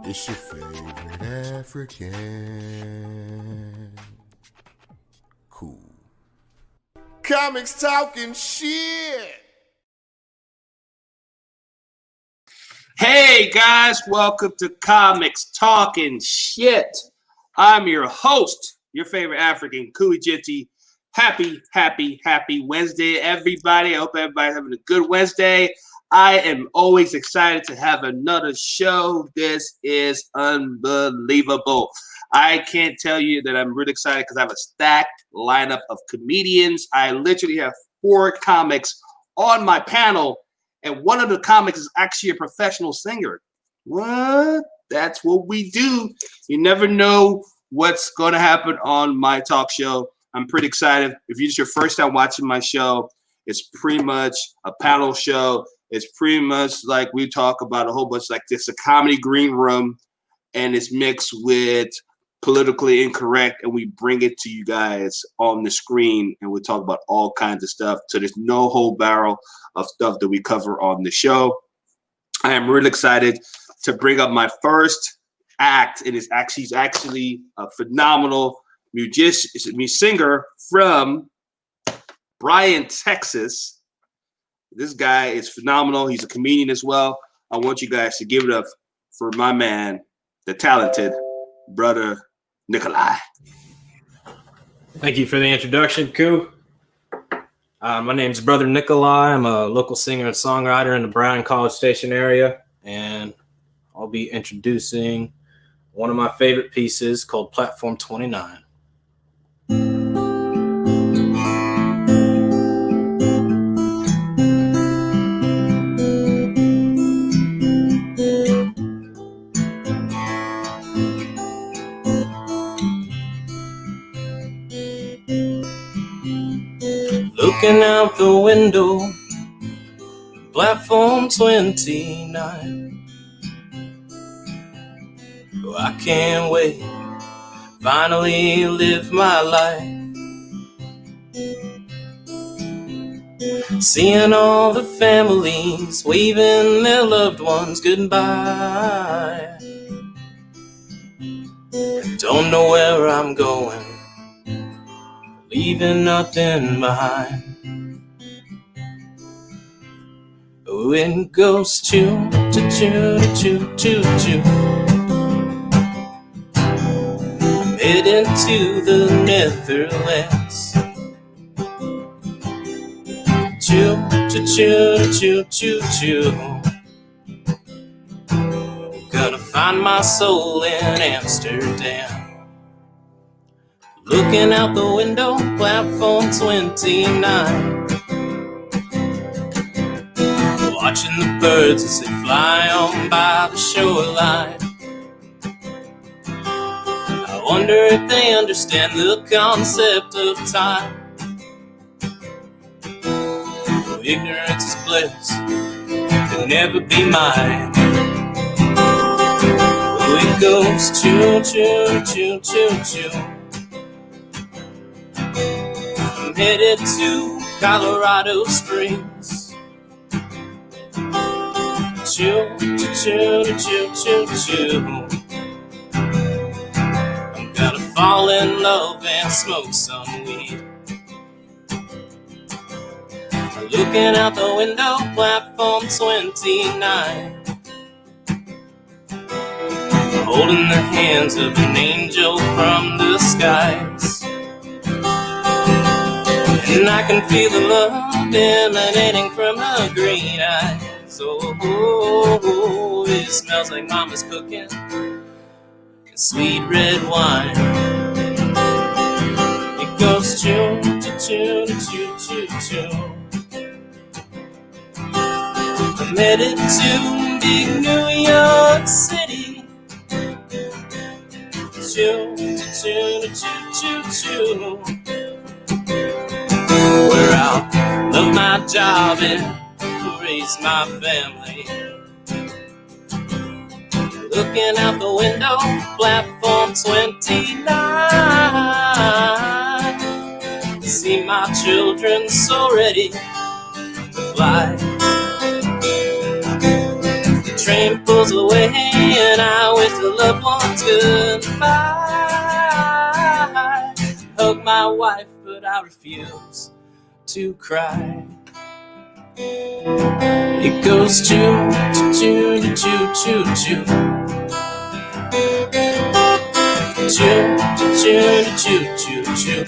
It's your favorite African. Cool. Comics talking shit. Hey guys, welcome to Comics Talking Shit. I'm your host, your favorite African, Kui Jinty. Happy Wednesday, everybody. I hope everybody's having a good Wednesday. I am always excited to have another show. This is unbelievable. I can't tell you that I'm really excited because I have a stacked lineup of comedians. I literally have 4 comics on my panel, and one of the comics is actually a professional singer. What? That's what we do. You never know what's going to happen on my talk show. I'm pretty excited. If it's your first time watching my show, it's pretty much a panel show. It's pretty much like we talk about a whole bunch like this, a comedy green room, and it's mixed with politically incorrect, and we bring it to you guys on the screen, and we talk about all kinds of stuff. So there's no whole barrel of stuff that we cover on the show. I am really excited to bring up my first act, and he's actually a phenomenal singer from Bryan, Texas. This guy is phenomenal. He's a comedian as well. I want you guys to give it up for my man, the talented Brother Nikolai. Thank you for the introduction, Koo. My name's Brother Nikolai. I'm a local singer and songwriter in the Bryan College Station area, and I'll be introducing one of my favorite pieces called Platform 29. Looking out the window, platform 29. Oh, I can't wait, finally live my life. Seeing all the families waving their loved ones goodbye. Don't know where I'm going, leaving nothing behind. Oh, it goes choo, choo, choo, choo, choo, choo. I'm heading to the Netherlands. Choo, choo, choo, choo, choo, choo. Gonna find my soul in Amsterdam. Looking out the window, platform 29. Watching the birds as they fly on by the shoreline. I wonder if they understand the concept of time. Oh, ignorance is bliss, can never be mine. Oh, it goes choo, choo, choo, choo, choo. I'm headed to Colorado Springs. Choo, choo, choo, choo, choo, choo. I'm gonna fall in love and smoke some weed. Looking out the window, platform 29. Holding the hands of an angel from the skies. And I can feel the love emanating from her green eyes. Oh, it smells like mama's cooking sweet red wine. It goes choo, choo, choo, choo, choo, choo. I'm headed to big New York City. Choo, choo, choo, choo, choo. Where I'll love my job and raise my family. Looking out the window, platform 29. children so ready to fly. The train pulls away and I wish the loved ones goodbye. Hug my wife, but I refuse to cry. It goes choo choo choo choo choo choo choo choo choo choo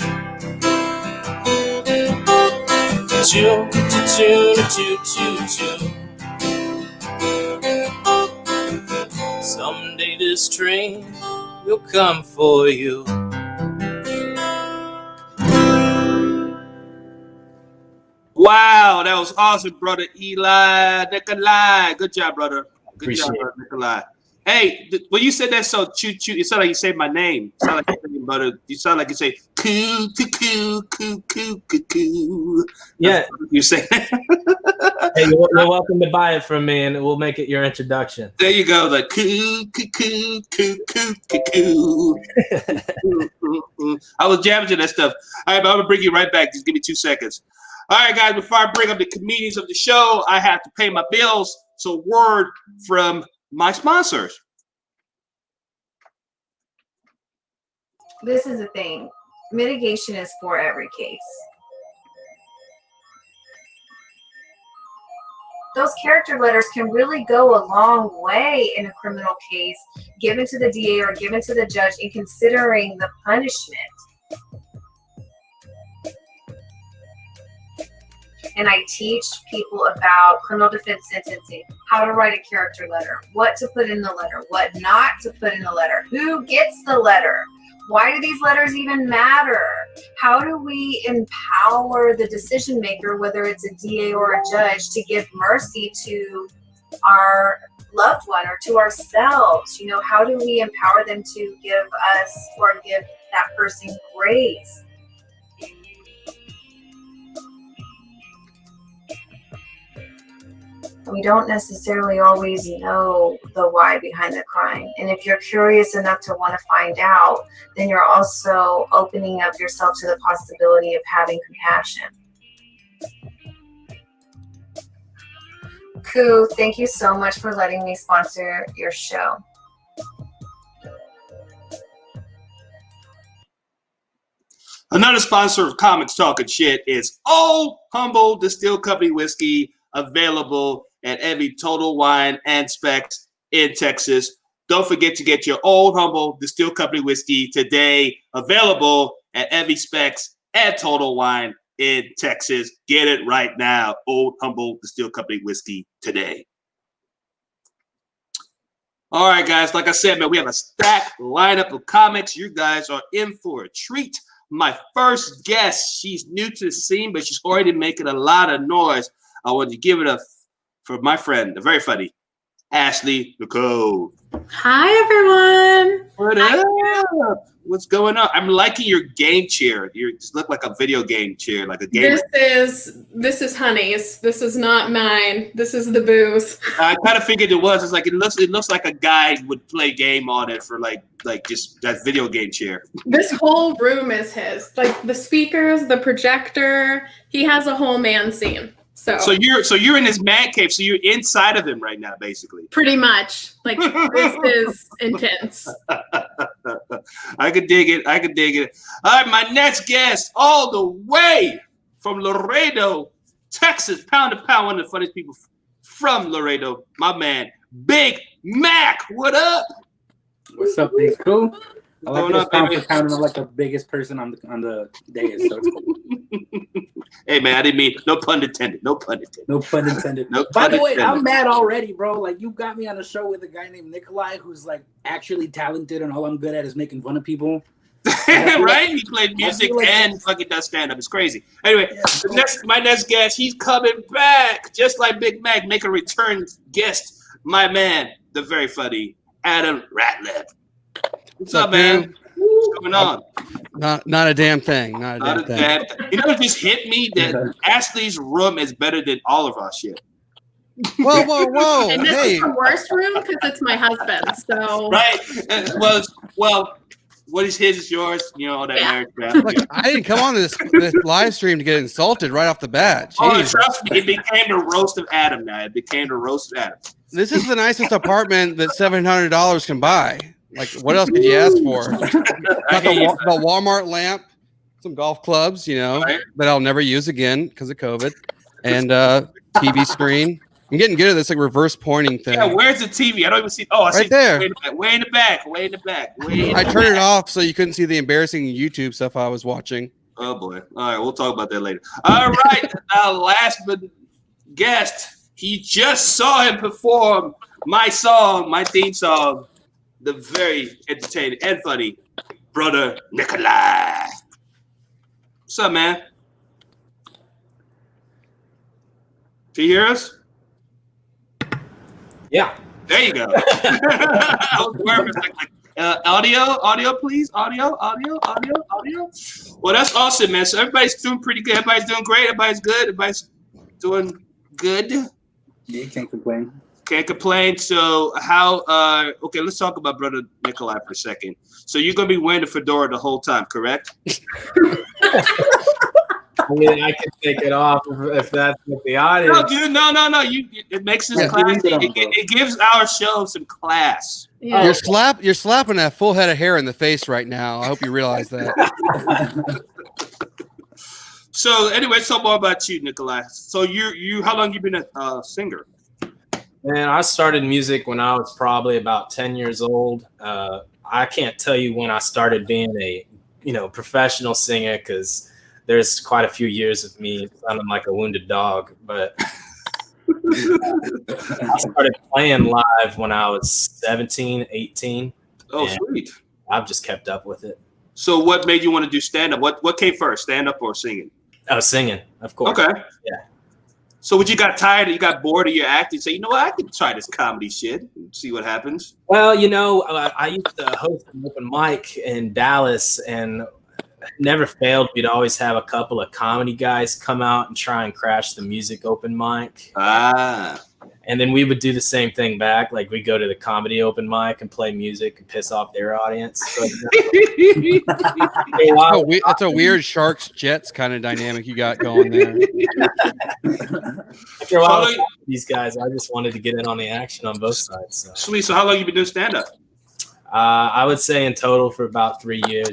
choo choo choo choo choo. Someday this train will come for you. Wow, that was awesome, brother Nikolai. Good job, brother. Good job, brother Nikolai. Hey, when you said that so choo choo, it sounded like you said my name. It sounded like you brother. You sound like you say coo coo coo coo coo coo coo. Yeah, you say. Hey, you're welcome to buy it from me, and we'll make it your introduction. There you go, like coo coo coo coo coo coo coo. I was jamming to that stuff. All right, but I'm gonna bring you right back. Just give me 2 seconds. All right, guys. Before I bring up the comedians of the show, I have to pay my bills. So, word from my sponsors. This is the thing. Mitigation is for every case. Those character letters can really go a long way in a criminal case, given to the DA or given to the judge in considering the punishment. And I teach people about criminal defense sentencing, how to write a character letter, what to put in the letter, what not to put in the letter, who gets the letter, why do these letters even matter, how do we empower the decision maker, whether it's a DA or a judge, to give mercy to our loved one or to ourselves. You know, how do we empower them to give us or give that person grace? We don't necessarily always know the why behind the crime. And if you're curious enough to want to find out, then you're also opening up yourself to the possibility of having compassion. Koo, thank you so much for letting me sponsor your show. Another sponsor of Comics Talking Shit is Old Humble Distilled Company Whiskey, available at every Total Wine and Specs in Texas. Don't forget to get your Old Humble Distilled Company Whiskey today, available at every Specs and Total Wine in Texas. Get it right now. Old Humble Distilled Company Whiskey today. All right, guys. Like I said, man, we have a stacked lineup of comics. You guys are in for a treat. My first guest, she's new to the scene, but she's already making a lot of noise. I want to give it up for my friend, the very funny Ashley Nicole. Hi, everyone. What up? What's going on? I'm liking your game chair. You just look like a video game chair, like a game. This is Honey's. This is not mine. This is the booze. I kind of figured it was. It's like it looks like a guy would play game on it for like just that video game chair. This whole room is his. Like the speakers, the projector. He has a whole man scene. So you're in his man cave. So you're inside of him right now, basically. Pretty much. Like this is intense. I could dig it. All right, my next guest, all the way from Laredo, Texas, pound to pound, one of the funniest people from Laredo, my man, Big Mac. What up? What's up, Big Cool? I like this up, for counting like the biggest person on the dais. So it's cool. Hey man, I didn't mean no pun intended. No pun intended. By the way, I'm mad already, bro. Like you got me on a show with a guy named Nikolai, who's like actually talented, and all I'm good at is making fun of people. Right? He played music and fucking does stand up. It's crazy. Anyway, yeah, my next guest, he's coming back, just like Big Mac, make a return guest. My man, the very funny Adam Radliff. What's up, man? What's going on? Not a damn thing. Not a damn thing. You know, it just hit me that Ashley's room is better than all of our shit. Whoa! And this is the worst room because it's my husband. So right. Well, What is his is yours. You know, all that marriage crap. Look, I didn't come on this live stream to get insulted right off the bat. Oh, trust me, it became the roast of Adam now. It became the roast of Adam. This is the nicest apartment that $700 can buy. Like, what else could you ask for? Got the Walmart lamp, some golf clubs, you know, that I'll never use again because of COVID, and TV screen. I'm getting good at this like reverse pointing thing. Yeah, where's the TV? I don't even see. Oh, I see there. Way in the back. I turned it off so you couldn't see the embarrassing YouTube stuff I was watching. Oh boy! All right, we'll talk about that later. All right, our last guest. He just saw him perform my theme song, the very entertaining and funny Brother Nikolai. What's up, man? Can you hear us? Yeah. There you go. I was nervous. Audio, please. Audio. Well, that's awesome, man. So everybody's doing pretty good. Everybody's doing great. Everybody's good. Everybody's doing good. Yeah, can't complain. Can't complain. So how? Okay, let's talk about Brother Nikolai for a second. So you're gonna be wearing the fedora the whole time, correct? I mean, I can take it off if that's what the audience. No, dude, no. It makes this classy. It gives our show some class. Yeah. You're slapping that full head of hair in the face right now. I hope you realize that. So anyway, let's talk more about you, Nikolai. So you how long you been a singer? Man, I started music when I was probably about 10 years old. I can't tell you when I started being a professional singer because there's quite a few years of me sounding like a wounded dog. But I started playing live when I was 17, 18. Oh, sweet. I've just kept up with it. So what made you want to do stand-up? What came first, stand-up or singing? I was singing, of course. Okay. Yeah. So when you got tired, you got bored of your act, you say, you know what, I can try this comedy shit and see what happens? Well, I used to host an open mic in Dallas, and never failed. We'd always have a couple of comedy guys come out and try and crash the music open mic. And then we would do the same thing back. Like we'd go to the comedy open mic and play music and piss off their audience. So, that's a weird Sharks Jets kind of dynamic you got going there. After a while, these guys, I just wanted to get in on the action on both sides. So. Sweet. So how long you been doing stand-up? I would say in total for about 3 years.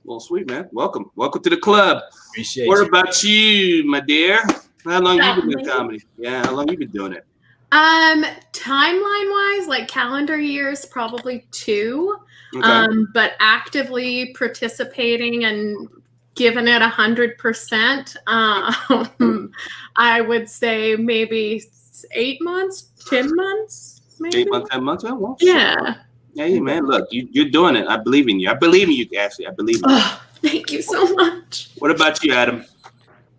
Well, sweet, man. Welcome to the club. Appreciate What you. about you, my dear? How long you been doing comedy? Yeah, how long you been doing it? Timeline wise, like calendar years, probably 2. Okay. But actively participating and giving it 100%. I would say maybe 8 months, 10 months, maybe. 8 months, 10 months. Well, yeah. Hey, man, look, you're doing it. I believe in you. I believe in you, Ashley. I believe in you. Oh, thank you so much. What about you, Adam?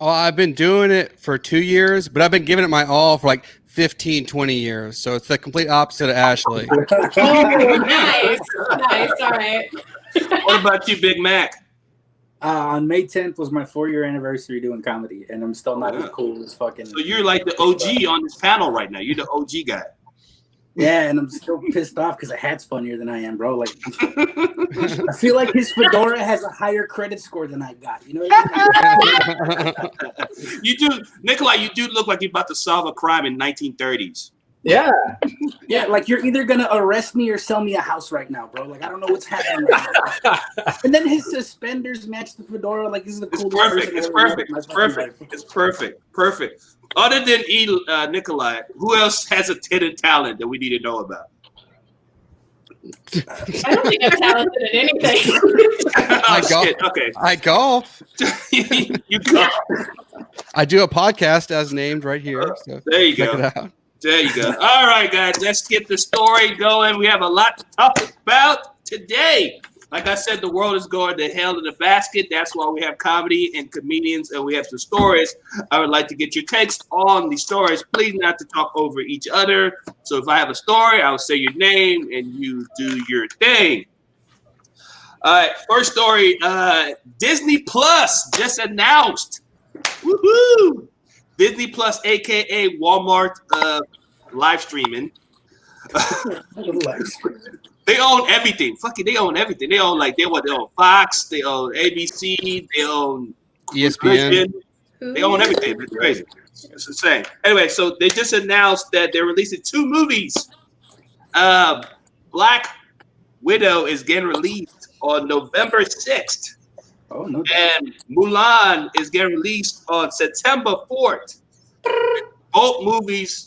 Oh, I've been doing it for 2 years, but I've been giving it my all for like 15, 20 years. So it's the complete opposite of Ashley. Oh, nice. All right. What about you, Big Mac? On May 10th was my 4-year anniversary doing comedy, and I'm still not as cool as fucking. So you're like the OG on this panel right now. You're the OG guy. Yeah, and I'm still pissed off because the hat's funnier than I am, bro. Like, I feel like his fedora has a higher credit score than I got. You know what I mean? You do, Nikolai. You do look like you're about to solve a crime in 1930s. Yeah. Yeah, like you're either gonna arrest me or sell me a house right now, bro. Like I don't know what's happening right now. And then his suspenders match the fedora. Like this is the coolest. It's perfect. Other than Nikolai, who else has a hidden talent that we need to know about? I don't think I'm talented at anything. I golf. You golf. I do a podcast as named right here. So there you go. There you go. All right, guys, let's get the story going. We have a lot to talk about today. Like I said, the world is going to hell in a basket. That's why we have comedy and comedians, and we have some stories. I would like to get your takes on the stories. Please not to talk over each other. So if I have a story, I'll say your name, and you do your thing. All right, first story. Disney Plus just announced. Woohoo! Disney Plus, a.k.a. Walmart live streaming. They own everything. Fucking, they own everything. They own they own Fox. They own ABC. They own ESPN. They own everything. It's crazy. It's insane. Anyway, so they just announced that they're releasing 2 movies. Black Widow is getting released on November 6th. Oh, no. And Mulan is getting released on September 4th. Both movies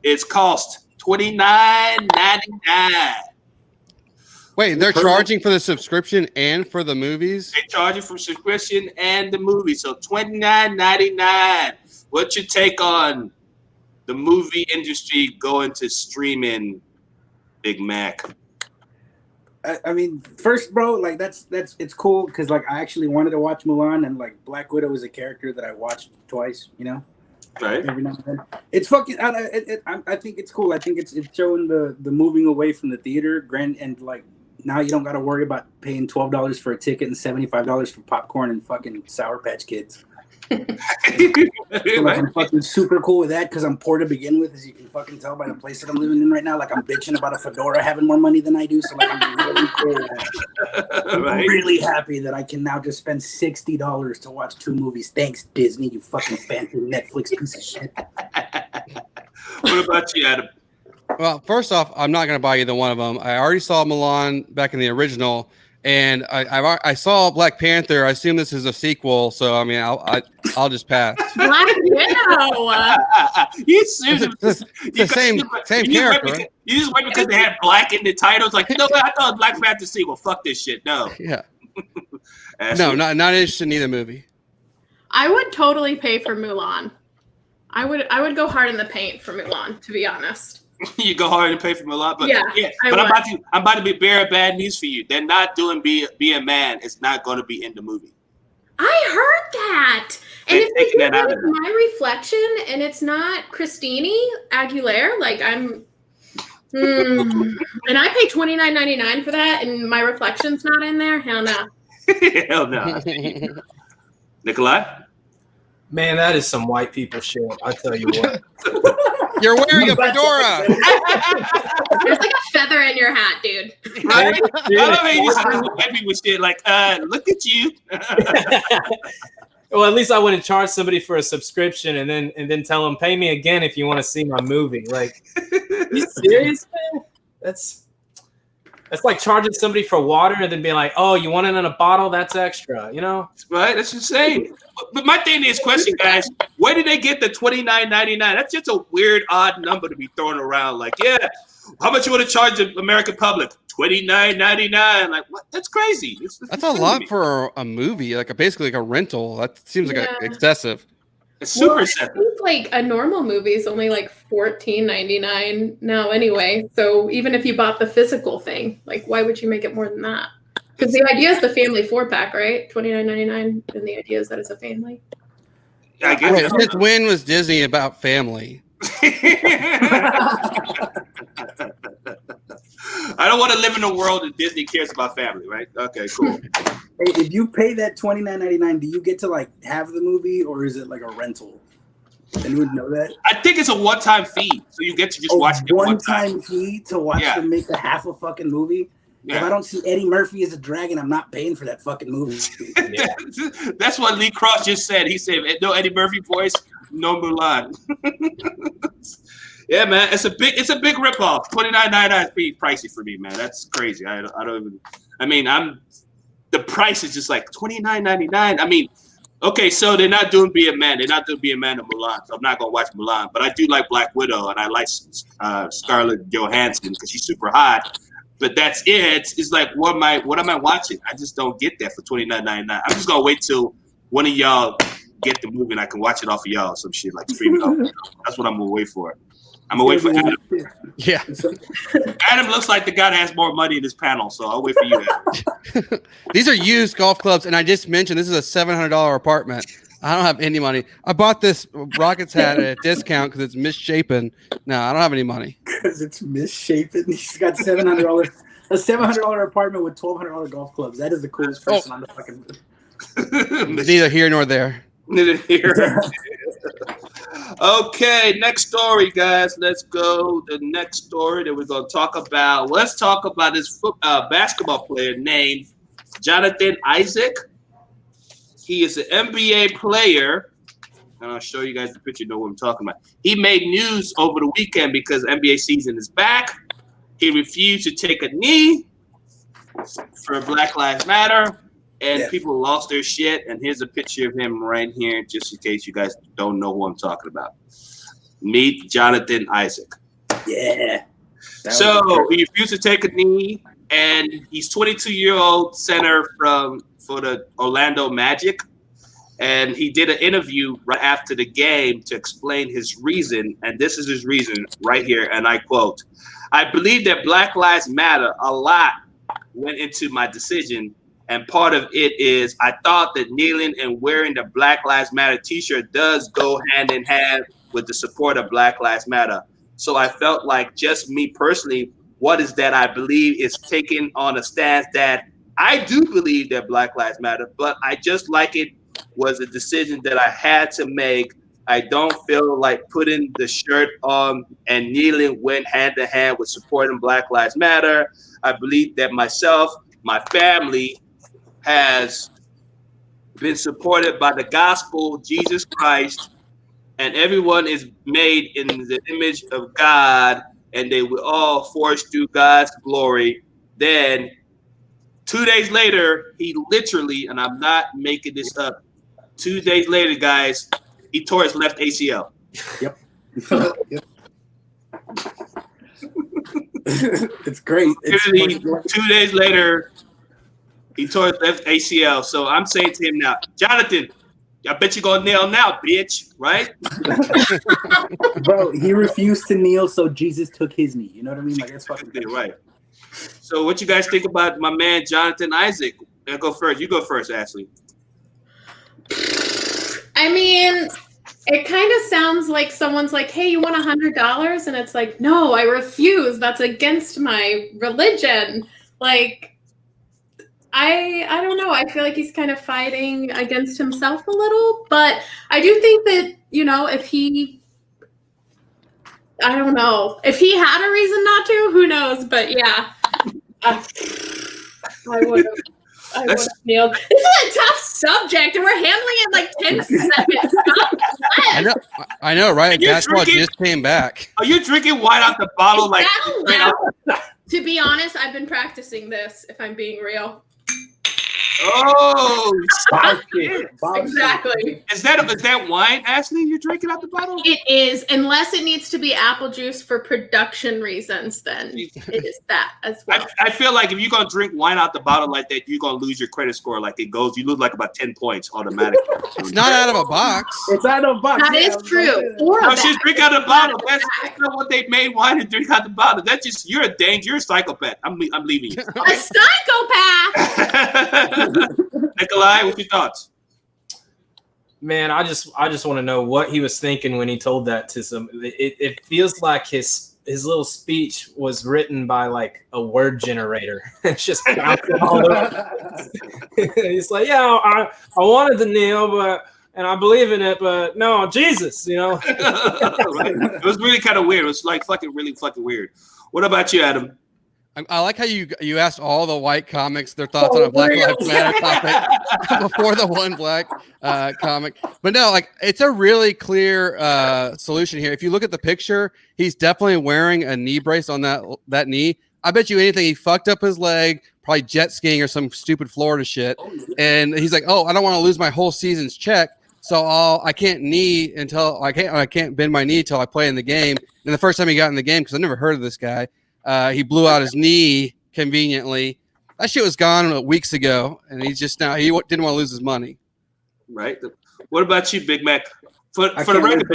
is cost $29.99. Wait, they're charging for the subscription and for the movies? They're charging for subscription and the movie. So $29.99. What's your take on the movie industry going to streaming, Big Mac? I mean, first, bro, like that's it's cool because like I actually wanted to watch Mulan, and like Black Widow is a character that I watched twice, you know. Right. Every now and then. It's fucking. I think it's cool. I think it's showing the moving away from the theater, and like now you don't got to worry about paying $12 for a ticket and $75 for popcorn and fucking Sour Patch Kids. So, like, I'm fucking super cool with that because I'm poor to begin with, as you can fucking tell by the place that I'm living in right now. Like I'm bitching about a fedora having more money than I do, so like I'm really cool with that. I'm really happy that I can now just spend $60 to watch 2 movies. Thanks, Disney, you fucking fancy Netflix piece of shit. What about you, Adam? Well, first off, I'm not going to buy either one of them. I already saw Mulan back in the original. And I saw Black Panther. I assume this is a sequel, so I mean, I'll just pass. Black Widow. It's the same character. You just wait because they had black in the titles. Like, you know what? I thought Black Panther sequel. Fuck this shit. No. Yeah. No, not interested in either movie. I would totally pay for Mulan. I would go hard in the paint for Mulan, to be honest. You go hard and pay for Mulan, but yeah, but I'm about to be bearer bad news for you. They're not doing Be a Man. It's not going to be in the movie. I heard that. And if they get rid of My Reflection and it's not Christine Aguilera, like I'm and I pay $29.99 for that and My Reflection's not in there, hell no. Hell no. Nikolai? Man, that is some white people shit. I tell you what. You're wearing a fedora. There's like a feather in your hat, dude. Right? I love how you just white people shit. Like, look at you. Well, at least I wouldn't charge somebody for a subscription and then tell them, pay me again if you want to see my movie. Like, you serious, man? That's like charging somebody for water and then being like, oh, you want it in a bottle? That's extra, you know? Right? That's insane. But my thing is, question, guys, where did they get the $29.99? That's just a weird, odd number to be thrown around. Like, yeah, how much you want to charge the American public? $29.99. Like, what? That's crazy. That's a lot for a movie, like basically like a rental. That seems like excessive. It's super excessive. I think like a normal movie is only like $14.99 now anyway. So even if you bought the physical thing, like why would you make it more than that? Because the idea is the family 4-pack, right? $29.99, and the idea is that it's a family. I guess. Since when was Disney about family? I don't want to live in a world that Disney cares about family, right? Okay, cool. Hey, if you pay that $29.99, do you get to like have the movie, or is it like a rental? Anyone know that? I think it's a one-time fee, so you get to just watch it one time. One-time fee to watch them make a half a fucking movie. Yeah. If I don't see Eddie Murphy as a dragon, I'm not paying for that fucking movie. Yeah. That's what Lee Cross just said. He said, no Eddie Murphy voice, no Mulan. Yeah, man, it's a big ripoff. $29.99 is pretty pricey for me, man. That's crazy. I don't even. I mean, the price is just like $29.99. I mean, okay, so they're not doing Be a Man. They're not doing Be a Man or Mulan, so I'm not gonna watch Mulan. But I do like Black Widow, and I like Scarlett Johansson because she's super hot. But that's it. It's like, what am I watching? I just don't get that for $29.99. I'm just gonna wait till one of y'all get the movie and I can watch it off of y'all, some shit like stream it off. That's what I'm gonna wait for. I'm gonna wait for Adam. Yeah. Adam looks like the guy that has more money in this panel, so I'll wait for you, Adam. These are used golf clubs, and I just mentioned this is a $700 apartment. I don't have any money. I bought this Rockets hat at a discount because it's misshapen. No, I don't have any money. Because it's misshapen. He's got $700. A $700 apartment with $1,200 golf clubs. That is the coolest person on the fucking. Neither here nor there. Neither here. Okay, next story, guys. Let's go. The next story that we're going to talk about. Let's talk about this basketball player named Jonathan Isaac. He is an NBA player. And I'll show you guys the picture, know what I'm talking about. He made news over the weekend because NBA season is back. He refused to take a knee for Black Lives Matter, and people lost their shit. And here's a picture of him right here, just in case you guys don't know who I'm talking about. Meet Jonathan Isaac. Yeah. So he refused to take a knee, and he's 22-year-old center for the Orlando Magic. And he did an interview right after the game to explain his reason. And this is his reason right here. And I quote, "I believe that Black Lives Matter. A lot went into my decision. And part of it is I thought that kneeling and wearing the Black Lives Matter t-shirt does go hand in hand with the support of Black Lives Matter. So I felt like just me personally, what is that I believe is taking on a stance that I do believe that Black Lives Matter, but I just like it was a decision that I had to make. I don't feel like putting the shirt on and kneeling went hand in hand with supporting Black Lives Matter. I believe that myself, my family has been supported by the gospel, Jesus Christ, and everyone is made in the image of God, and they were all forged through God's glory. Then 2 days later, he literally, and I'm not making this up, 2 days later, guys, he tore his left ACL. Yep. It's great. Literally, 2 days later, he tore his left ACL. So I'm saying to him now, Jonathan, I bet you're going to kneel now, bitch, right? Bro, he refused to kneel, so Jesus took his knee. You know what I mean? Like, that's fucking right. So what you guys think about my man, Jonathan Isaac? I'll go first. You go first, Ashley. I mean, it kind of sounds like someone's like, hey, you want $100? And it's like, no, I refuse. That's against my religion. Like, I don't know. I feel like he's kind of fighting against himself a little, but I do think that, you know, if he had a reason not to, who knows? But yeah, I would have kneeled. This is a tough subject, and we're handling it like 10 seconds. I know, right? Basketball just came back. Are you drinking wine out the bottle? Like, to be honest, I've been practicing this, if I'm being real. Oh, exactly. Is that wine, Ashley? You're drinking out the bottle? It is, unless it needs to be apple juice for production reasons. Then it is that as well. I feel like if you're gonna drink wine out the bottle like that, you're gonna lose your credit score. Like it goes, you lose like about 10 points automatically. It's not out of a box. It's out of a box. That is true. No, she's drink out of the bottle. That's not what they made wine and drink out the bottle. That's just you're a dangerous psychopath. I'm leaving you. A psychopath. Nikolai, what's your thoughts? Man, I just want to know what he was thinking when he told that to some. It feels like his little speech was written by like a word generator. It's just bouncing all over. He's like, yeah, I wanted to kneel, and I believe in it, but no, Jesus, you know. Right. It was really kind of weird. It was like really fucking weird. What about you, Adam? I like how you asked all the white comics their thoughts on a Black Lives Matter topic before the one black comic. But no, like it's a really clear solution here. If you look at the picture, he's definitely wearing a knee brace on that knee. I bet you anything he fucked up his leg, probably jet skiing or some stupid Florida shit. And he's like, oh, I don't want to lose my whole season's check. So I can't knee until I can't bend my knee until I play in the game. And the first time he got in the game, because I never heard of this guy, he blew out his knee conveniently. That shit was gone weeks ago, and he didn't want to lose his money. Right. What about you, Big Mac? For the record,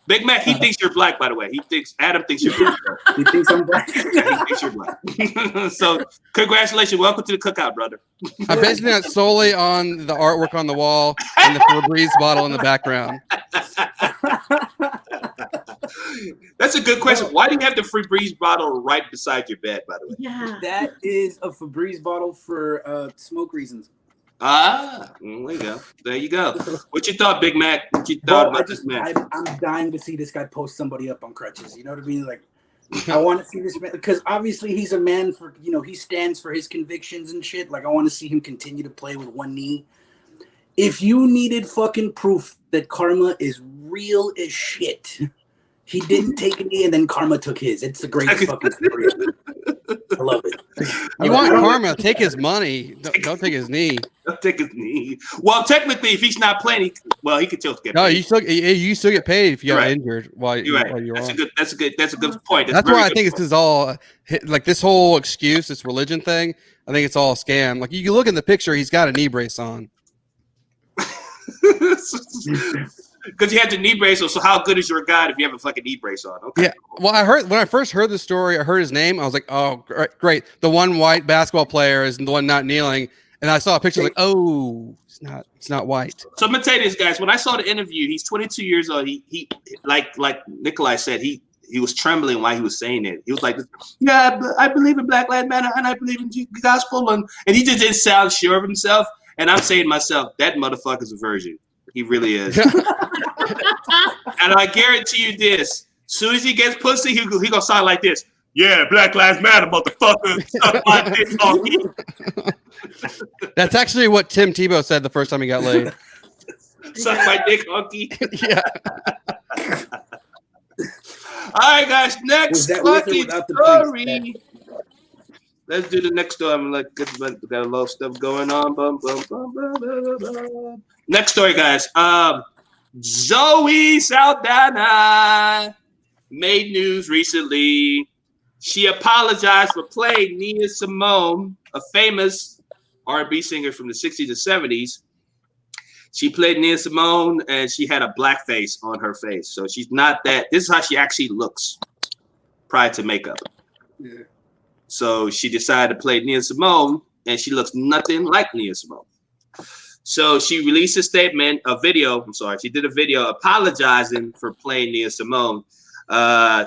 Big Mac, he thinks you're black, by the way. Adam thinks you're black. He thinks I'm black. Yeah, he thinks you're black. So, congratulations. Welcome to the cookout, brother. I'm basing that solely on the artwork on the wall and the Febreze bottle in the background. That's a good question. Why do you have the Febreze bottle right beside your bed, by the way? Yeah. That is a Febreze bottle for smoke reasons. There you go. There you go. What you thought, Big Mac? What you thought about this man? I'm dying to see this guy post somebody up on crutches. You know what I mean? Like, I want to see this man because obviously he's a man for, he stands for his convictions and shit. Like, I want to see him continue to play with one knee. If you needed fucking proof that karma is real as shit, he didn't take a knee and then karma took his. It's the greatest fucking story. I love it. You want karma? Take his money. Don't take his knee. Don't take his knee. Well, technically, if he's not playing, he could still get paid. No, you still get paid if you got injured while you're That's on. That's a good point. That's why I think this is all like this whole excuse, this religion thing. I think it's all a scam. Like, you can look in the picture, he's got a knee brace on. Because you had the knee brace on, so how good is your God if you have a fucking knee brace on? Okay. Yeah. Well, when I first heard the story, I heard his name. I was like, oh, great. The one white basketball player is the one not kneeling. And I saw a picture like, oh, it's not white. So I'm gonna tell you this, guys. When I saw the interview, he's 22 years old. He like Nikolai said, he was trembling while he was saying it. He was like, yeah, I believe in Black Lives Matter and I believe in the gospel, and he just didn't sound sure of himself. And I'm saying to myself, that motherfucker's a virgin. He really is. And I guarantee you this: soon as he gets pussy, he gonna sound like this. Yeah, Black Lives Matter, motherfucker. Suck my dick, honky. That's actually what Tim Tebow said the first time he got laid. Suck my dick, honky. Yeah. All right, guys. Next fucking story. Let's do the next story. I'm like, we got a lot of stuff going on. Next story, guys. Zoe Saldana made news recently. She apologized for playing Nina Simone, a famous R&B singer from the 60s and 70s. She played Nina Simone, and she had a blackface on her face. So she's not that. This is how she actually looks prior to makeup. Yeah. So she decided to play Nina Simone, and she looks nothing like Nina Simone. So she released she did a video apologizing for playing Nina Simone.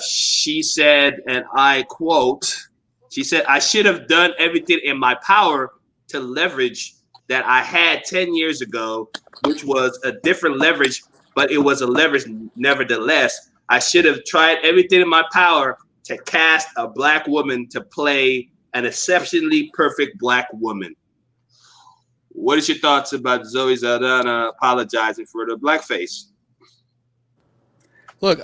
She said, and I quote, she said, I should have done everything in my power to leverage that I had 10 years ago, which was a different leverage, but it was a leverage nevertheless. I should have tried everything in my power to cast a black woman to play an exceptionally perfect black woman. What is your thoughts about Zoe Saldana apologizing for the blackface? Look,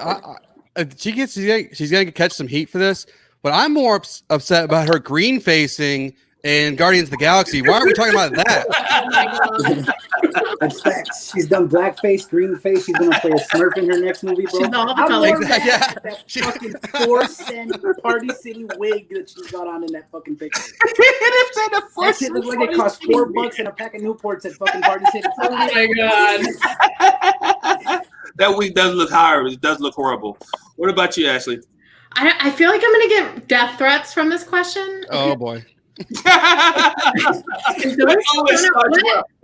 she's gonna catch some heat for this, but I'm more upset about her green facing in Guardians of the Galaxy. Why are we talking about that? Oh my God. That's facts. She's done blackface, green face. She's gonna play a Smurf in her next movie, bro. She's all the colors. Exactly. That fucking 4-cent Party City wig that she's got on in that fucking picture. That shit looks like it cost $4 and a pack of Newports at fucking Party City. Oh my God. That wig does look horrible. It does look horrible. What about you, Ashley? I feel like I'm gonna get death threats from this question. Oh boy. What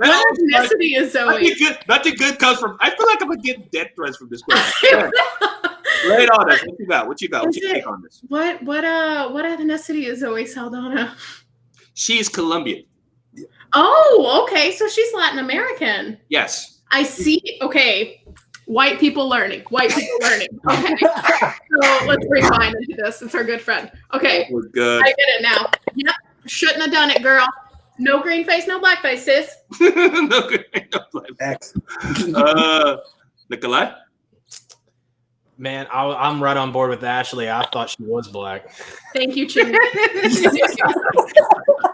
ethnicity is Zoe? Nothing good comes from. I feel like I'm gonna get death threats from this question. Lay it on us. What you got? What's your take on this? What ethnicity is Zoe Saldana? She is Colombian. Oh, okay. So she's Latin American. Yes. I see. Okay. White people learning. Okay. So let's rewind into this. It's our good friend. Okay. We're good. I get it now. Yep. Shouldn't have done it, girl. No green face, no black face, sis. No green face, no black face. Nikolai? Man, I'm right on board with Ashley. I thought she was black. Thank you, Chim.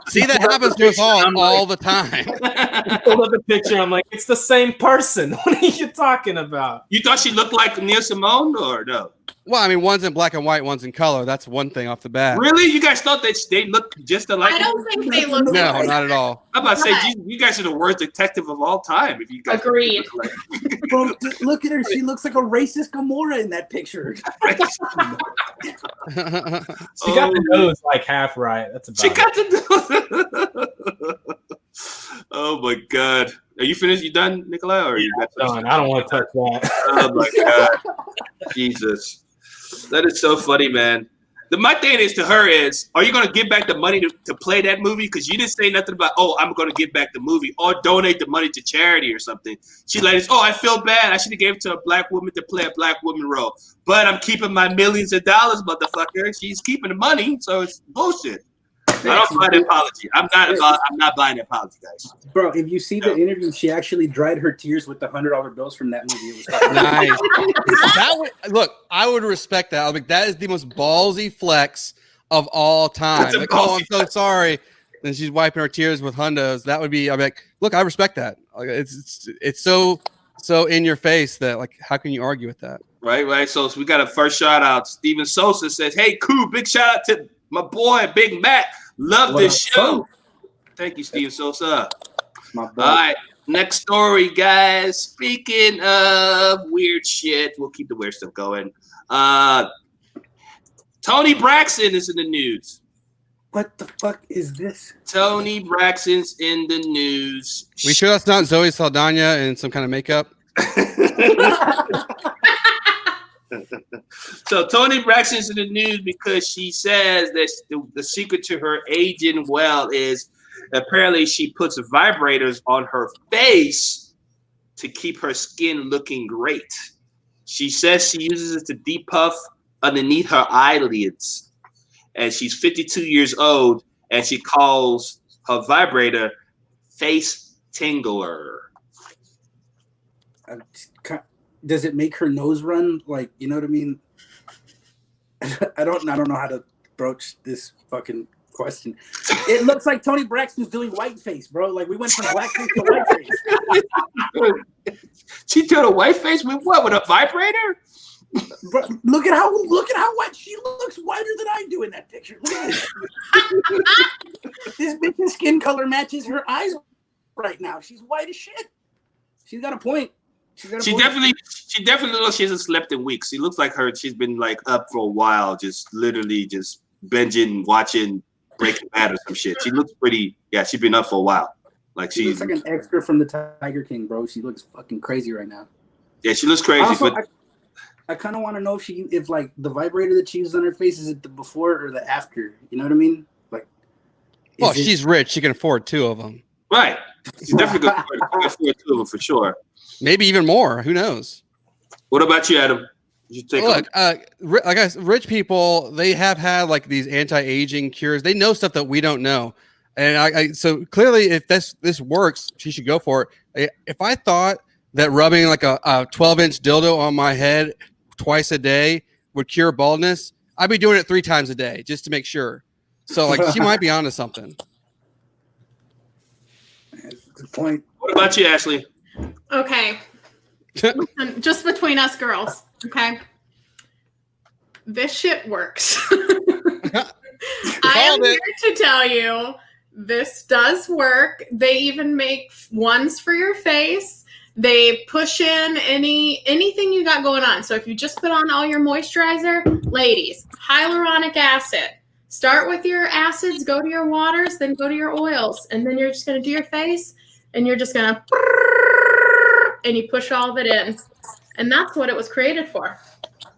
See, that happens to us all the time. I pulled up the picture. I'm like, it's the same person. What are you talking about? You thought she looked like Nina Simone or no? Well, I mean, one's in black and white, one's in color. That's one thing off the bat. Really? You guys thought that they looked just alike? I don't think they look No, alike. not at all. I'm about to say, you guys are the worst detective of all time. If you guys agreed. Bro, look at her. She looks like a racist Gamora in that picture. She got the nose like half right. That's about She got the nose. Oh my God. Are you finished? You done, Nikolai? Or you got done. I don't want to touch that. Oh my God. Jesus. That is so funny, man. My thing is to her is, are you going to give back the money to play that movie? Because you didn't say nothing about, I'm going to give back the movie or donate the money to charity or something. She's like, I feel bad. I should have gave it to a black woman to play a black woman role. But I'm keeping my millions of dollars, motherfucker. She's keeping the money, so it's bullshit. I don't buy the apology. I'm not buying the apology, guys. Bro, if you see the interview, she actually dried her tears with the $100 bills from that movie. It was nice. Look, I would respect that. I was like, that is the most ballsy flex of all time. Like, I'm so sorry. And she's wiping her tears with hundos. That would be. I'm like, look, I respect that. Like, it's so in your face that like, how can you argue with that? Right. So we got a first shout out. Steven Sosa says, "Hey, cool, big shout out to my boy Big Mac. Love this show." Thank you, Steve Sosa. All right, next story, guys. Speaking of weird shit, we'll keep the weird stuff going. Tony Braxton is in the news. What the fuck is this? Tony Braxton's in the news. We sure that's not Zoe Saldana in some kind of makeup? So Tony Braxton's in the news because she says that the secret to her aging well is apparently she puts vibrators on her face to keep her skin looking great. She says she uses it to depuff underneath her eyelids. And she's 52 years old, and she calls her vibrator Face Tingler. Does it make her nose run? Like, you know what I mean? I don't know how to broach this fucking question. It looks like Tony Braxton's doing whiteface, bro. Like we went from blackface to whiteface. She did a whiteface with what? With a vibrator? Bro, look at how white she looks. Whiter than I do in that picture. Look at this. This bitch's skin color matches her eyes right now. She's white as shit. She's got a point. She definitely looks. She hasn't slept in weeks. She looks like she's been like up for a while, just literally just binging, watching Breaking Bad or some shit. She looks pretty. Yeah, she's been up for a while. Like she looks like an extra from the Tiger King, bro. She looks fucking crazy right now. Yeah, she looks crazy. Also, I kind of want to know if like the vibrator that she uses on her face, is it the before or the after? You know what I mean? Like, well, she's rich. She can afford two of them. Right. She's definitely going to afford two of them for sure. Maybe even more. Who knows? What about you, Adam? Look, like I said, rich people, they have had like these anti-aging cures. They know stuff that we don't know. And so clearly, if this works, she should go for it. If I thought that rubbing like a 12-inch dildo on my head twice a day would cure baldness, I'd be doing it 3 times a day just to make sure. So like she might be onto something. That's a good point. What about you, Ashley? Okay. Listen, just between us girls, okay? This shit works. I am here to tell you this does work. They even make ones for your face. They push in anything you got going on. So if you just put on all your moisturizer, ladies, hyaluronic acid. Start with your acids, go to your waters, then go to your oils. And then you're just going to do your face, and you're just going to... and you push all of it in. And that's what it was created for.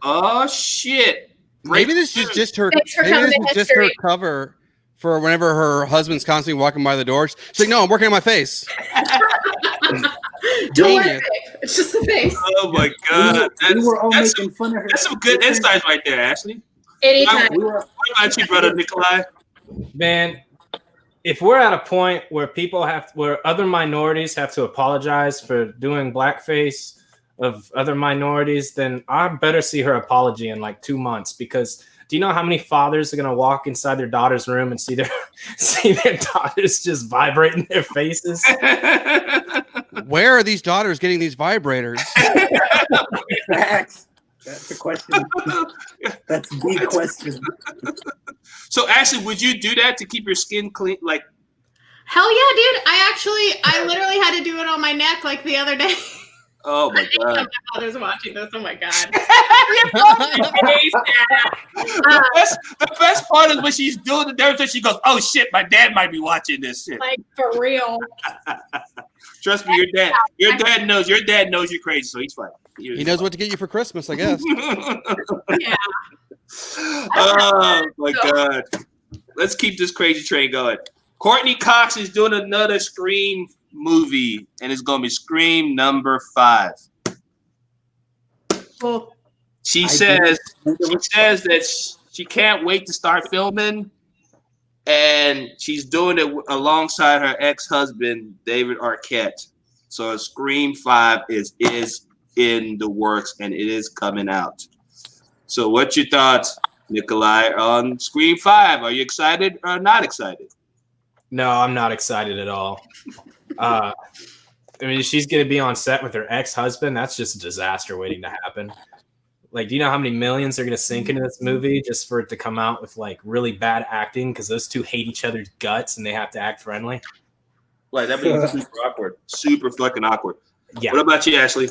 Oh, shit. Maybe this is just her cover for whenever her husband's constantly walking by the door. She's like, no, I'm working on my face. It's just the face. Oh, my God. We were all making fun of her. That's some good insights right there, Ashley. Anytime. What about you, Brother Nikolai? Man, if we're at a point where where other minorities have to apologize for doing blackface of other minorities, then I better see her apology in like 2 months. Because do you know how many fathers are gonna walk inside their daughter's room and see their daughters just vibrating their faces? Where are these daughters getting these vibrators? That's the question. That's the question. So, Ashley, would you do that to keep your skin clean? Like, hell yeah, dude! I literally had to do it on my neck like the other day. Oh my God! My father's watching this. Oh my God! The best part is when she's doing the demonstration. She goes, "Oh shit, my dad might be watching this shit." Like for real. Trust me, your dad knows you're crazy, so he's fine. He knows what to get you for Christmas, I guess. Yeah. Oh my God. Let's keep this crazy train going. Courtney Cox is doing another Scream movie, and it's going to be Scream number 5. Well, she says that she can't wait to start filming, and she's doing it alongside her ex-husband, David Arquette. So Scream 5 is in the works, and it is coming out. So what's your thoughts, Nikolai, on Scream 5? Are you excited or not excited? No, I'm not excited at all. I mean, she's going to be on set with her ex-husband. That's just a disaster waiting to happen. Like, do you know how many millions they're going to sink into this movie just for it to come out with, like, really bad acting because those two hate each other's guts and they have to act friendly? Like, that'd be super awkward. Super fucking awkward. Yeah. What about you, Ashley?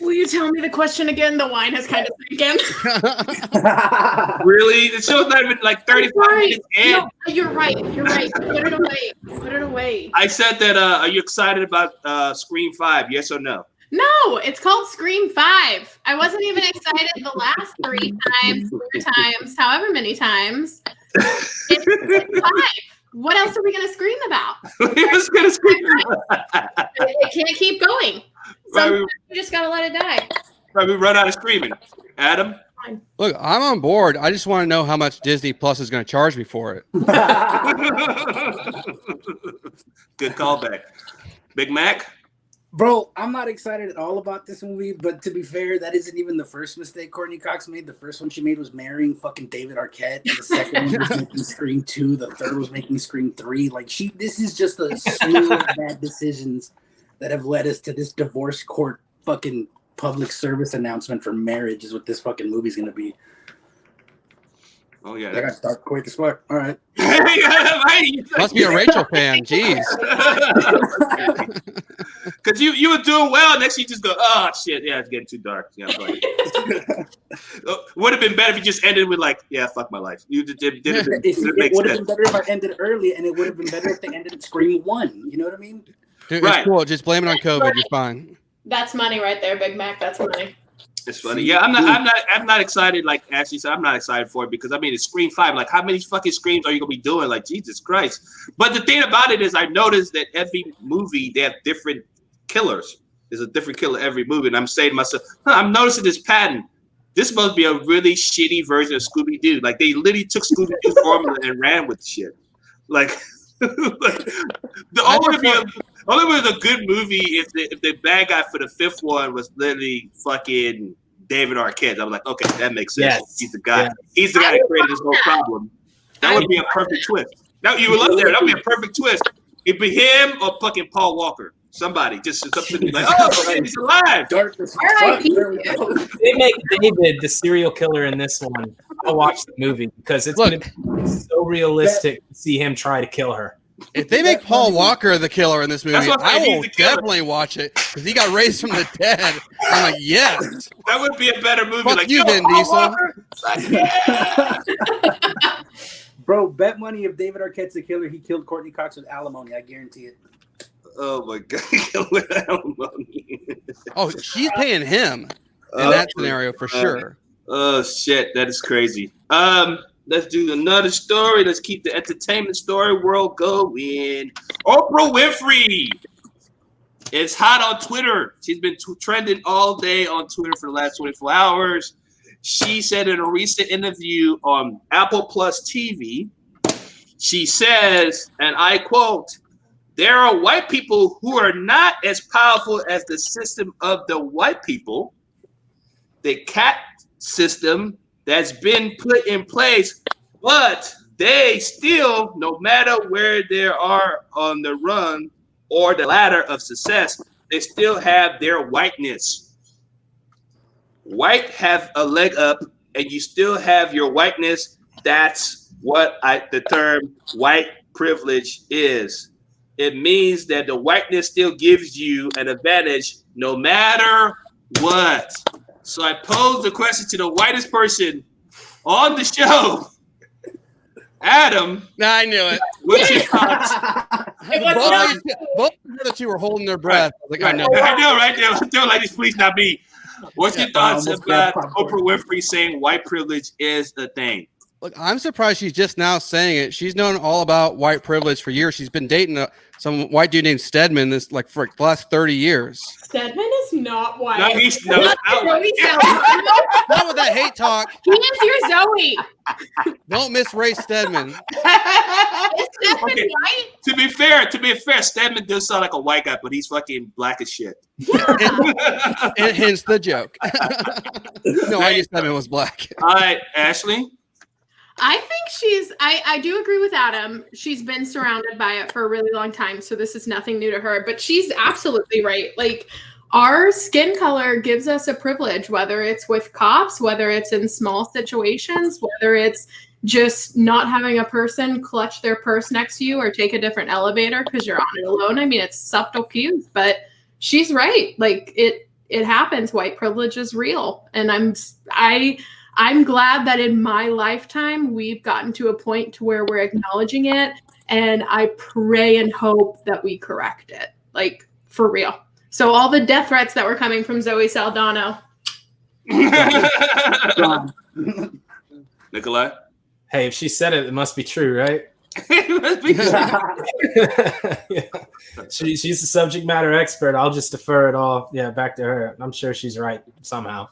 Will you tell me the question again? The wine has kind of sunk in. Really? The show's not even like 35 minutes in. No, you're right. You're right. Put it away. Put it away. I said that, are you excited about Scream 5? Yes or no? No, it's called Scream 5. I wasn't even excited the last 3 times, 4 times, however many times. It's 5. What else are we going to scream about? We're just going to scream It can't keep going. Sometimes you just got to let it die. Right, we run out of screaming. Adam? Look, I'm on board. I just want to know how much Disney Plus is going to charge me for it. Good callback. Big Mac? Bro, I'm not excited at all about this movie, but to be fair, that isn't even the first mistake Courtney Cox made. The first one she made was marrying fucking David Arquette. The second one was making Scream 2. The third was making Scream 3. Like, this is just a slew of bad decisions that have led us to this divorce court fucking public service announcement for marriage is what this fucking movie's going to be. Oh, yeah. I got to start quick as fuck. All right. Must be a Rachel fan. Jeez. Because you were doing well. Next you just go, oh, shit. Yeah, it's getting too dark. Yeah, would have been better if you just ended with like, yeah, fuck my life. You did it would have been better if I ended early, and it would have been better if they ended at Scream 1. You know what I mean? Dude, right. It's cool. Just blame it on COVID. You're fine. That's money right there, Big Mac. That's money. It's funny. Yeah, I'm not excited. Like Ashley said, I'm not excited for it because I mean it's Scream 5. Like, how many fucking screams are you gonna be doing? Like, Jesus Christ. But the thing about it is I noticed that every movie they have different killers. There's a different killer every movie. And I'm saying to myself, I'm noticing this pattern. This must be a really shitty version of Scooby-Doo. Like they literally took Scooby-Doo formula and ran with the shit. Like the only way it was a good movie if the bad guy for the 5th one was literally fucking David Arquette. I was like, okay, that makes sense. Yes. He's the guy. Yes. He's the guy that created this whole problem. That would be a perfect twist. Now you would love that. That would be a perfect twist. It'd be him or fucking Paul Walker. Somebody just something like, oh, he's alive. They make David the serial killer in this one. I'll watch the movie because it's going to be so realistic to see him try to kill her. If they make Paul Walker the killer in this movie, I will definitely watch it because he got raised from the dead. I'm like, yes. That would be a better movie. Fuck like you, Vin Diesel. Bro, bet money if David Arquette's the killer, he killed Courtney Cox with alimony. I guarantee it. Oh my God, with alimony. Oh, she's paying him in that scenario for sure. Oh shit, that is crazy. Let's do another story. Let's keep the entertainment story world going. Oprah Winfrey is hot on Twitter. She's been trending all day on Twitter for the last 24 hours. She said in a recent interview on Apple Plus TV, she says, and I quote, "There are white people who are not as powerful as the system of the white people, the cat system that's been put in place, but they still, no matter where they are on the run or the ladder of success, they still have their whiteness. White have a leg up, and you still have your whiteness. That's what the term white privilege is. It means that the whiteness still gives you an advantage no matter what." So I posed the question to the whitest person on the show, Adam. I knew it. What's your thoughts? Both of the two were holding their breath. Like, I know, right there. Don't like this, please not be. What's your thoughts about Oprah Winfrey saying white privilege is a thing? Look, I'm surprised she's just now saying it. She's known all about white privilege for years. She's been dating some white dude named Stedman for the last 30 years. Stedman is not white. No, he's not. Not with that hate talk. He is your Zoe. Don't miss Ray Stedman. Is Stedman white? To be fair, Stedman does sound like a white guy, but he's fucking black as shit. And hence the joke. No, I knew Stedman was black. All right, Ashley. I think I do agree with Adam. She's been surrounded by it for a really long time, so this is nothing new to her, but she's absolutely right. Like, our skin color gives us a privilege, whether it's with cops, whether it's in small situations, whether it's just not having a person clutch their purse next to you or take a different elevator because you're on it alone. I mean, it's subtle cues, but she's right. Like, it happens. White privilege is real. And I'm glad that in my lifetime, we've gotten to a point to where we're acknowledging it. And I pray and hope that we correct it, like, for real. So all the death threats that were coming from Zoe Saldana. Nikolai? Hey, if she said it, it must be true, right? It must be true. Yeah. She's the subject matter expert. I'll just defer it all back to her. I'm sure she's right somehow.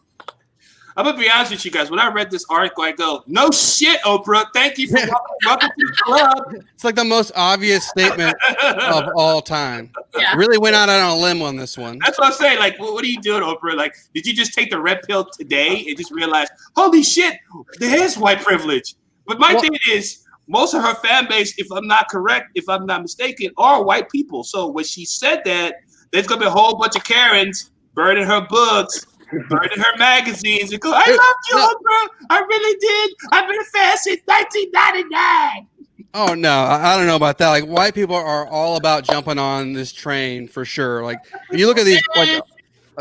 I'm going to be honest with you guys. When I read this article, I go, no shit, Oprah. Thank you for welcome to the club. It's like the most obvious statement of all time. Yeah. Really went out on a limb on this one. That's what I'm saying. Like, what are you doing, Oprah? Like, did you just take the red pill today and just realize, holy shit, there is white privilege? But my thing is, most of her fan base, if I'm not correct, if I'm not mistaken, are white people. So when she said that, there's going to be a whole bunch of Karens burning her books, burning her magazines, and go, I loved you, Oprah. I really did. I've been a fan since 1999. Oh, no. I don't know about that. Like, white people are all about jumping on this train for sure. Like, when you look at these, like,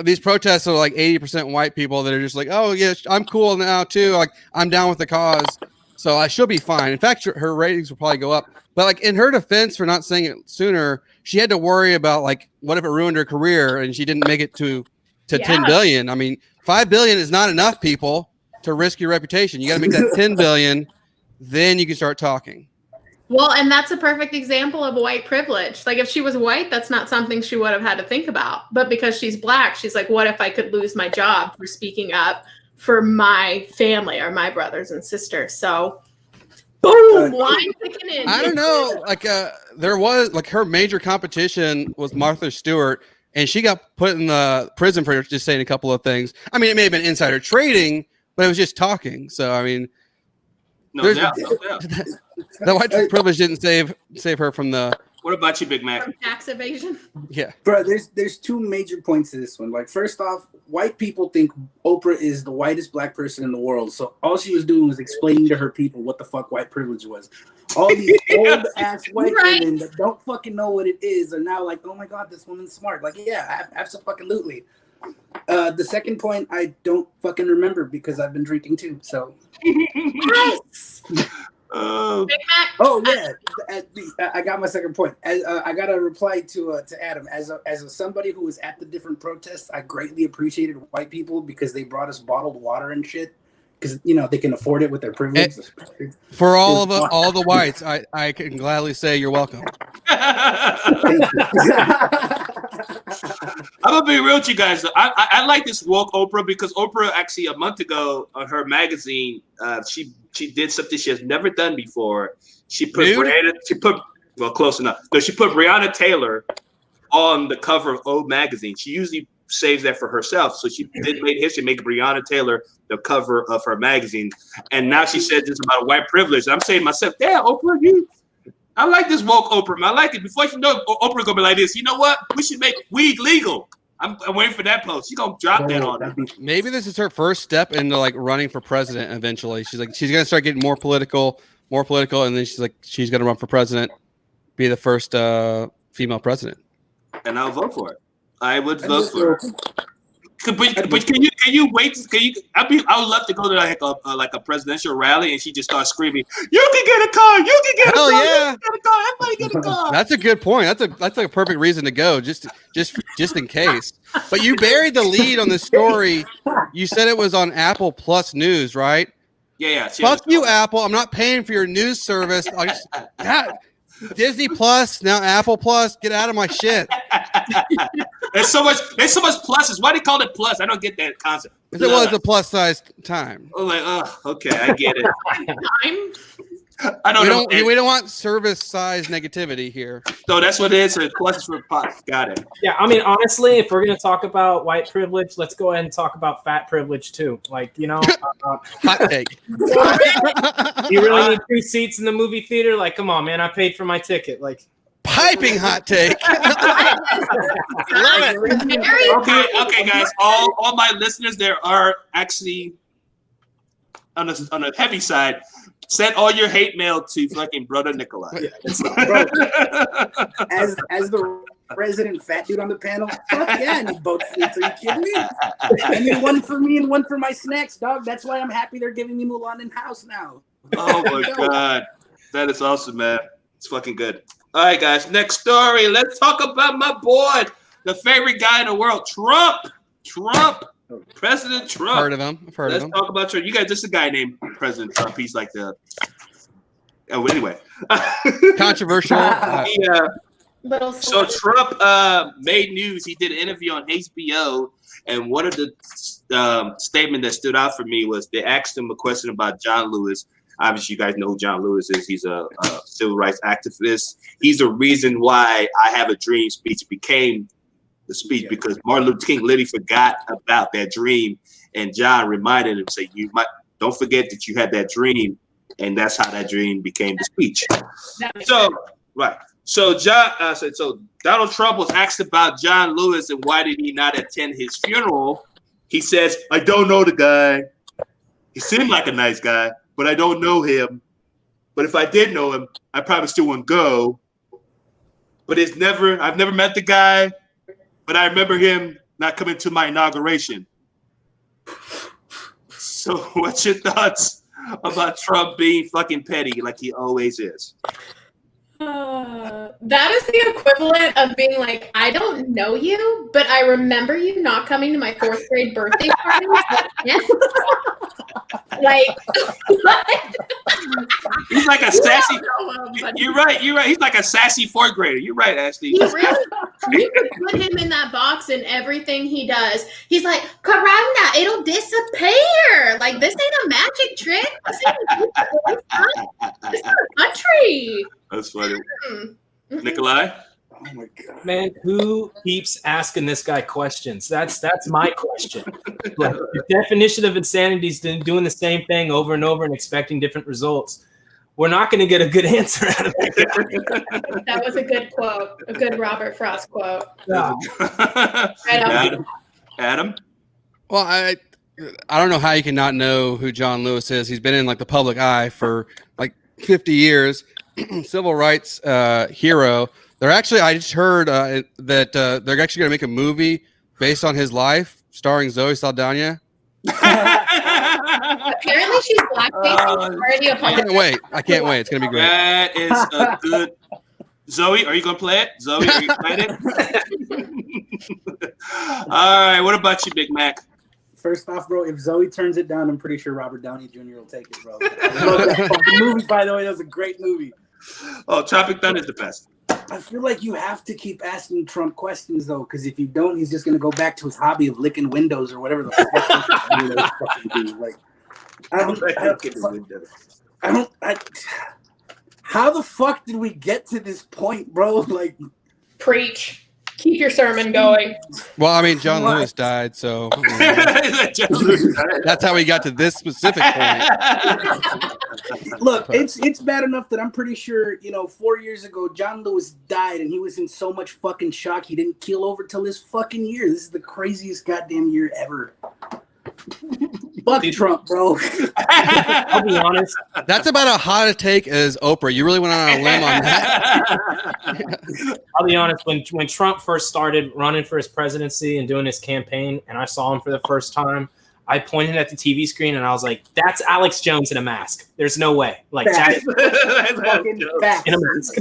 these protests are like 80% white people that are just like, oh, yeah, I'm cool now, too. Like, I'm down with the cause. So she'll be fine. In fact, her ratings will probably go up. But like, in her defense for not saying it sooner, she had to worry about, like, what if it ruined her career and she didn't make it to 10 billion. I mean, 5 billion is not enough, people, to risk your reputation. You got to make that 10 billion, then you can start talking. Well, and that's a perfect example of white privilege. Like, if she was white, that's not something she would have had to think about. But because she's black, she's like, what if I could lose my job for speaking up for my family or my brothers and sisters? So, boom, line picking in. I don't know. Like, there was, like, her major competition was Martha Stewart, and she got put in the prison for just saying a couple of things. I mean, it may have been insider trading, but it was just talking. So, I mean, no doubt. The white privilege didn't save her from the. What about you, Big Mac? From tax evasion. Yeah, bro. There's two major points to this one. Like, first off, white people think Oprah is the whitest black person in the world. So all she was doing was explaining to her people what the fuck white privilege was. All these old ass white women that don't fucking know what it is are now like, oh my god, this woman's smart. Like, yeah, absolutely. The second point, I don't fucking remember because I've been drinking too. So. Yes. Oh yeah, I got my second point. I got a reply to Adam. As somebody who was at the different protests, I greatly appreciated white people because they brought us bottled water and shit. Because they can afford it with their privilege. For all the whites, I can gladly say you're welcome. I'm gonna be real with you guys. I like this woke Oprah because Oprah actually a month ago on her magazine, she did something she has never done before. She put close enough. No, she put Breonna Taylor on the cover of O magazine. She usually saves that for herself, so she did make history, make Breonna Taylor the cover of her magazine, and now she said this about white privilege. I'm saying to myself, damn, Oprah, I like this woke Oprah. I like it. Before you know, Oprah gonna be like this. You know what? We should make weed legal. I'm waiting for that post. She's gonna drop that on her. Maybe this is her first step into like running for president. Eventually, she's gonna start getting more political, and then she's gonna run for president, be the first female president. And I'll vote for it. I would vote for it. But can Can you wait? I would love to go to like a presidential rally, and she just starts screaming, "You can get a car! You can get a car! Yeah. You can get a car! Everybody get a car!" That's a good point. That's a perfect reason to go, just in case. But you buried the lead on this story. You said it was on Apple Plus News, right? Yeah. Fuck you, Apple. I'm not paying for your news service. Disney Plus, now Apple Plus. Get out of my shit. There's so much pluses. Why do you call it plus? I don't get that concept. Because it was a plus size time. I'm like, okay, I get it. We don't want service size negativity here. So that's what it is. So plus for pots. Got it. Yeah, I mean, honestly, if we're gonna talk about white privilege, let's go ahead and talk about fat privilege too. Like, hot take. You really need 2 seats in the movie theater? Like, come on, man, I paid for my ticket. Like, piping hot take. Love it. Okay, guys. All my listeners, there are actually on the heavy side. Send all your hate mail to fucking Brother Nikolai. Bro, as the resident fat dude on the panel, fuck yeah, I need both seats. Are you kidding me? I need one for me and one for my snacks, dog. That's why I'm happy they're giving me Mulan in-house now. Oh my God. That is awesome, man. It's fucking good. All right, guys. Next story. Let's talk about my boy, the favorite guy in the world, Trump. President Trump. Heard of him. Let's talk about Trump. You guys, this is a guy named President Trump. He's like the. Oh, anyway. Controversial. So Trump made news. He did an interview on HBO, and one of the statement that stood out for me was they asked him a question about John Lewis. Obviously, you guys know who John Lewis is. He's a civil rights activist. He's the reason why I Have a Dream speech became the speech, because Martin Luther King literally forgot about that dream, and John reminded him, say, don't forget that you had that dream, and that's how that dream became the speech. So Donald Trump was asked about John Lewis and why did he not attend his funeral. He says, "I don't know the guy. He seemed like a nice guy, but I don't know him. But if I did know him, I probably still wouldn't go. But I've never met the guy. But I remember him not coming to my inauguration." So what's your thoughts about Trump being fucking petty like he always is? That is the equivalent of being like, I don't know you, but I remember you not coming to my 4th grade birthday party. Like, he's like a sassy. You're right. He's like a sassy 4th grader. You're right, Ashley. You could put him in that box and everything he does. He's like, Corona, it'll disappear. Like, this ain't a magic trick. This is a country. That's funny. Nikolai? Oh my God. Man, who keeps asking this guy questions? That's my question. Like, the definition of insanity is doing the same thing over and over and expecting different results. We're not going to get a good answer out of it. That was a good quote, a good Robert Frost quote. Yeah. Adam? Well, I don't know how you can not know who John Lewis is. He's been in like the public eye for like 50 years. Civil rights hero. They're actually, I just heard that they're actually going to make a movie based on his life, starring Zoe Saldana. Apparently, she's blackface. I can't wait. It's going to be great. That is a good. Zoe, are you going to play it? Zoe, are you excited? All right. What about you, Big Mac? First off, bro, if Zoe turns it down, I'm pretty sure Robert Downey Jr. will take it, bro. The movie, by the way, that was a great movie. Oh, Tropic Thunder is the best. I feel like you have to keep asking Trump questions, though, because if you don't, he's just going to go back to his hobby of licking windows or whatever the fuck. How the fuck did we get to this point, bro? Like, preach. Keep your sermon going. Well, I mean, John Lewis died, so that's how we got to this specific point. Look, it's bad enough that I'm pretty sure, 4 years ago, John Lewis died, and he was in so much fucking shock he didn't keel over till this fucking year. This is the craziest goddamn year ever. Fuck Trump, bro. I'll be honest. That's about a hot a take as Oprah. You really went on a limb on that. I'll be honest. When Trump first started running for his presidency and doing his campaign, and I saw him for the first time, I pointed at the TV screen and I was like, "That's Alex Jones in a mask. There's no way." Like Facts. that in a mask.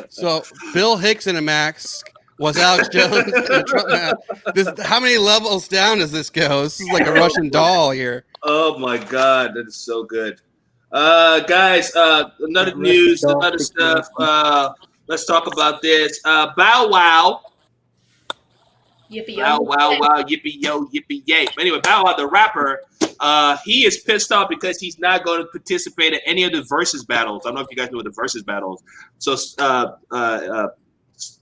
So Bill Hicks in a mask was Alex Jones in a Trump mask. How many levels down does this go? This is like a Russian doll here. Oh my God, that is so good. Guys, another news, another stuff. Let's talk about this. Bow Wow. Yippee Bow Wow Wow, yippee yo, yippee yay. But anyway, Bow Wow, the rapper, he is pissed off because he's not going to participate in any of the versus battles. I don't know if you guys know what the versus battles. So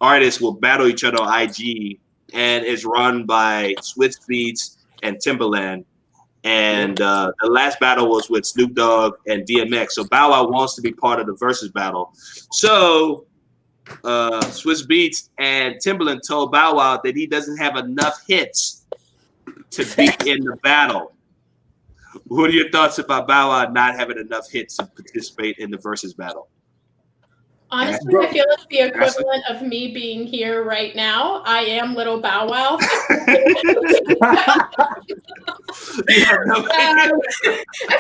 artists will battle each other on IG, and it's run by Swizz Beatz and Timbaland. And the last battle was with Snoop Dogg and DMX. So Bow Wow wants to be part of the versus battle. So Swizz Beatz and Timbaland told Bow Wow that he doesn't have enough hits to be in the battle. What are your thoughts about Bow Wow not having enough hits to participate in the versus battle? Honestly, I feel it's the equivalent of me being here right now. I am little Bow Wow. I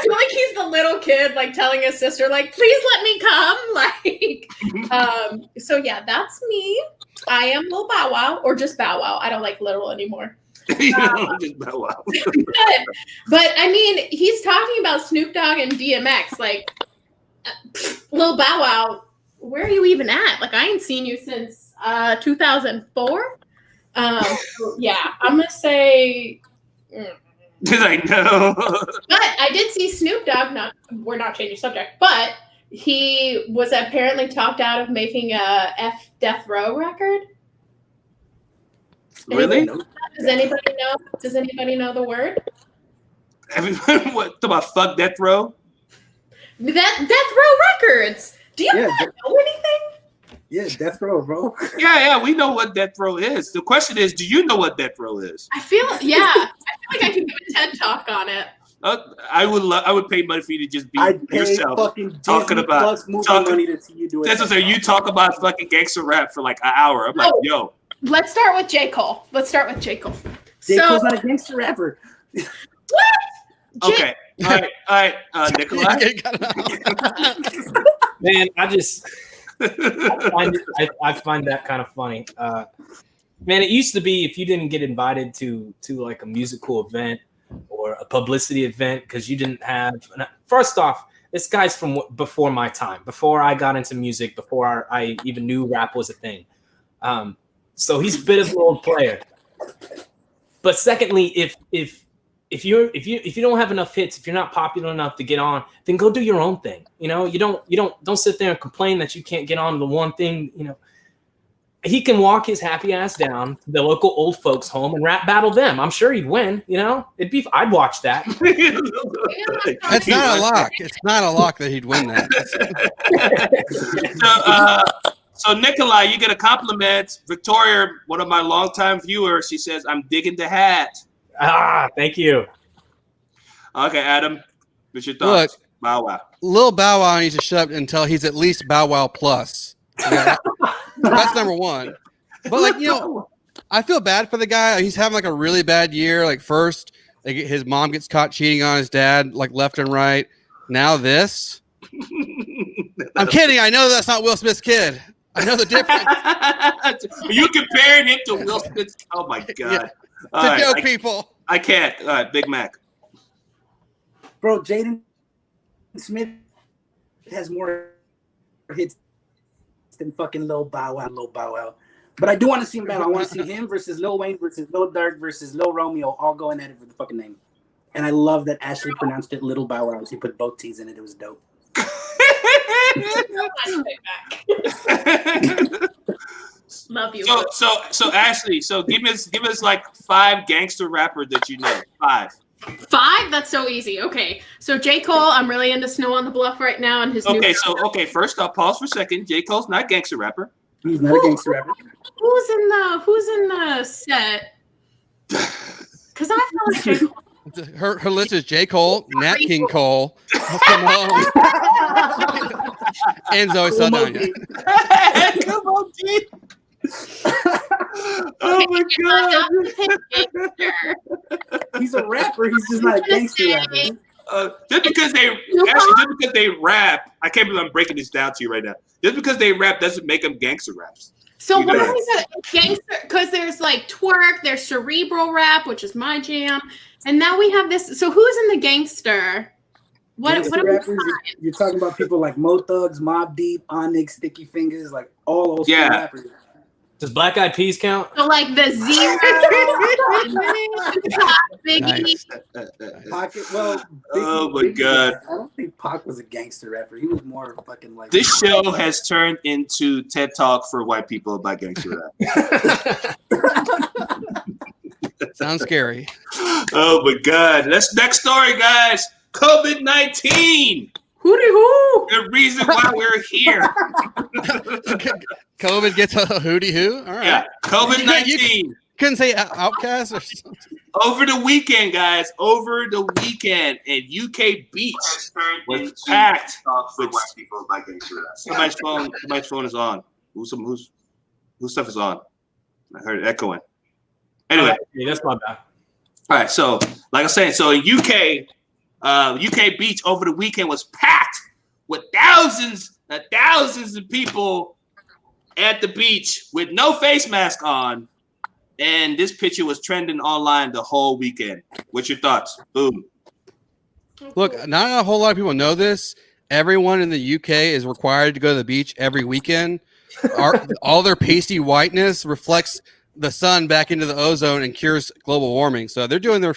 feel like he's the little kid, like telling his sister, like, "Please let me come." Like, so yeah, that's me. I am little Bow Wow, or just Bow Wow. I don't like little anymore. Just Bow Wow. but I mean, he's talking about Snoop Dogg and DMX. Like, little Bow Wow, where are you even at? Like, I ain't seen you since 2004. Yeah, I'm gonna say. I know. But I did see Snoop Dogg. We're not changing subject, but he was apparently talked out of making a Death Row record. Really? Does anybody know? Does anybody know the word? Everyone, what about fuck Death Row? Death Row Records. Do you not know anything? Yeah, Death Row, bro. Yeah, we know what Death Row is. The question is, do you know what Death Row is? I feel like I can give a TED talk on it. I would pay money for you to just be yourself talking about money to see you do it. That's what you talk about fucking gangster rap for like an hour. I'm like, yo. Let's start with J. Cole. J. Cole's not a gangster rapper. What? Okay. All right. Nikolai. Man, I find that kind of funny. Man, it used to be if you didn't get invited to like a musical event or a publicity event because you didn't have. First off, this guy's from before my time, before I got into music, before I even knew rap was a thing. So he's a bit of an old player. But secondly, if you don't have enough hits, if you're not popular enough to get on, then go do your own thing. You know, you don't sit there and complain that you can't get on the one thing. You know, he can walk his happy ass down to the local old folks home and rap battle them. I'm sure he'd win. You know, I'd watch that. That's not a lock. It's not a lock that he'd win that. So Nikolai, you get a compliment. Victoria, one of my longtime viewers, she says, "I'm digging the hat." Thank you. Okay, Adam, what's your thoughts? Look, Bow Wow. Lil Bow Wow needs to shut up until he's at least Bow Wow plus. Yeah, that's number one. But like, you know, I feel bad for the guy. He's having like a really bad year. Like first, like, his mom gets caught cheating on his dad, like left and right. Now this. I'm kidding. I know that's not Will Smith's kid. I know the difference. You comparing him to Will Smith? Oh my god! Yeah. It's a joke, people. I can't. All right, Big Mac. Bro, Jaden Smith has more hits than fucking Lil Bow Wow. But I do want to see him battle. I want to see him versus Lil Wayne versus Lil Durk versus Lil Romeo all going at it for the fucking name. And I love that Ashley pronounced it Little Bow Wow. He put both T's in it. It was dope. Love you. So Ashley, give us like 5 gangster rappers that you know. 5. 5? That's so easy. Okay. So J. Cole, I'm really into Snow on the Bluff right now and his first I'll pause for a second. J. Cole's not a gangster rapper. He's not a gangster rapper. Who's in the set? Because I feel like J. Cole. Her list is J. Cole, Nat King Cole, and Zoe Saldana. Come on, G. Oh my god! a rapper. He's just not a gangster rapper. Just because they rap, I can't believe I'm breaking this down to you right now. Just because they rap doesn't make them gangster raps. So what is it? Gangster? Because there's like twerk, there's cerebral rap, which is my jam, and now we have this. So who's in the gangster? What rappers? You're talking about people like Mo Thugs, Mobb Deep, Onyx, Sticky Fingers, like all those rappers. Does Black Eyed Peas count? So like the Zero, Biggie. Nice. Pocket, well, oh my God! I don't think Pac was a gangster rapper. He was more fucking like. This show has turned into TED Talk for white people about gangster rap. Sounds scary. Oh my God! Next story, guys. COVID-19. Hooty hoo! The reason why we're here. COVID gets a hooty hoo. All right. Yeah, COVID-19. Couldn't say Outcast or something. Over the weekend, guys. Over the weekend, and UK Beach was packed with white people like somebody's phone is on. Whose stuff is on? I heard it echoing. Anyway, that's my bad. All right, so like I was saying, so in UK Beach over the weekend was packed with thousands and thousands of people at the beach with no face mask on, and this picture was trending online the whole weekend. What's your thoughts? Boom. Look, not a whole lot of people know this. Everyone in the UK is required to go to the beach every weekend. All their pasty whiteness reflects the sun back into the ozone and cures global warming. So they're doing their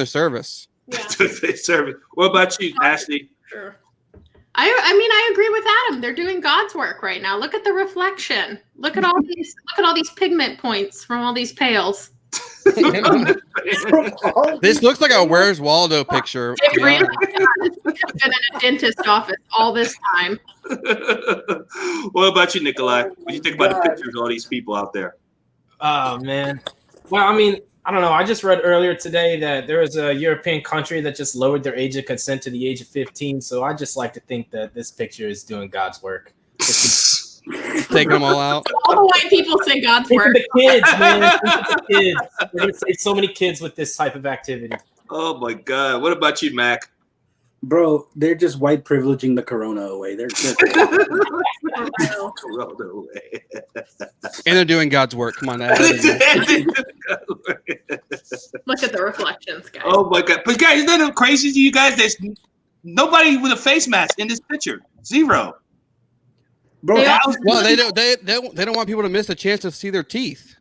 service. Yeah. What about you, Ashley? Sure. I mean, I agree with Adam. They're doing God's work right now. Look at the reflection. Look at all these pigment points from all these pails. This looks like a Where's Waldo picture. It really does. I've been in a dentist office all this time. What about you, Nikolai? What do you think about the pictures of all these people out there? Oh man. Well, I mean, I don't know. I just read earlier today that there was a European country that just lowered their age of consent to the age of 15. So I just like to think that this picture is doing God's work. Taking them all out. All the white people say God's think work. Of the kids, man. Think of the kids. We're going to save so many kids with this type of activity. Oh my God. What about you, Mac? Bro, they're just white privileging the corona away. They're just Corona away. And they're doing God's work. Come on, Look at the reflections, guys. Oh my God. But guys, isn't that crazy to you guys? There's nobody with a face mask in this picture. Zero. Bro, they don't want people to miss a chance to see their teeth.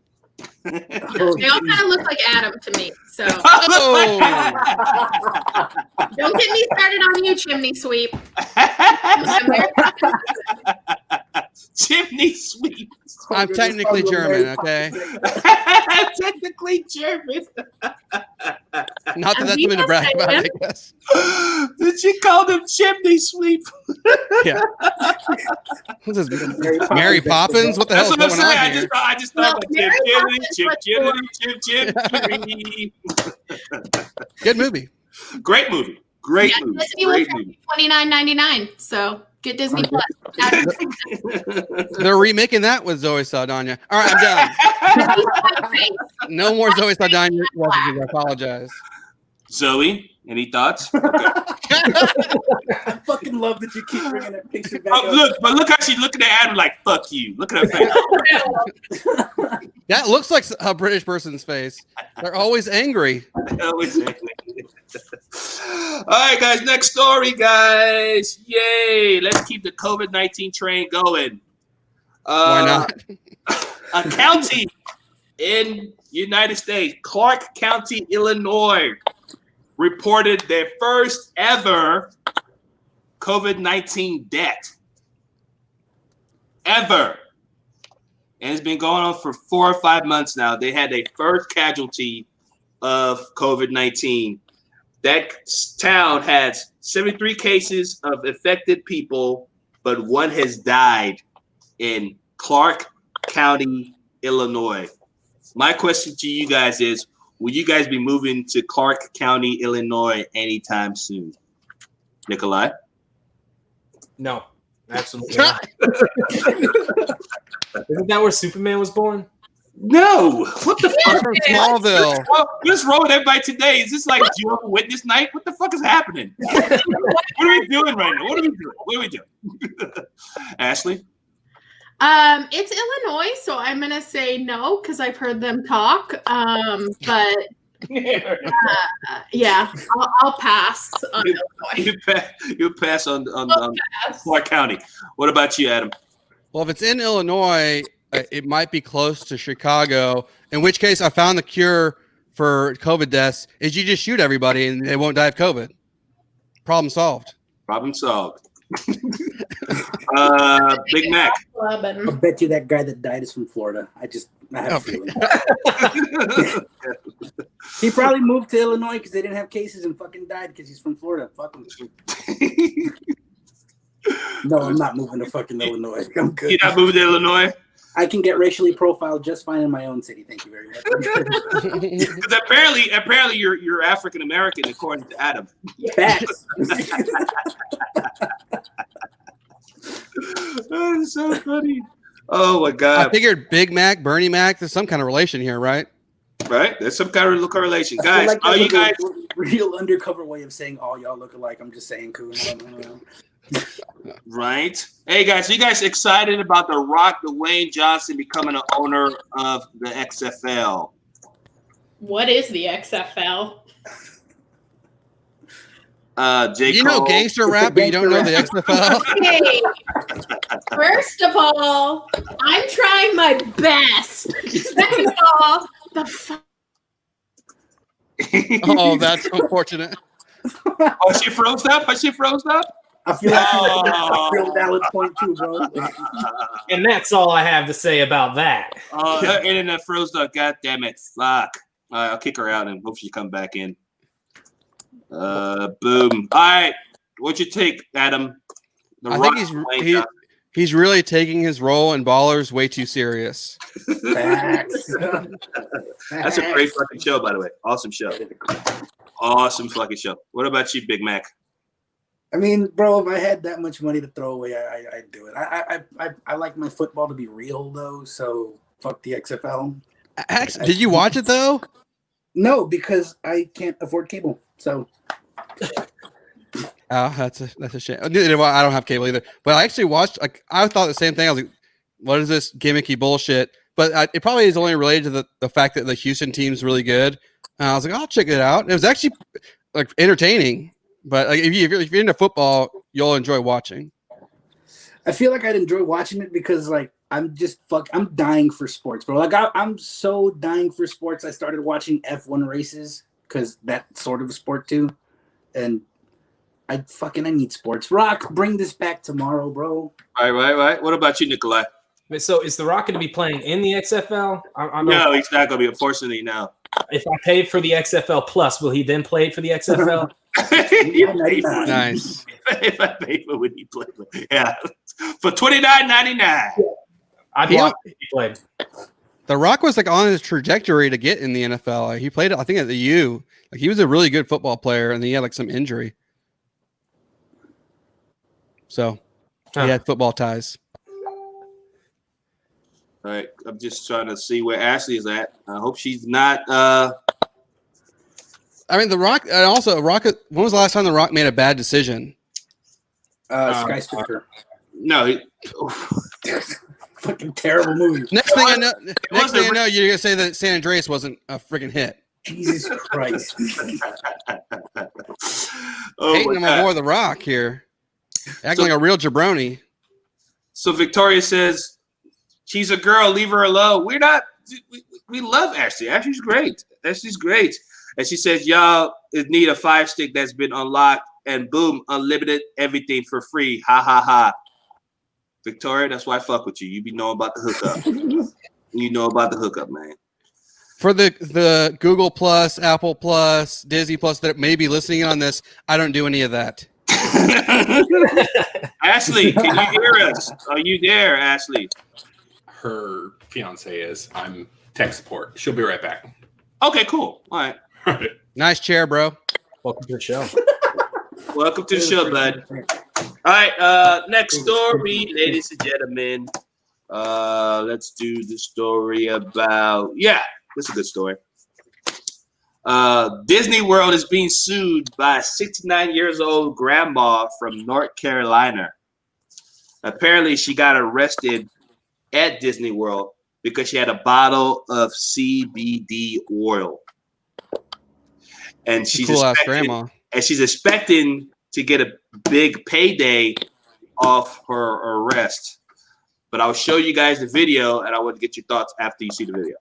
They all kind of look like Adam to me. So don't get me started on you, chimney sweep. Chimney sweep. I'm technically German, okay? Technically German. Not that that's something to brag about, I guess. Did you call them chimney sweep? Yeah. What's this? Mary Poppins? What the hell is going on here? I just thought about Chimney. Good movie. Great movie. Great movie. Disney was $29.99. So get Disney Plus. They're remaking that with Zoe Saldana. All right, I'm done. No more Zoe Saldana references. I apologize. Zoe, any thoughts? Okay. I fucking love that you keep bringing that picture back up. Look how she's looking at Adam like, fuck you. Look at her face. That looks like a British person's face. They're always angry. Always angry. All right, guys. Next story, guys. Yay. Let's keep the COVID-19 train going. Why not? A county in United States, Clark County, Illinois, reported their first ever COVID-19 death. Ever. And it's been going on for 4 or 5 months now. They had their first casualty of COVID-19. That town has 73 cases of infected people, but one has died in Clark County, Illinois. My question to you guys is, will you guys be moving to Clark County, Illinois anytime soon? Nikolai? No, absolutely not. Isn't that where Superman was born? No. What the fuck? From Smallville. What's wrong with everybody today? Is this like Jehovah's Witness night? What the fuck is happening? What are we doing right now? What are we doing? Ashley? It's Illinois, so I'm gonna say no because I've heard them talk. But yeah, I'll pass on Illinois. You'll pass on Clark County. What about you, Adam? Well, if it's in Illinois, it might be close to Chicago. In which case, I found the cure for COVID deaths is you just shoot everybody and they won't die of COVID. Problem solved. Problem solved. Big Mac. I'll bet you that guy that died is from Florida. I have a feeling. He probably moved to Illinois because they didn't have cases and fucking died because he's from Florida. Fuck him. No, I'm not moving to fucking Illinois. I'm good. You're not moving to Illinois? I can get racially profiled just fine in my own city. Thank you very much. Because apparently you're African American according to Adam. Facts. That's so funny. Oh my god! I figured Big Mac, Bernie Mac. There's some kind of relation here, right? Right. There's some kind of correlation, guys. Like you guys real undercover way of saying all y'all look alike. I'm just saying, cool. Right. Hey guys, are you guys excited about The Rock, Dwayne Johnson becoming an owner of the XFL? What is the XFL? You know gangster rap, but you don't know the XFL? Okay. First of all, I'm trying my best. Second of all, Oh, that's unfortunate. Oh, she froze up? I feel like a real valid point too, bro. And that's all I have to say about that. Her internet froze up. God damn it. Fuck. All right, I'll kick her out and hope she come back in. Boom. All right. What'd you take, Adam? I think he's really taking his role in Ballers way too serious. Facts. That's a great fucking show, by the way. Awesome show. Awesome fucking show. What about you, Big Mac? I mean, bro, if I had that much money to throw away, I'd do it. I like my football to be real, though, so fuck the XFL. Actually, did you watch it, though? No, because I can't afford cable, so... Oh, that's a shame. I don't have cable either. But I actually watched, I thought the same thing. I was like, what is this gimmicky bullshit? But it probably is only related to the fact that the Houston team's really good. And I was like, I'll check it out. It was actually entertaining. But if you're into football, you'll enjoy watching. I feel like I'd enjoy watching it because I'm dying for sports, bro. I'm so dying for sports. I started watching F1 races because that's sort of a sport too. And I need sports. Rock, bring this back tomorrow, bro. Right. What about you, Nikolai? So is The Rock going to be playing in the XFL? No, he's not going to be, unfortunately, now. If I paid for the XFL Plus, will he then play for the XFL? Nice. If I paid for, would he play? Yeah, for $29.99. I'd watch if he played. The Rock was on his trajectory to get in the NFL. He played, I think, at the U. He was a really good football player, and then he had some injury. So he had football ties. All right, I'm just trying to see where Ashley is at. I hope she's not. I mean, The Rock, and also Rock. When was the last time The Rock made a bad decision? Skyscraper. No. Fucking terrible movie. Next thing I know, you're gonna say that San Andreas wasn't a freaking hit. Jesus Christ. Hating him more The Rock here. Acting like a real jabroni. So Victoria says, she's a girl, leave her alone. We're not, we love Ashley. Ashley's great. And she says, y'all need a 5-stick that's been unlocked and boom, unlimited everything for free. Ha ha ha. Victoria, that's why I fuck with you. You be knowing about the hookup. You know about the hookup, man. For the Google Plus, Apple Plus, Disney Plus that may be listening on this, I don't do any of that. Ashley, can you hear us? Are you there, Ashley? Her fiance is. I'm tech support. She'll be right back. Okay, cool. All right. Nice chair, bro. Welcome to the show. Welcome to the show, bud. All right, next story, ladies and gentlemen. Let's do the story about this is a good story. Disney World is being sued by a 69 years old grandma from North Carolina. Apparently, she got arrested at Disney World because she had a bottle of CBD oil, and she's expecting to get a big payday off her arrest. But I'll show you guys the video, and I want to get your thoughts after you see the video.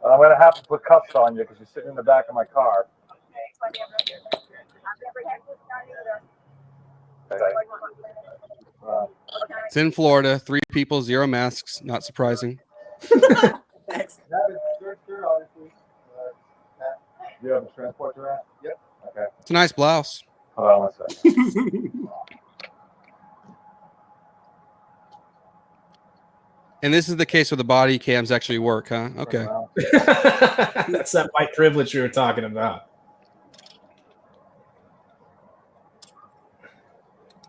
I'm going to have to put cuffs on you because you're sitting in the back of my car. It's in Florida. 3 people, 0 masks. Not surprising. You have a transport you're at? Yep. Okay. It's a nice blouse. Hold on 1 second. And this is the case where the body cams actually work, huh? Okay. That's that white privilege you were talking about.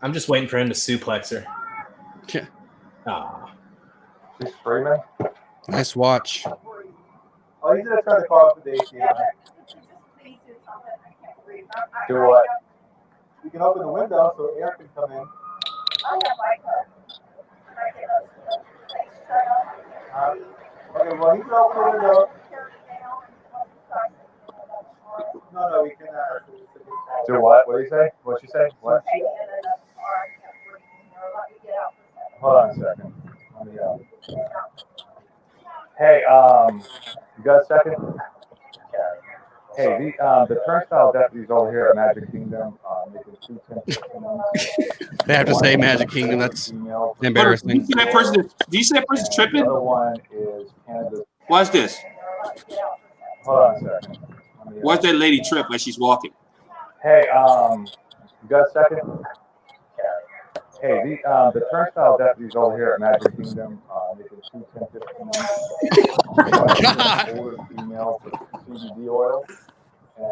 I'm just waiting for him to suplex her. Yeah. Ah. She's screaming. Nice watch. Oh, he's going to turn the car off the ATM. Do what? You can open the window so air can come in. Okay, well, he can open the window. No, we cannot. Do what? What did you say? What'd you say? What? Hold on a second. Let me, Hey, you got a second? Hey, the turnstile deputies over here at Magic Kingdom, making 2 10. They have to say Magic Kingdom. That's embarrassing. Do you see that person tripping? The other one is Canada's. Watch this. Hold on a second. Watch that lady trip as she's walking. Hey, you got a second? Hey, the turnstile deputies over here at Magic Kingdom, making 2 10 God. older female for CBD oil.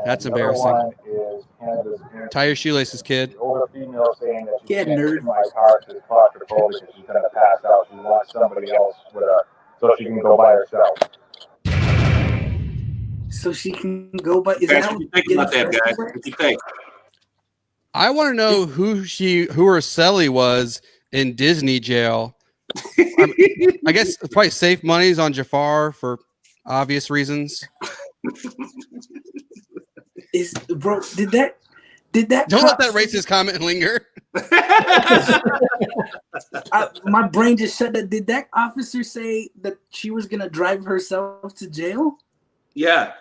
That's embarrassing. Is Canada's Tie your shoelaces, kid. the older female saying that she Yeah, can't nerd. get in my car to talk to the because she's gonna pass out. She wants somebody else with her so she can go by herself. So she can go by. Is Guys, that what do you think about that, guys? What do you think? I want to know who her cellie was in Disney jail. I guess probably safe monies on Jafar for obvious reasons. Bro, did that Don't let that racist comment linger. My brain just shut that. Did that officer say that she was gonna drive herself to jail? Yeah,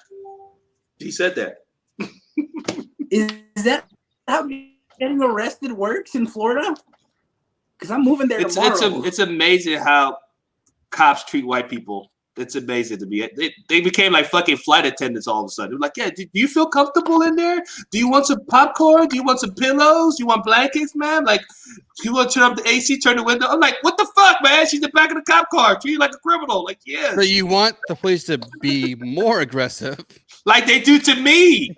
he said that. Is that how getting arrested works in Florida? Because I'm moving there tomorrow. It's amazing how cops treat white people. It's amazing to me. They became like fucking flight attendants all of a sudden. They're like, yeah, do you feel comfortable in there? Do you want some popcorn? Do you want some pillows? Do you want blankets, man? Like, you want to turn up the AC, turn the window? I'm like, what the fuck, man? She's in the back of the cop car. Treat you like a criminal. Like, yeah. So you want the police to be more aggressive. Like they do to me.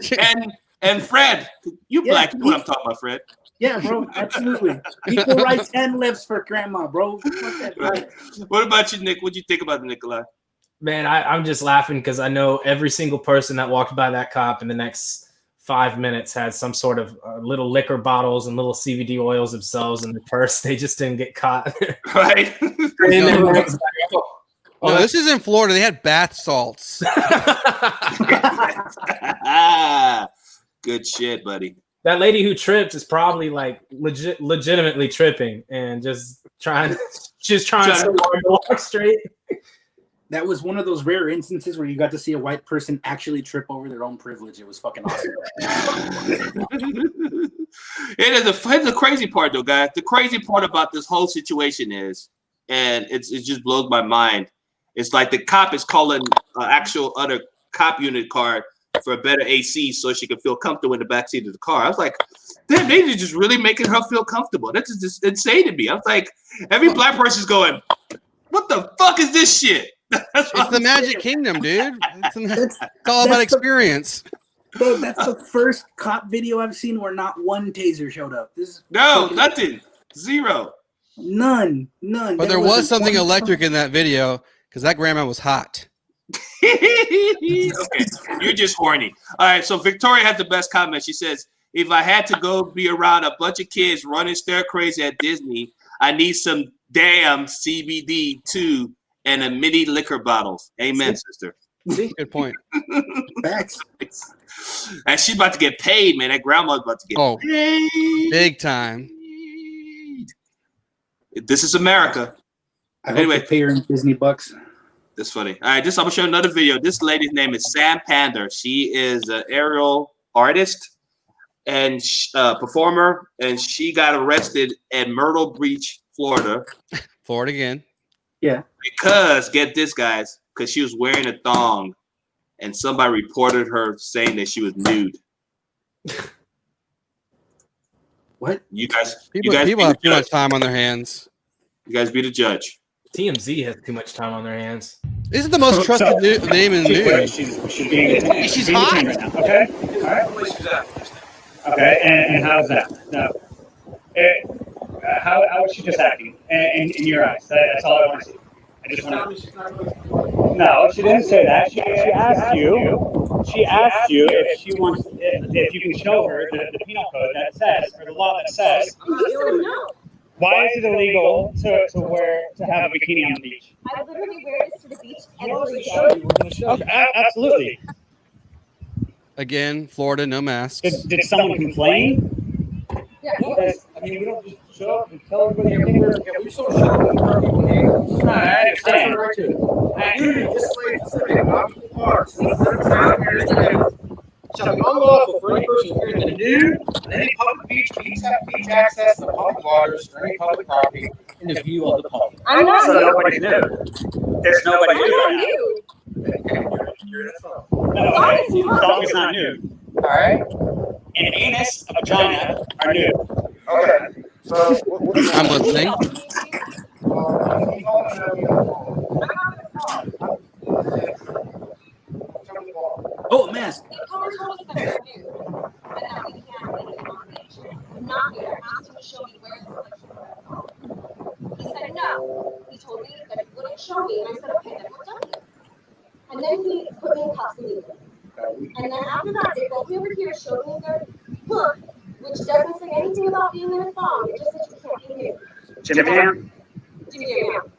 And Fred. You black. You know what I'm talking about, Fred. Yeah, bro, absolutely. Equal rights and lives for grandma, bro. Right. What about you, Nick? What do you think about the Nikolai? Man, I'm just laughing because I know every single person that walked by that cop in the next 5 minutes had some sort of little liquor bottles and little CBD oils themselves in the purse. They just didn't get caught. Right. No, this is in Florida. They had bath salts. Good shit, buddy. That lady who tripped is probably like legitimately tripping and just trying to walk straight. That was one of those rare instances where you got to see a white person actually trip over their own privilege. It was fucking awesome. Here's the crazy part, though, guys. The crazy part about this whole situation is, and it just blows my mind. It's like the cop is calling an actual other cop unit car for a better AC so she can feel comfortable in the backseat of the car. I was like, damn, they just really making her feel comfortable. That's just insane to me. I was like, every black person's going, what the fuck is this shit? It's the Magic Kingdom, dude. It's all about experience. Bro, that's the first cop video I've seen where not one taser showed up. Nothing. Zero. None. But there was something electric in that video because that grandma was hot. Okay, you're just horny. All right, so Victoria had the best comment. She says, if I had to go be around a bunch of kids running stir crazy at Disney, I need some damn CBD too and a mini liquor bottles. Amen, sister. Good point. Facts. And she's about to get paid, man. That grandma's about to get paid. Big time. This is America. Anyway, pay her in Disney bucks. That's funny. All right, I'm gonna show another video. This lady's name is Sam Pander. She is an aerial artist and performer, and she got arrested at Myrtle Beach, Florida. Florida again. Yeah. Because get this, guys, because she was wearing a thong, and somebody reported her saying that she was nude. What? You guys People have too much time on their hands. You guys be the judge. TMZ has too much time on their hands. This is the most trusted name in the news. She's hot. Right now, okay? All right. Okay, and how's that? No. How is she just acting in your eyes? That's all I want to see. I just want to. No, she didn't say that. She asked you. She asked you if she wants, if you can show her the penal code that says, or the law that says. No. Why is it illegal to have a bikini on the beach? I literally wear this to the beach every day. Okay, absolutely. Again, Florida, no masks. Did someone complain? Yeah. I mean, we don't just show up and tell everybody everything. We still show up and tell people things. No, I understand. Shall be unlawful for any person appearing in the nude on any public beach access to public waters or any public property in the view of the public. I'm not so nude. nobody knew. There's nobody I'm not nude. nude. You're in a phone. No, dog is not nude. All right. An anus, a vagina are nude. Okay. So I'm listening. Oh, a mask. They told us that we're nude, and that we can't leave it on the beach. Not nude. I asked him to show me where this is. He said no. He told me that he wouldn't show me, and I said, okay, then we're done. And then he put me in cuffs immediately. And then after that, they brought me over here, showed me their book, which doesn't say anything about being in a thong. It just says you can't be nude. Jimmy Jam? Jimmy Jam.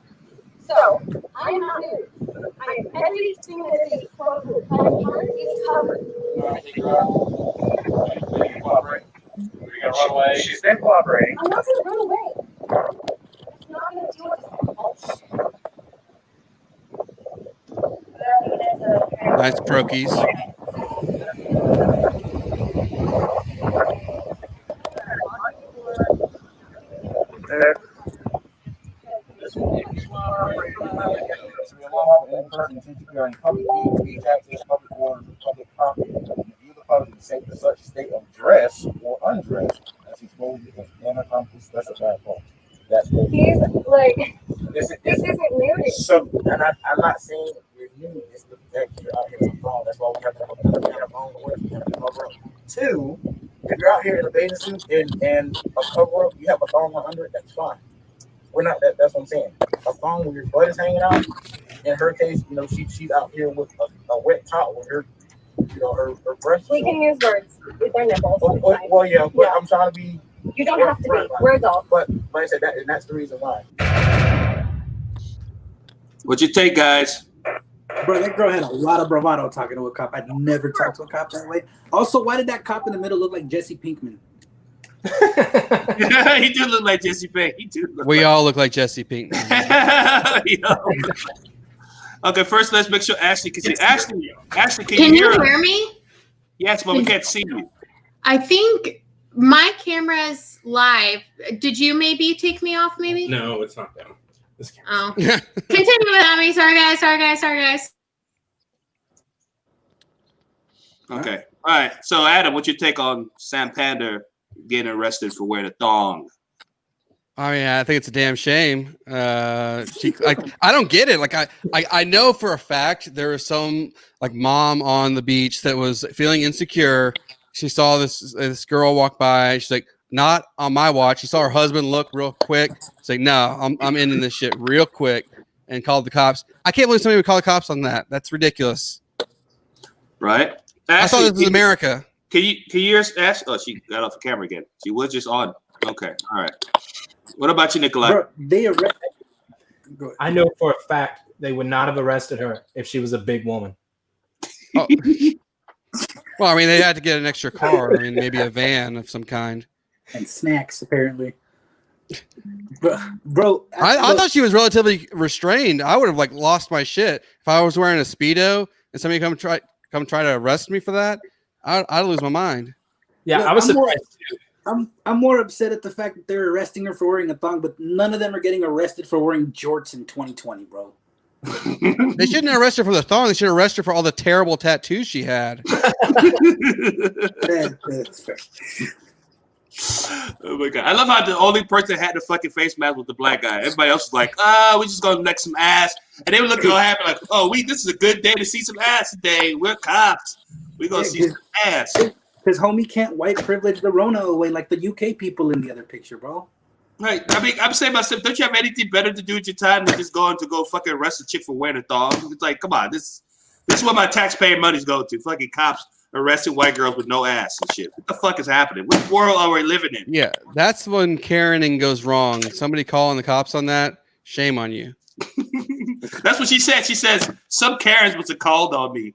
So, I am not nude. Everything that is a quote unquote covered is covered. She's been cooperating. I'm not going to run away. It's not going to deal with this. Nice croquis. Public beach access, public waters, public property, view the public in such state of dress or undress as exposed as anatomically specified fault. That's what he's like. This isn't nude. So, and I'm not saying you're nude. It's the fact you're out here in the phone. That's why we have to have a phone with you have to cover up. Two, if you're out here in a bathing suit and a cover up, you have a thong under it. That's fine. We're not that. That's what I'm saying. A thong where your butt is hanging out. In her case, she's out here with a wet towel with her, her breasts. We can use words with our nipples. Well, yeah, but I'm trying to be. You don't have to be. We're adults. But like I said, that's the reason why. What you take, guys? Bro, that girl had a lot of bravado talking to a cop. I'd never talked to a cop that way. Also, why did that cop in the middle look like Jesse Pinkman? He did look like Jesse Pinkman. We all look like Jesse Pinkman. Okay, first let's make sure Ashley can see. Ashley, can you hear me? Yes, but we can't see you. I think my camera's live. Did you maybe take me off? Maybe? No, it's not down. This camera. Oh, continue without me. Sorry, guys. Okay, all right. So Adam, what's your take on Sam Pander getting arrested for wearing a thong? I mean, I think it's a damn shame. I don't get it. Like, I know for a fact there was some like mom on the beach that was feeling insecure. She saw this girl walk by. She's like, not on my watch. She saw her husband look real quick. She's like, no, I'm ending this shit real quick, and called the cops. I can't believe somebody would call the cops on that. That's ridiculous. Right? Ashley, I thought this was America. Can you ask? Oh, she got off the camera again. She was just on. Okay, all right. What about you, Nikolai? Bro, I know for a fact they would not have arrested her if she was a big woman. Oh. Well, I mean, they had to get an extra car. I mean, maybe a van of some kind. And snacks, apparently. Bro, I thought she was relatively restrained. I would have like lost my shit if I was wearing a Speedo and somebody come try to arrest me for that. I'd lose my mind. Yeah, I was surprised too. I'm more upset at the fact that they're arresting her for wearing a thong, but none of them are getting arrested for wearing jorts in 2020, bro. They shouldn't arrest her for the thong. They should arrest her for all the terrible tattoos she had. That's fair. Oh my god! I love how the only person that had the fucking face mask was the black guy. Everybody else was like, we just gonna neck some ass," and they were looking all happy, like, "Oh, this is a good day to see some ass today. We're cops. We're gonna see some ass." Because homie can't white privilege the Rona away like the UK people in the other picture, bro. Right. I mean, I'm saying myself, don't you have anything better to do with your time than just going to go fucking arrest a chick for wearing a thong? It's like, come on, this is what my taxpayer money's going to. Fucking cops arresting white girls with no ass and shit. What the fuck is happening? What world are we living in? Yeah, that's when Karening goes wrong. Somebody calling the cops on that, shame on you. That's what she said. She says, some Karens must have called on me.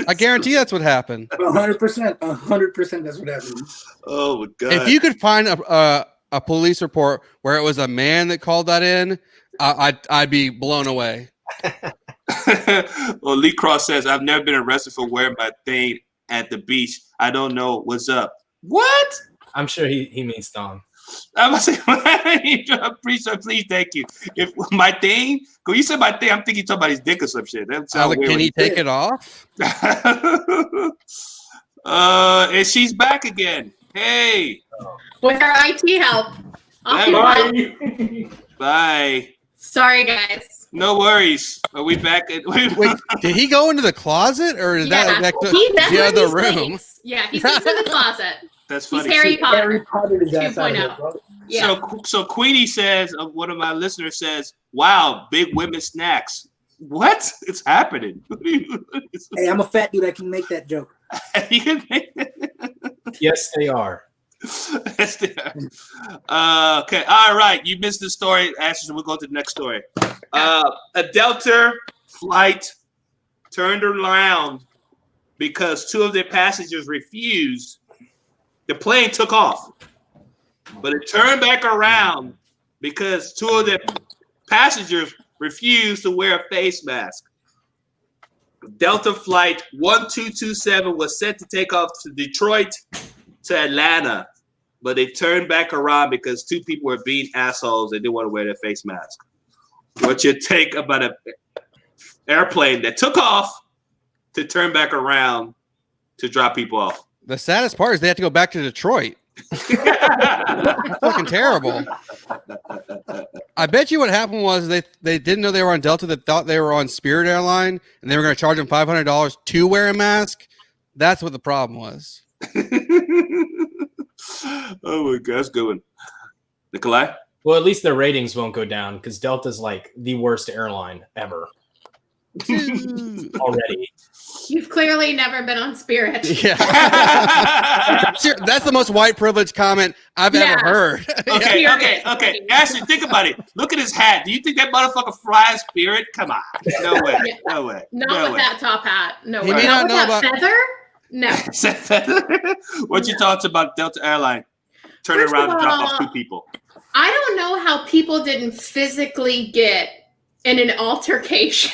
I guarantee that's what happened. 100%. 100% that's what happened. Oh, my God. If you could find a police report where it was a man that called that in, I'd be blown away. Well, Lee Cross says, I've never been arrested for wearing my thing at the beach. I don't know what's up. What? I'm sure he means thong. I'm gonna say, please, thank you. If my thing, when you said my thing, I'm thinking you're talking about his dick or some shit. Can he take it off? And she's back again. Hey. With our IT help. Bye. Bye. Sorry, guys. No worries. Are we back? Wait, did he go into the closet or is that the other room? Yeah, he sits in the closet. That's funny. He's Harry Potter. Harry Potter is 2.0. Yeah. So Queenie says, one of my listeners says, "Wow, big women snacks." What? It's happening. Hey, I'm a fat dude. I can make that joke. You can make that. Yes, they are. Yes, they are. Okay. All right. You missed the story, Ashley. So we'll go to the next story. A Delta flight turned around because two of their passengers refused. The plane took off, but it turned back around because two of the passengers refused to wear a face mask. Delta flight 1227 was set to take off to Detroit to Atlanta, but they turned back around because two people were being assholes and didn't want to wear their face mask. What's your take about an airplane that took off to turn back around to drop people off? The saddest part is they have to go back to Detroit. That's fucking terrible. I bet you what happened was they didn't know they were on Delta. They thought they were on Spirit Airline, and they were going to charge them $500 to wear a mask. That's what the problem was. Oh my God, that's good one. Nikolai? Well, at least their ratings won't go down because Delta's like the worst airline ever. Already. You've clearly never been on Spirit. Yeah. That's the most white privilege comment I've ever heard. Okay. Ashley, think about it. Look at his hat. Do you think that motherfucker flies Spirit? Come on. No way. No way. Not with that top hat. No way. Not with that feather? No. What's your thoughts about Delta Airline turning around and drop off two people? I don't know how people didn't physically get in an altercation.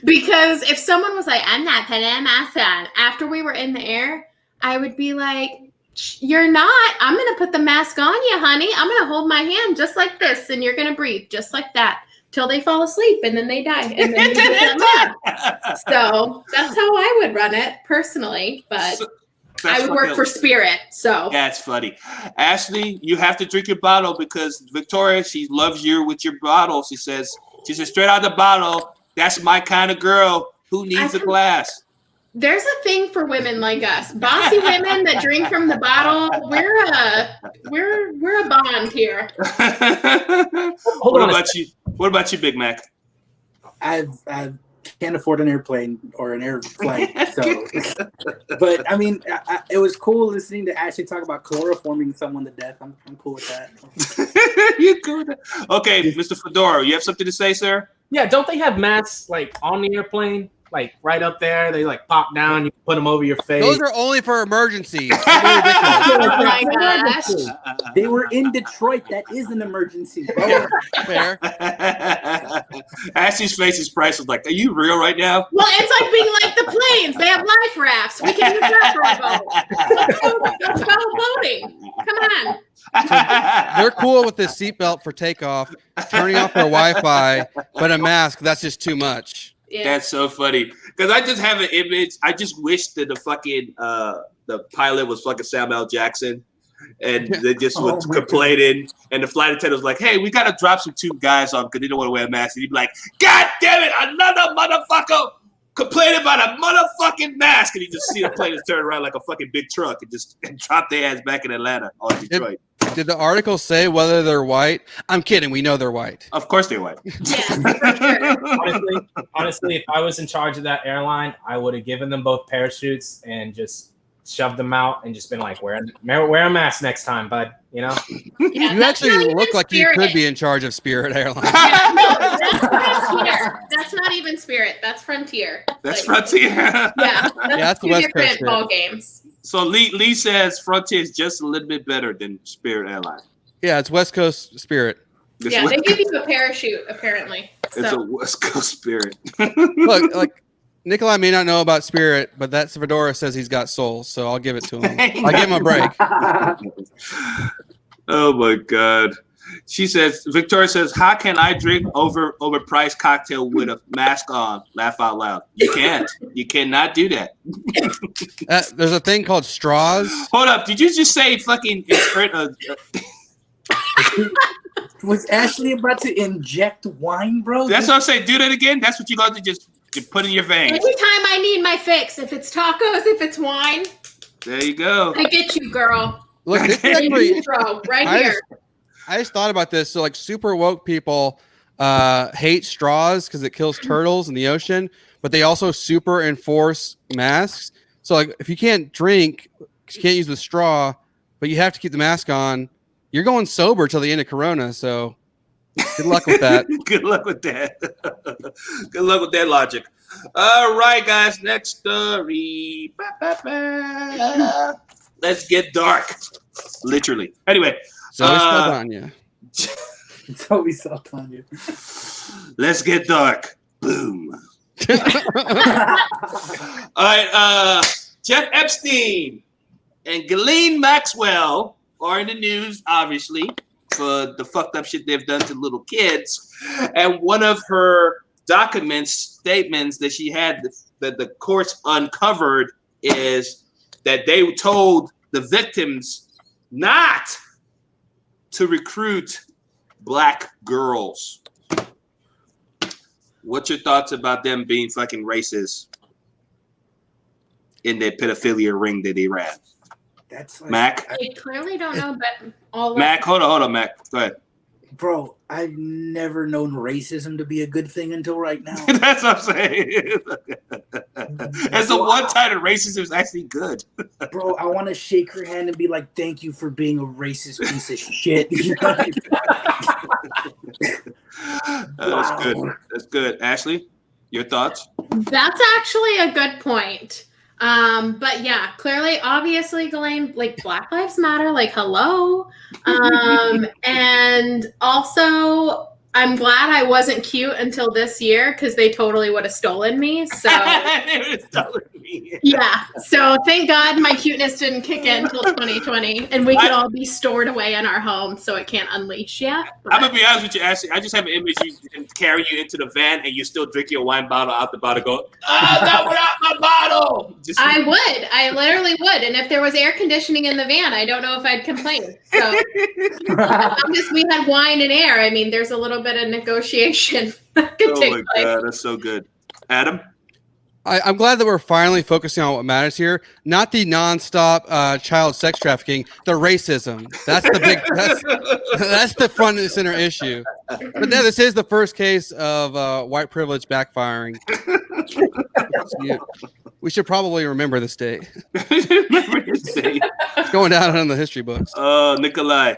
Because if someone was like, I'm not putting a mask on, after we were in the air, I would be like, you're not. I'm going to put the mask on you, honey. I'm going to hold my hand just like this, and you're going to breathe just like that till they fall asleep, and then they die. And then you get that. So that's how I would run it personally. But I would work for Spirit, so. That's funny. Ashley, you have to drink your bottle because Victoria, she loves you with your bottle. She says straight out the bottle, that's my kind of girl who needs a glass. There's a thing for women like us, bossy women that drink from the bottle. We're a bond here. What about you, Big Mac? I can't afford an airplane or an air flight, so. But I mean, it was cool listening to Ashley talk about chloroforming someone to death. I'm cool with that. You cool with that? Okay, Mr. Fedora, you have something to say, sir? Yeah, don't they have masks like on the airplane? Like right up there, they like pop down. You put them over your face. Those are only for emergencies. Oh my gosh! They were in Detroit. That is an emergency. Bro. Fair. Ashley's face is priceless. Like, are you real right now? Well, it's like being like the planes. They have life rafts. We can use that for a boat. Let's go boating. Come on. They're cool with the seatbelt for takeoff, turning off their Wi-Fi, but a mask, that's just too much. Yeah. That's so funny because I just have an image. I just wish that the pilot was fucking Samuel L. Jackson, and they just was complaining. And the flight attendant was like, "Hey, we gotta drop some two guys off because they don't want to wear a mask." And he'd be like, "God damn it, another motherfucker complaining about a motherfucking mask!" And you just see the plane just turn around like a fucking big truck and just drop their ass back in Atlanta or Detroit. Did the article say whether they're white? I'm kidding. We know they're white. Of course they're white. Yeah, for sure. Honestly, if I was in charge of that airline, I would have given them both parachutes and just shoved them out and just been like, wear a mask next time, bud. You know? Yeah, You actually look like Spirit. you could be in charge of Spirit Airlines. Yeah, no, that's Frontier. That's not even Spirit. That's Frontier. That's Frontier. Yeah, that's the two West different Coast ball games. So Lee says Frontier is just a little bit better than Spirit Airlines. Yeah, it's West Coast Spirit. Yeah, they give you a parachute, apparently. It's a West Coast Spirit. Look, like Nikolai may not know about Spirit, but that Fedora says he's got soul, so I'll give it to him. I'll give him a break. Oh my God. She says, Victoria says, how can I drink overpriced cocktail with a mask on? Laugh out loud. You can't. You cannot do that. There's a thing called straws. Hold up. Did you just say fucking... Was Ashley about to inject wine, bro? That's what I'm saying. Do that again. That's what you're going to just put in your veins. Anytime I need my fix, if it's tacos, if it's wine. There you go. I get you, girl. Look, this is actually, intro right here. I just thought about this. So, like, super woke people hate straws because it kills turtles in the ocean, but they also super enforce masks. So, like, if you can't drink, you can't use the straw, but you have to keep the mask on, you're going sober till the end of Corona. So, good luck with that. Good luck with that. Good luck with that logic. All right, guys. Next story. Let's get dark. Literally. Anyway. Zoe Saldana. Zoe Saldana. Let's get dark. Boom. All right. Jeff Epstein and Ghislaine Maxwell are in the news, obviously, for the fucked up shit they've done to little kids. And one of her statements that she had that the courts uncovered is that they told the victims not to recruit black girls. What's your thoughts about them being fucking racist in their pedophilia ring that they ran? That's like, Mac? I clearly don't know, but all Mac, hold on, Mac. Go ahead. Bro, I've never known racism to be a good thing until right now. That's what I'm saying. That's the one time that racism is actually good. Bro, I want to shake her hand and be like, thank you for being a racist piece of shit. That's good. That's good. Ashley, your thoughts? That's actually a good point. But yeah, clearly, obviously, Ghislaine, like Black Lives Matter, like hello. And also, I'm glad I wasn't cute until this year because they totally would have stolen me. So yeah. So thank God my cuteness didn't kick in until 2020, and we could all be stored away in our home, so it can't unleash yet. But I'm gonna be honest with you, Ashley. I just have an image you and carry you into the van, and you still drink your wine bottle out the bottle. Go, not without my bottle. I would. I literally would. And if there was air conditioning in the van, I don't know if I'd complain. So as long as we had wine and air, I mean, there's a little bit of negotiation that could take place. Oh my God, that's so good. Adam? I'm glad that we're finally focusing on what matters here, not the nonstop child sex trafficking, the racism. That's the big. That's the front and center issue. But no, this is the first case of white privilege backfiring. We should probably remember this day. It's going down in the history books. Nikolai.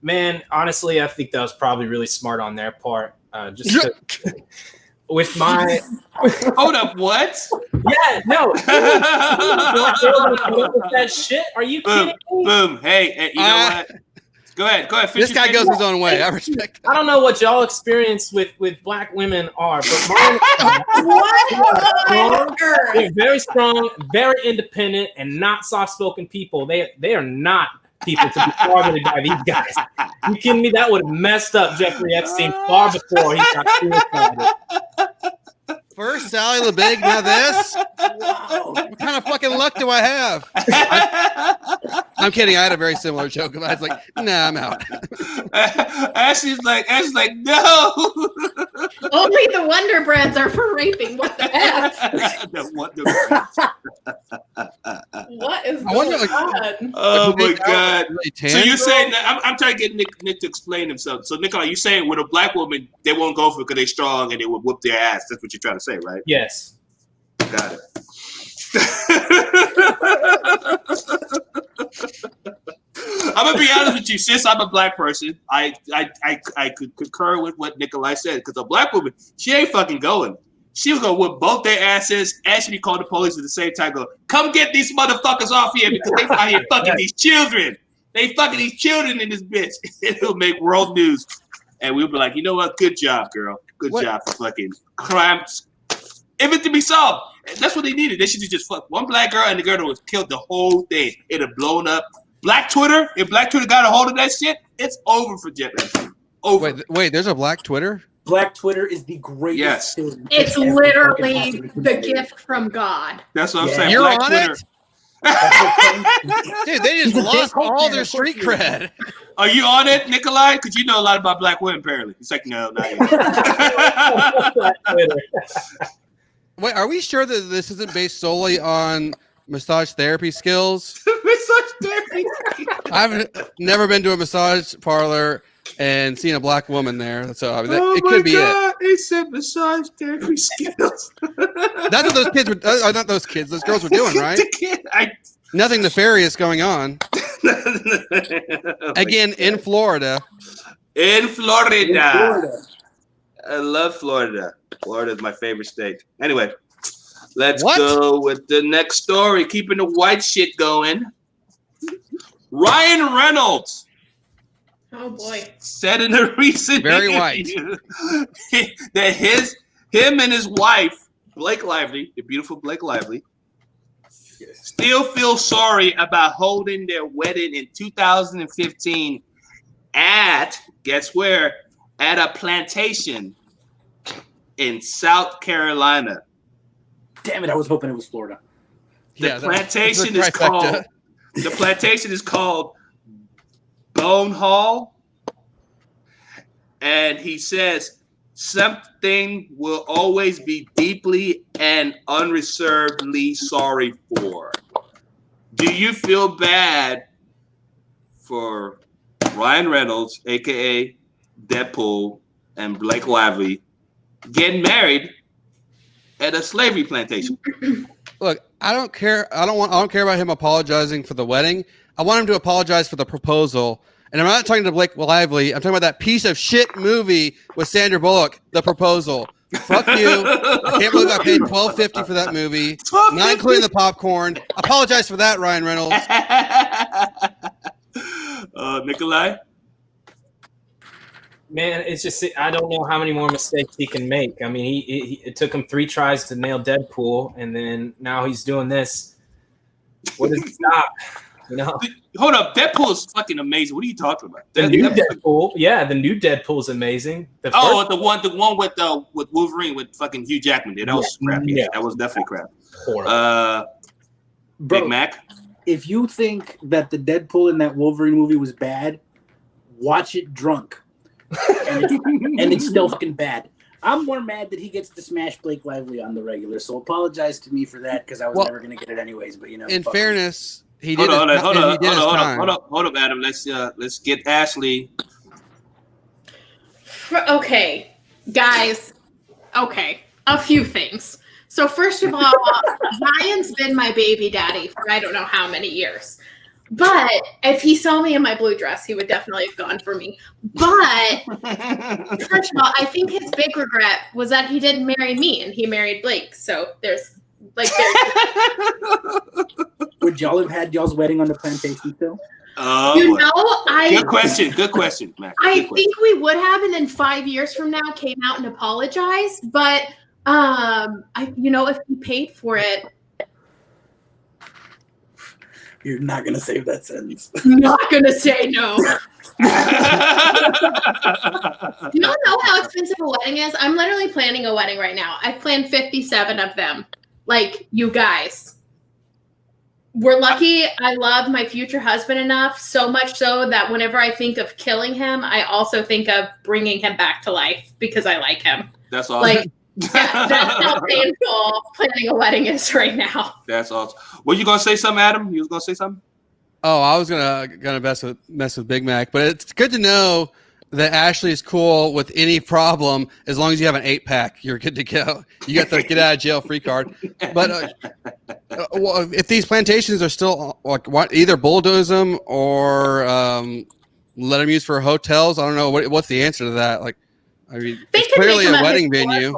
Man, honestly, I think that was probably really smart on their part. With my hold up, what? Yeah, no. That shit? Are you kidding me? Boom. Hey, you know what? Go ahead. This guy goes his own way. I respect that. I don't know what y'all experience with black women are, but mine they're very strong, very independent, and not soft-spoken people. They are not people to be targeted by these guys. You kidding me? That would have messed up Jeffrey Epstein far before he got suicided. First Sally LeBig, now this? Wow. What kind of fucking luck do I have? I'm kidding. I had a very similar joke. I was like, nah, I'm out. Ashley's like, no. Only the Wonder Breads are for raping. What the F? The Wonder Breads. What is going on? Oh my God. So you're saying that I'm trying to get Nick to explain himself. So Nikolai, you're saying with a black woman, they won't go for it because they're strong and they would whoop their ass. That's what you're trying to say, right? Yes. Got it. I'm gonna be honest with you. Since I'm a black person, I could concur with what Nikolai said, because a black woman, she ain't fucking going. She was gonna whip both their asses. Actually, call the police at the same time. Go, come get these motherfuckers off here because they out here fucking these children. They fucking these children in this bitch. It'll make world news, and we'll be like, you know what? Good job, girl. Good job for fucking crimes. If it to be solved, that's what they needed. They should just fuck one black girl and the girl that was killed the whole thing. It'd have blown up. Black Twitter, if Black Twitter got a hold of that shit, it's over for Jeff Epstein. Over. Wait, there's a Black Twitter? Black Twitter is the greatest thing. It's literally the gift from God. That's what I'm saying. You're Black on Twitter. it? Dude, they just lost all their street cred. Are you on it, Nikolai? Because you know a lot about black women, apparently. He's like, no, not yet. Wait, are we sure that this isn't based solely on massage therapy skills? Massage therapy. I've never been to a massage parlor and seen a black woman there, so I mean, it could be it. He said massage therapy skills. That's what those kids were. Not those kids. Those girls were doing, right? Nothing nefarious going on. Again, in Florida. In Florida. I love Florida. Florida is my favorite state. Anyway, let's go with the next story. Keeping the white shit going. Ryan Reynolds. Oh boy. Said in a recent interview that him and his wife, Blake Lively, the beautiful Blake Lively, still feel sorry about holding their wedding in 2015 at, guess where? At a plantation in South Carolina. Damn it, I was hoping it was Florida. The plantation is called Bone Hall. And he says something will always be deeply and unreservedly sorry for. Do you feel bad for Ryan Reynolds, aka Deadpool, and Blake Lively getting married at a slavery plantation? Look, I don't care. I don't care about him apologizing for the wedding. I want him to apologize for the proposal. And I'm not talking to Blake Lively. I'm talking about that piece of shit movie with Sandra Bullock, The Proposal. Fuck you. I can't believe I paid $12.50 for that movie, not including the popcorn. Apologize for that, Ryan Reynolds. Nikolai? Man, it's just, I don't know how many more mistakes he can make. I mean, it took him 3 tries to nail Deadpool, and then now he's doing this. What does he stop? You know? Hold up, Deadpool is fucking amazing. What are you talking about? The new Deadpool, the new Deadpool is amazing. The one with Wolverine with fucking Hugh Jackman. That was crappy. Yeah. That was definitely crap. Bro, Big Mac. If you think that the Deadpool in that Wolverine movie was bad, watch it drunk, and it's still fucking bad. I'm more mad that he gets to smash Blake Lively on the regular, so apologize to me for that because I was never going to get it anyways. But in fairness, he did. Hold up, Adam. Let's get Ashley. Okay, guys. Okay, a few things. So first of all, Ryan's been my baby daddy for I don't know how many years. But if he saw me in my blue dress, he would definitely have gone for me. But first of all, I think his big regret was that he didn't marry me and he married Blake. So there's Would y'all have had y'all's wedding on the plantation still? Good question, Mac. I think we would have, and then 5 years from now came out and apologized. But if you paid for it. You're not going to save that sentence. Not going to say no. Do you know how expensive a wedding is? I'm literally planning a wedding right now. I've planned 57 of them. Like, you guys. We're lucky. I love my future husband enough, so much so that whenever I think of killing him, I also think of bringing him back to life because I like him. That's awesome. Like, that's how painful planning a wedding is right now. That's awesome. Were you gonna say something, Adam? You was gonna say something? Oh, I was gonna mess with Big Mac, but it's good to know that Ashley is cool with any problem as long as you have an 8-pack. You're good to go. You got the get out of jail free card. But if these plantations are still either bulldoze them or let them use for hotels, I don't know what's the answer to that. Like, I mean, it's clearly a wedding venue.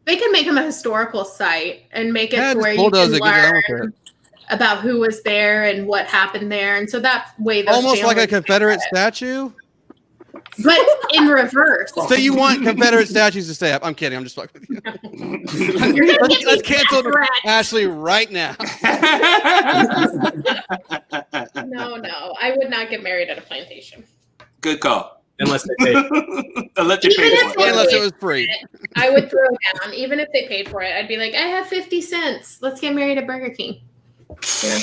They can make them a historical site and make it to where you can learn about who was there and what happened there. And so that way, almost like a Confederate statue, but in reverse. So you want Confederate statues to stay up? I'm kidding. I'm just fucking with you. Let's cancel Ashley right now. No, I would not get married at a plantation. Good call. Unless they paid. Unless it was free. I would throw down. Even if they paid for it, I'd be like, I have 50 cents. Let's get married at Burger King. Yeah.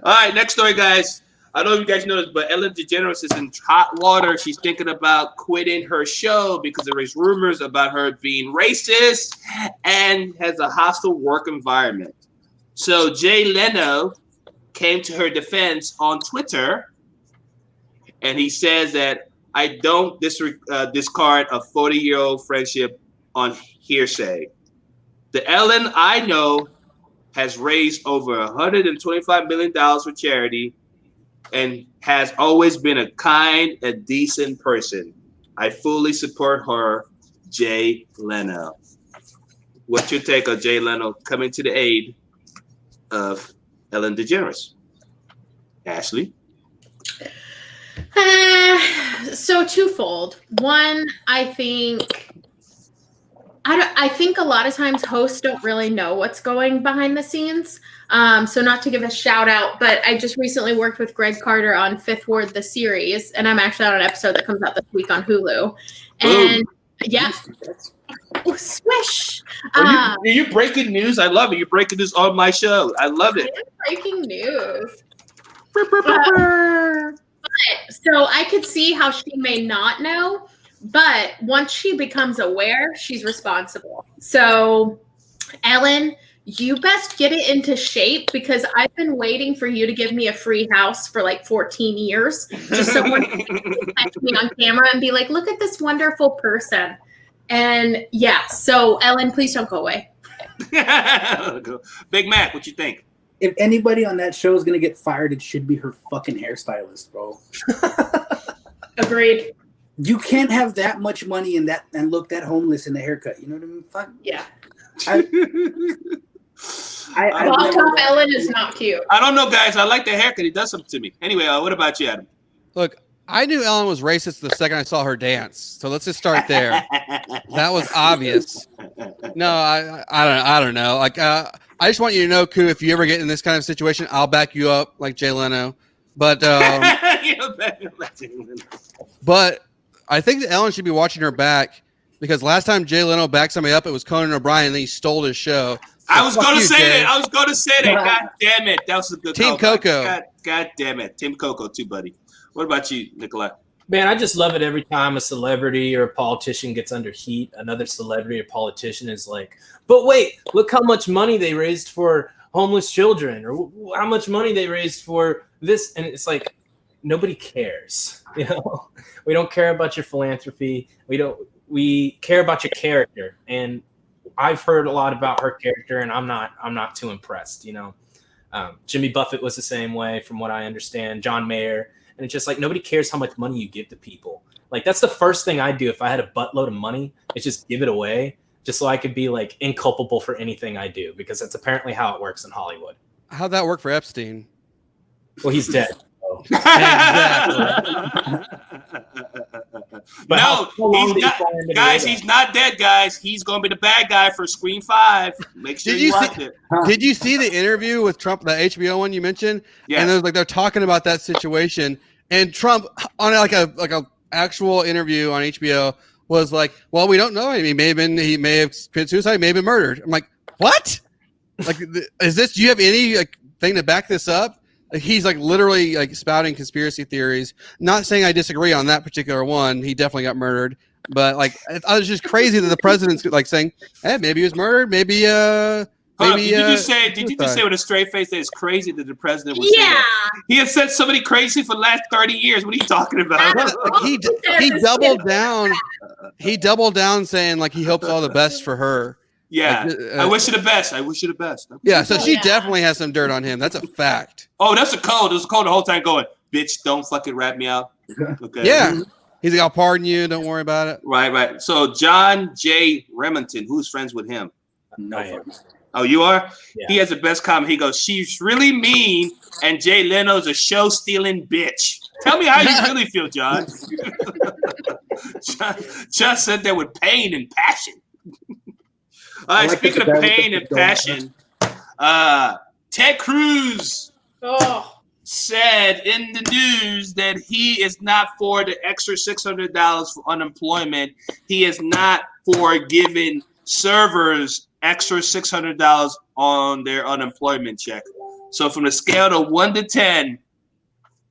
All right, next story, guys. I don't know if you guys know this, but Ellen DeGeneres is in hot water. She's thinking about quitting her show because there is rumors about her being racist and has a hostile work environment. So Jay Leno came to her defense on Twitter. And he says that I don't discard a 40-year-old friendship on hearsay. The Ellen I know has raised over $125 million for charity and has always been a kind and decent person. I fully support her, Jay Leno. What's your take on Jay Leno coming to the aid of Ellen DeGeneres? Ashley? So twofold. One, I think a lot of times hosts don't really know what's going behind the scenes. So not to give a shout out, but I just recently worked with Greg Carter on Fifth Ward, the series, and I'm actually on an episode that comes out this week on Hulu. And yeah, swish. Are you breaking news? I love it. You're breaking news on my show. I love it. Breaking news. So I could see how she may not know, but once she becomes aware, she's responsible. So, Ellen, you best get it into shape because I've been waiting for you to give me a free house for like 14 years. Just someone can catch me on camera and be like, look at this wonderful person. And yeah, so Ellen, please don't go away. Big Mac, what you think? If anybody on that show is going to get fired, it should be her fucking hairstylist, bro. Agreed. You can't have that much money and look that homeless in the haircut. You know what I mean? Fuck. Yeah. Ellen is not cute. I don't know, guys. I like the haircut. He does something to me. Anyway, what about you, Adam? Look, I knew Ellen was racist the second I saw her dance. So let's just start there. That was obvious. No, I don't know. Like, I just want you to know, Koo, if you ever get in this kind of situation, I'll back you up like Jay Leno. But but I think that Ellen should be watching her back because last time Jay Leno backed somebody up, it was Conan O'Brien, and then he stole his show. So I was going to say that. God damn it. That was a good Team call. Coco. God damn it. Team Coco too, buddy. What about you, Nikolai? Man, I just love it every time a celebrity or a politician gets under heat. Another celebrity or politician is like, but wait, look how much money they raised for homeless children, or how much money they raised for this. And it's like, nobody cares. You know, we don't care about your philanthropy. We care about your character. And I've heard a lot about her character, and I'm not too impressed. You know, Jimmy Buffett was the same way, from what I understand. John Mayer. And it's just like, nobody cares how much money you give to people. Like, that's the first thing I do if I had a buttload of money, is just give it away, just so I could be like inculpable for anything I do, because that's apparently how it works in Hollywood. How'd that work for Epstein? Well, he's dead. But no, he's not dead, guys. He's going to be the bad guy for Scream 5. Make sure you watch it. Did you see the interview with Trump, the HBO one you mentioned? Yeah. And they're talking about that situation, and Trump on like a actual interview on HBO was like, "Well, we don't know him. He may have committed suicide, may have been murdered." I'm like, "What? Like, is this? Do you have any thing to back this up?" Like, he's like literally like spouting conspiracy theories. Not saying I disagree on that particular one. He definitely got murdered, but like, I was just crazy that the president's like saying, "Hey, maybe he was murdered. Maybe did you just say with a straight face that it's crazy that the president would say that? He has said somebody crazy for the last 30 years. What are you talking about? Like, he doubled down. He doubled down saying like he hopes all the best for her. Yeah, I wish you the best. Yeah, so she definitely has some dirt on him. That's a fact. Oh, that's a code. There's a code the whole time going, "Bitch, don't fucking rat me out." Okay. Yeah. He's like, "I'll pardon you. Don't worry about it." Right. So John J. Remington, who's friends with him? No. Oh, you are? Yeah. He has the best comment. He goes, "She's really mean, and Jay Leno's a show-stealing bitch." Tell me how you really feel, John. John said that with pain and passion. All right, speaking of pain and passion, Ted Cruz said in the news that he is not for the extra $600 for unemployment. He is not for giving servers extra $600 on their unemployment check. So from the scale of 1 to 10,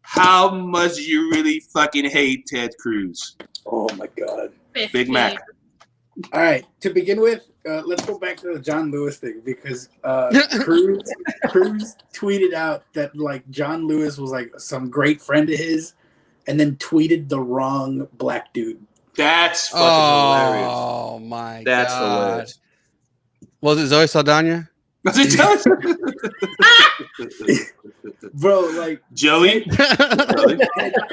how much you really fucking hate Ted Cruz? Oh my God. 50. Big Mac. All right, to begin with, let's go back to the John Lewis thing, because Cruz tweeted out that like John Lewis was like some great friend of his, and then tweeted the wrong black dude. That's fucking hilarious. Oh my God. That's hilarious. Was it Zoe Saldana? Was it Joey? Bro, like Joey?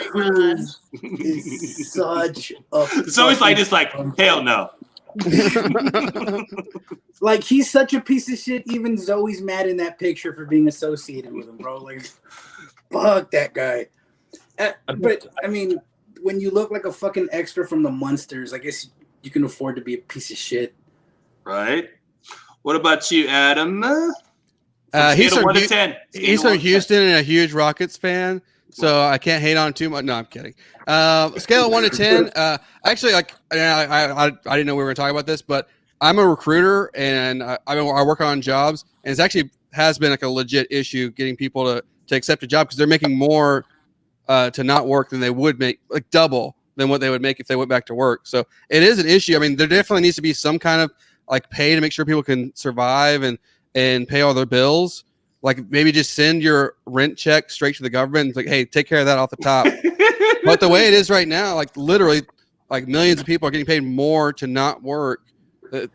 Cruz is such a It's always like this, like, hell no. Like, he's such a piece of shit. Even Zoe's mad in that picture for being associated with him, bro. Like, fuck that guy. But I mean, when you look like a fucking extra from the Munsters, I guess you can afford to be a piece of shit. Right. What about you, Adam? He's from 1 to 10. He's from Houston and a huge Rockets fan, so I can't hate on him too much. No, I'm kidding. Scale of 1 to 10. Actually, like I didn't know we were going to talk about this, but I'm a recruiter and I work on jobs, and it's actually has been like a legit issue getting people to accept a job because they're making more to not work than they would make, like double than what they would make if they went back to work. So it is an issue. I mean, there definitely needs to be some kind of like pay to make sure people can survive and pay all their bills. Like maybe just send your rent check straight to the government. It's like, hey, take care of that off the top. But the way it is right now, like literally, like millions of people are getting paid more to not work,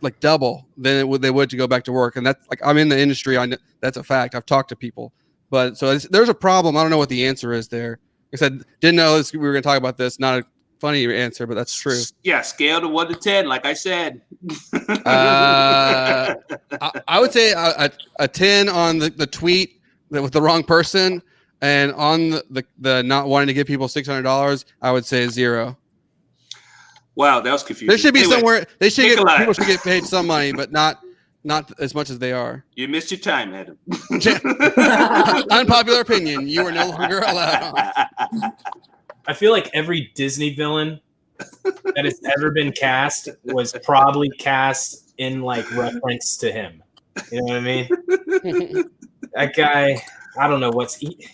like double than they would to go back to work. And that's like, I'm in the industry. I know that's a fact. I've talked to people, but so there's a problem. I don't know what the answer is there. Like I said, didn't know we were going to talk about this. Not a funny answer, but that's true. Yeah, scale to 1 to 10, like I said. I would say a 10 on the tweet with the wrong person, and on the not wanting to give people $600, I would say 0. Wow, that was confusing. There should be somewhere they should Nikolai. people should get paid some money, but not as much as they are. You missed your time, Adam. Unpopular opinion: you are no longer allowed. I feel like every Disney villain that has ever been cast was probably cast in like reference to him. You know what I mean? That guy, I don't know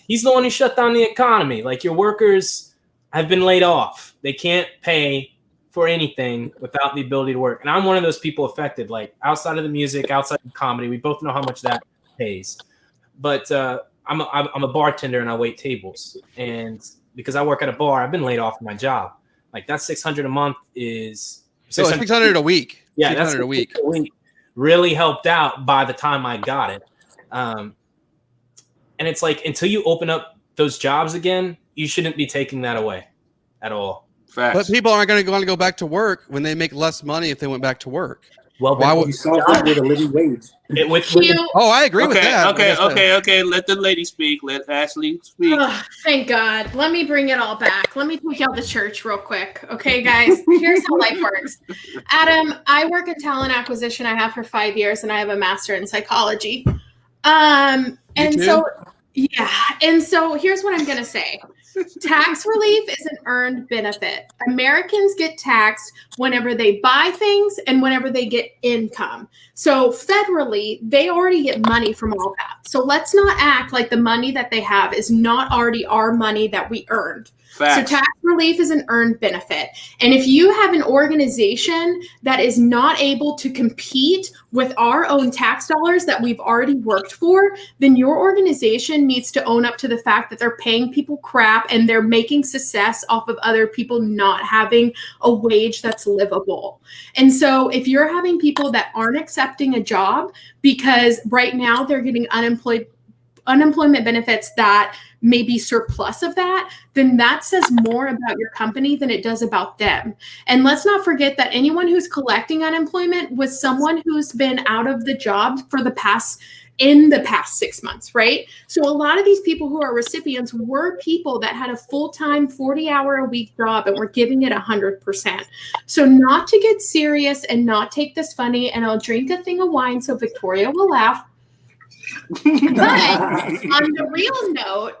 he's the one who shut down the economy. Like, your workers have been laid off. They can't pay for anything without the ability to work. And I'm one of those people affected, like outside of the music, outside of comedy. We both know how much that pays. But I'm a bartender and I wait tables. And because I work at a bar, I've been laid off from my job. Like, that $600 a month is $600 a week. Yeah, that's $600 a week. Really helped out by the time I got it. And it's like, until you open up those jobs again, you shouldn't be taking that away at all. Facts. But people aren't going to go back to work when they make less money if they went back to work. Well, why would you solve that with a living wage? I agree with that. Okay. Let the lady speak. Let Ashley speak. Oh, thank God. Let me bring it all back. Let me take y'all to church real quick. Okay, guys, here's how life works. Adam, I work in talent acquisition. I have for 5 years, and I have a master in psychology. And so here's what I'm going to say. Tax relief is an earned benefit. Americans get taxed whenever they buy things and whenever they get income. So federally, they already get money from all that. So let's not act like the money that they have is not already our money that we earned. Facts. So tax relief is an earned benefit. And if you have an organization that is not able to compete with our own tax dollars that we've already worked for, then your organization needs to own up to the fact that they're paying people crap and they're making success off of other people not having a wage that's livable. And so if you're having people that aren't accepting a job because right now they're getting unemployment benefits that may be surplus of that, then that says more about your company than it does about them. And let's not forget that anyone who's collecting unemployment was someone who's been out of the job in the past 6 months, right? So a lot of these people who are recipients were people that had a full-time 40-hour-a-week job and were giving it 100%. So not to get serious and not take this funny, and I'll drink a thing of wine so Victoria will laugh. But on the real note,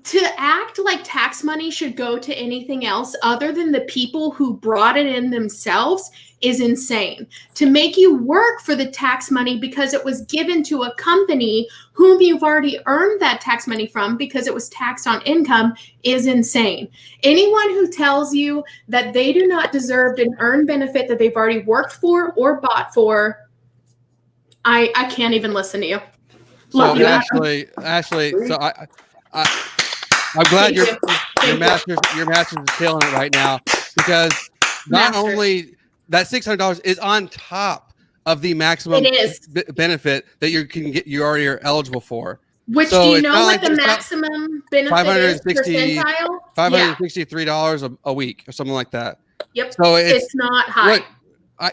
to act like tax money should go to anything else other than the people who brought it in themselves is insane. To make you work for the tax money because it was given to a company whom you've already earned that tax money from because it was taxed on income is insane. Anyone who tells you that they do not deserve an earned benefit that they've already worked for or bought for, I can't even listen to you. Love you. Ashley, so I'm glad your master's is killing it right now, because not only that $600 is on top of the maximum benefit that you already are eligible for. Which, so do you know what the maximum benefit is percentile? $563 a week or something like that. Yep. So it's not high.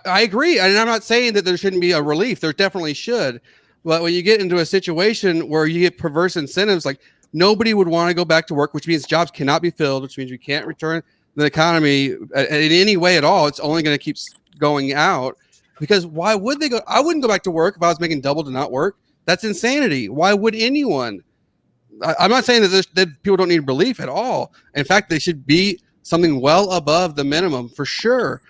I agree. And I'm not saying that there shouldn't be a relief. There definitely should. But when you get into a situation where you get perverse incentives, like nobody would want to go back to work, which means jobs cannot be filled, which means we can't return the economy in any way at all. It's only going to keep going out, because why would they go? I wouldn't go back to work if I was making double to not work. That's insanity. Why would anyone? I'm not saying that people don't need relief at all. In fact, they should be something well above the minimum for sure.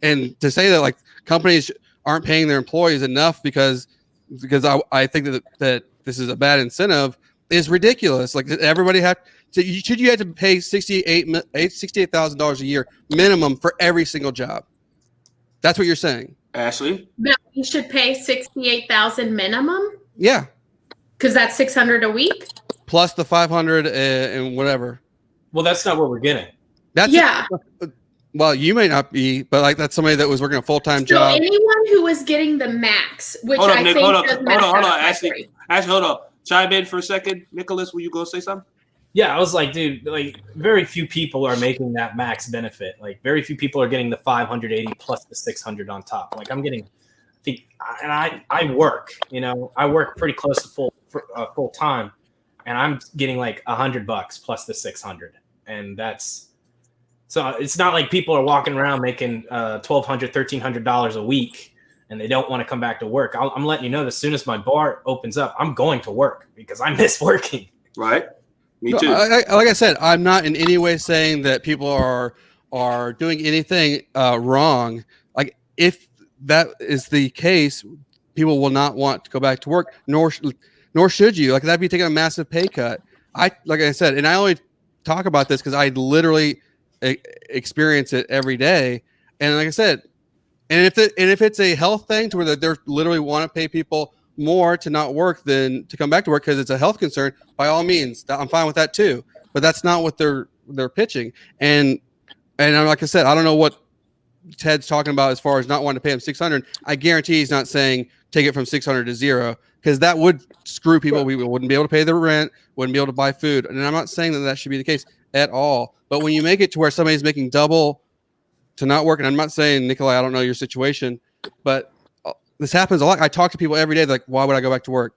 And to say that like companies aren't paying their employees enough because I think that this is a bad incentive is ridiculous. Like everybody have to pay $68,000 a year minimum for every single job. That's what you're saying, Ashley? No, you should pay $68,000 minimum. Yeah, because that's $600 a week plus the $500 and whatever. Well, that's not what we're getting. That's well, you may not be, but like that's somebody that was working a full-time job. Anyone who was getting the max, which hold I on, think hold does on, Ashley, hold on. Chime in for a second. Nicholas, will you go say something? Yeah, I was like, dude, like very few people are making that max benefit. Like very few people are getting the 580 plus the 600 on top. Like I'm getting, and I work, I work pretty close to full time, and I'm getting like $100 plus the 600, and that's. So it's not like people are walking around making $1,200, $1,300 a week and they don't want to come back to work. I'm letting you know, as soon as my bar opens up, I'm going to work because I miss working. Right. Me too. Like I said, I'm not in any way saying that people are doing anything wrong. Like if that is the case, people will not want to go back to work, nor should you. Like that'd be taking a massive pay cut. Like I said, and I only talk about this because I literally experience it every day. And like I said, and if it's a health thing to where they literally want to pay people more to not work than to come back to work because it's a health concern, by all means, I'm fine with that too. But that's not what they're pitching. And like I said, I don't know what Ted's talking about as far as not wanting to pay him $600. I guarantee he's not saying take it from $600 to $0 because that would screw people. We wouldn't be able to pay their rent, wouldn't be able to buy food. And I'm not saying that should be the case at all. But when you make it to where somebody's making double to not work, and I'm not saying, Nikolai, I don't know your situation, but this happens a lot. I talk to people every day like, why would I go back to work?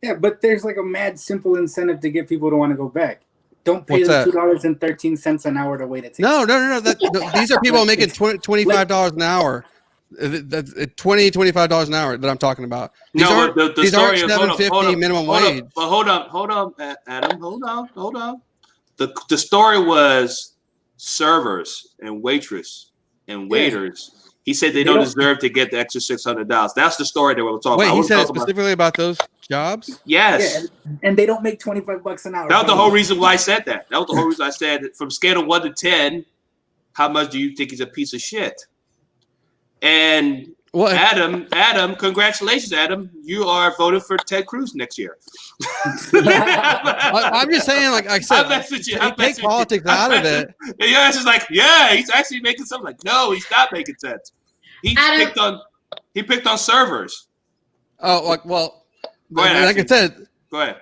Yeah, but there's like a mad simple incentive to get people to want to go back. Don't pay them $2.13 an hour to wait a ticket. No. These are people making $25 an hour. That's $25 an hour that I'm talking about. These aren't $7.50 minimum wage. But hold on, Adam. Hold on. The story was servers and waitress and waiters. He said they don't deserve to get the extra $600. That's the story that we're talking about. Wait, he said specifically about those jobs? Yes. Yeah, and they don't make $25 an hour. That was the whole reason why I said that. That was the whole reason I said from scale of 1 to 10, how much do you think he's a piece of shit? And Adam, congratulations, Adam. You are voted for Ted Cruz next year. I'm just saying, like I said, take politics out of it. And your answer's like, yeah, he's actually making something. Like, no, he's not making sense. He picked on servers. Oh, like, well, go ahead, like I said, go ahead.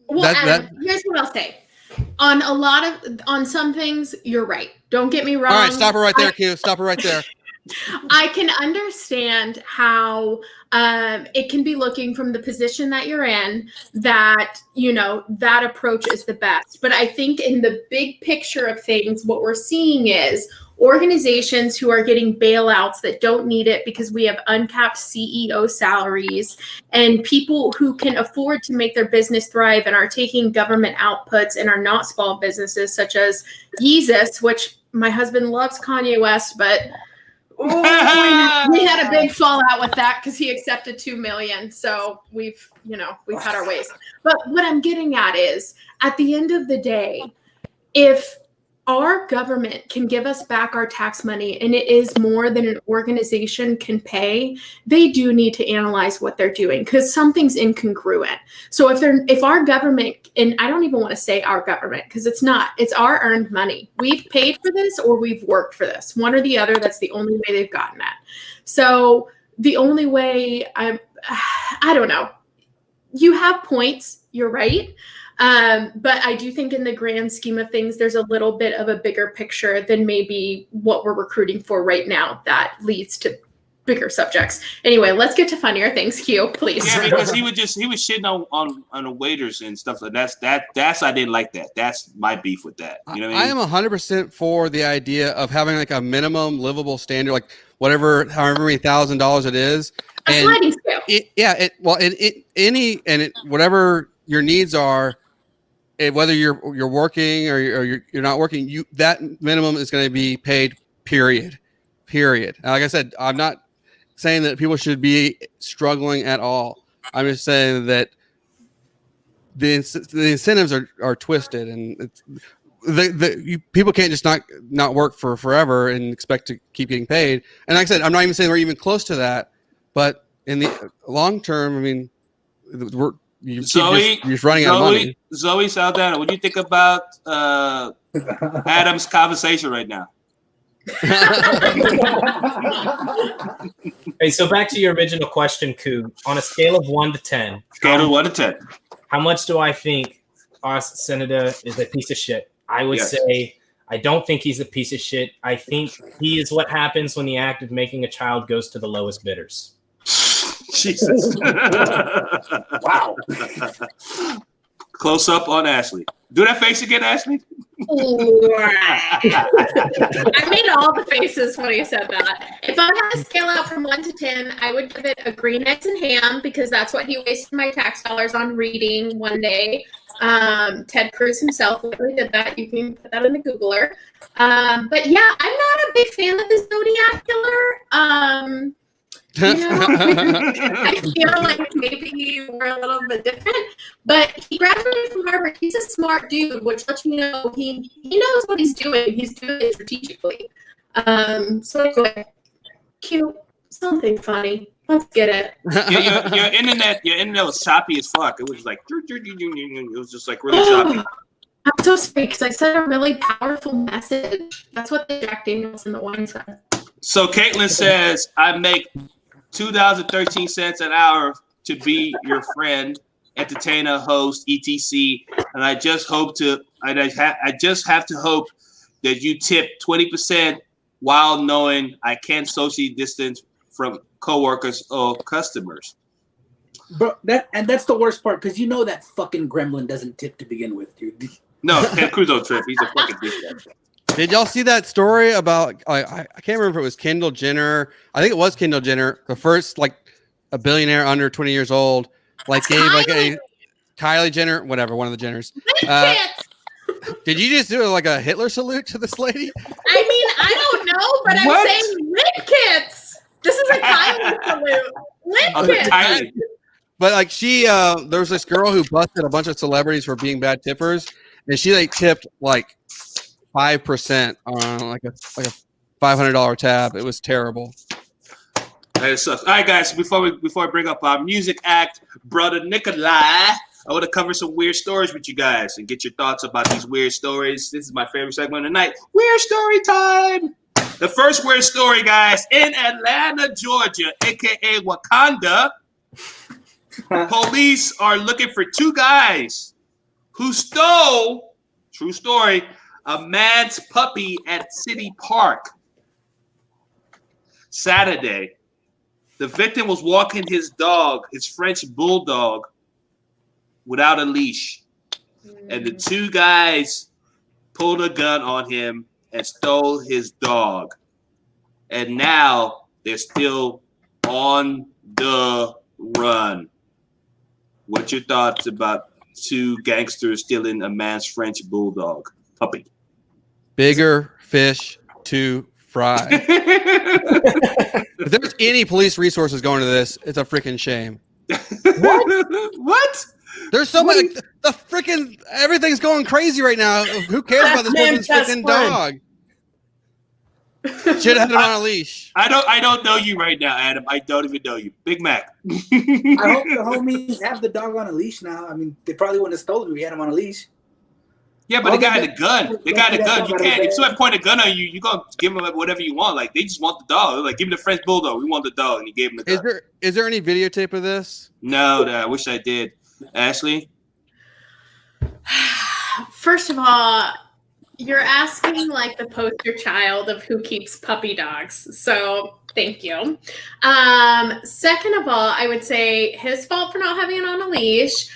Well, Adam, here's what I'll say. On some things, you're right. Don't get me wrong. All right, stop it right there, Q. Stop it right there. I can understand how it can be looking from the position that you're in that, that approach is the best. But I think in the big picture of things, what we're seeing is organizations who are getting bailouts that don't need it because we have uncapped CEO salaries and people who can afford to make their business thrive and are taking government outputs and are not small businesses such as Yeezus, which my husband loves Kanye West, but we had a big fallout with that because he accepted $2 million. So we've had our ways. But what I'm getting at is, at the end of the day, if our government can give us back our tax money and it is more than an organization can pay, they do need to analyze what they're doing because something's incongruent. So if our government, and I don't even want to say our government because it's not, it's our earned money. We've paid for this or we've worked for this, one or the other. That's the only way they've gotten that. So the only way I don't know. You have points. You're right. But I do think in the grand scheme of things, there's a little bit of a bigger picture than maybe what we're recruiting for right now that leads to bigger subjects. Anyway, let's get to funnier things, Q, please. Yeah, because he was shitting on the waiters and stuff like that. That's I didn't like that. That's my beef with that. You know what I mean? I am 100% for the idea of having like a minimum livable standard, like however many $1,000 it is. A sliding scale. Whatever your needs are. Whether you're working or you're not working, that minimum is going to be paid. Period. And like I said, I'm not saying that people should be struggling at all. I'm just saying that the incentives are twisted, and people can't just not work for forever and expect to keep getting paid. And like I said, I'm not even saying we're even close to that, but in the long term, I mean, you're just running out of money. Zoe Saldana, what do you think about Adam's conversation right now? Hey, so back to your original question, Koo. On a scale of 1 to 10. Scale of 1 to 10. How much do I think our senator is a piece of shit? I would say I don't think he's a piece of shit. I think he is what happens when the act of making a child goes to the lowest bidders. Jesus. Wow. Close up on Ashley. Do that face again, Ashley. I made all the faces when he said that. If I had to scale out from 1 to 10, I would give it a green eggs and ham because that's what he wasted my tax dollars on reading one day. Ted Cruz himself literally did that. You can put that in the Googler. But yeah, I'm not a big fan of the Zodiac Killer. I feel like maybe we're a little bit different, but he graduated from Harvard. He's a smart dude, which lets you know he knows what he's doing. He's doing it strategically. So anyway, cute, something funny. Let's get it. Your internet was choppy as fuck. It was like it was just like really choppy. I'm so sorry because I said a really powerful message. That's what the Jack Daniels and the wine said. So Caitlin says, I make $2.13 an hour to be your friend, entertainer, host, etc. And I just have to hope that you tip 20% while knowing I can't socially distance from coworkers or customers. But that's the worst part because you know that fucking gremlin doesn't tip to begin with, dude. No, Ted Cruz don't trip. He's a fucking bitch. Did y'all see that story about? I can't remember if it was Kendall Jenner. I think it was Kendall Jenner, the first like a billionaire under 20 years old, like gave like a Kylie Jenner, whatever, one of the Jenners. Did you just do like a Hitler salute to this lady? I mean, I don't know, but I'm saying lip kits. This is a Kylie salute. Lip kits. But like there was this girl who busted a bunch of celebrities for being bad tippers, and she like tipped like 5% on like a $500 tab. It was terrible. It sucks. All right, guys. Before I bring up our music act, Brother Nikolai, I want to cover some weird stories with you guys and get your thoughts about these weird stories. This is my favorite segment of the night. Weird story time. The first weird story, guys, in Atlanta, Georgia, aka Wakanda. Police are looking for two guys who stole, true story, a man's puppy at City Park. Saturday, the victim was walking his dog, his French bulldog, without a leash. And the two guys pulled a gun on him and stole his dog. And now they're still on the run. What's your thoughts about two gangsters stealing a man's French bulldog puppy? Bigger fish to fry. If there's any police resources going to this, it's a freaking shame. What? There's so much. The freaking everything's going crazy right now. Who cares about this person's freaking dog? Should have had him on a leash. I don't know you right now, Adam. I don't even know you. Big Mac. I hope the homies have the dog on a leash now. I mean, they probably wouldn't have stolen it if we had him on a leash. Yeah, but the guy had a gun. They got a gun. You can't. If someone point a gun on you, you gonna give them whatever you want. Like they just want the dog. They're like, give me the French bulldog. We want the dog, and he gave him the dog. Is there any videotape of this? No, I wish I did. Ashley. First of all, you're asking like the poster child of who keeps puppy dogs. So thank you. Second of all, I would say his fault for not having it on a leash.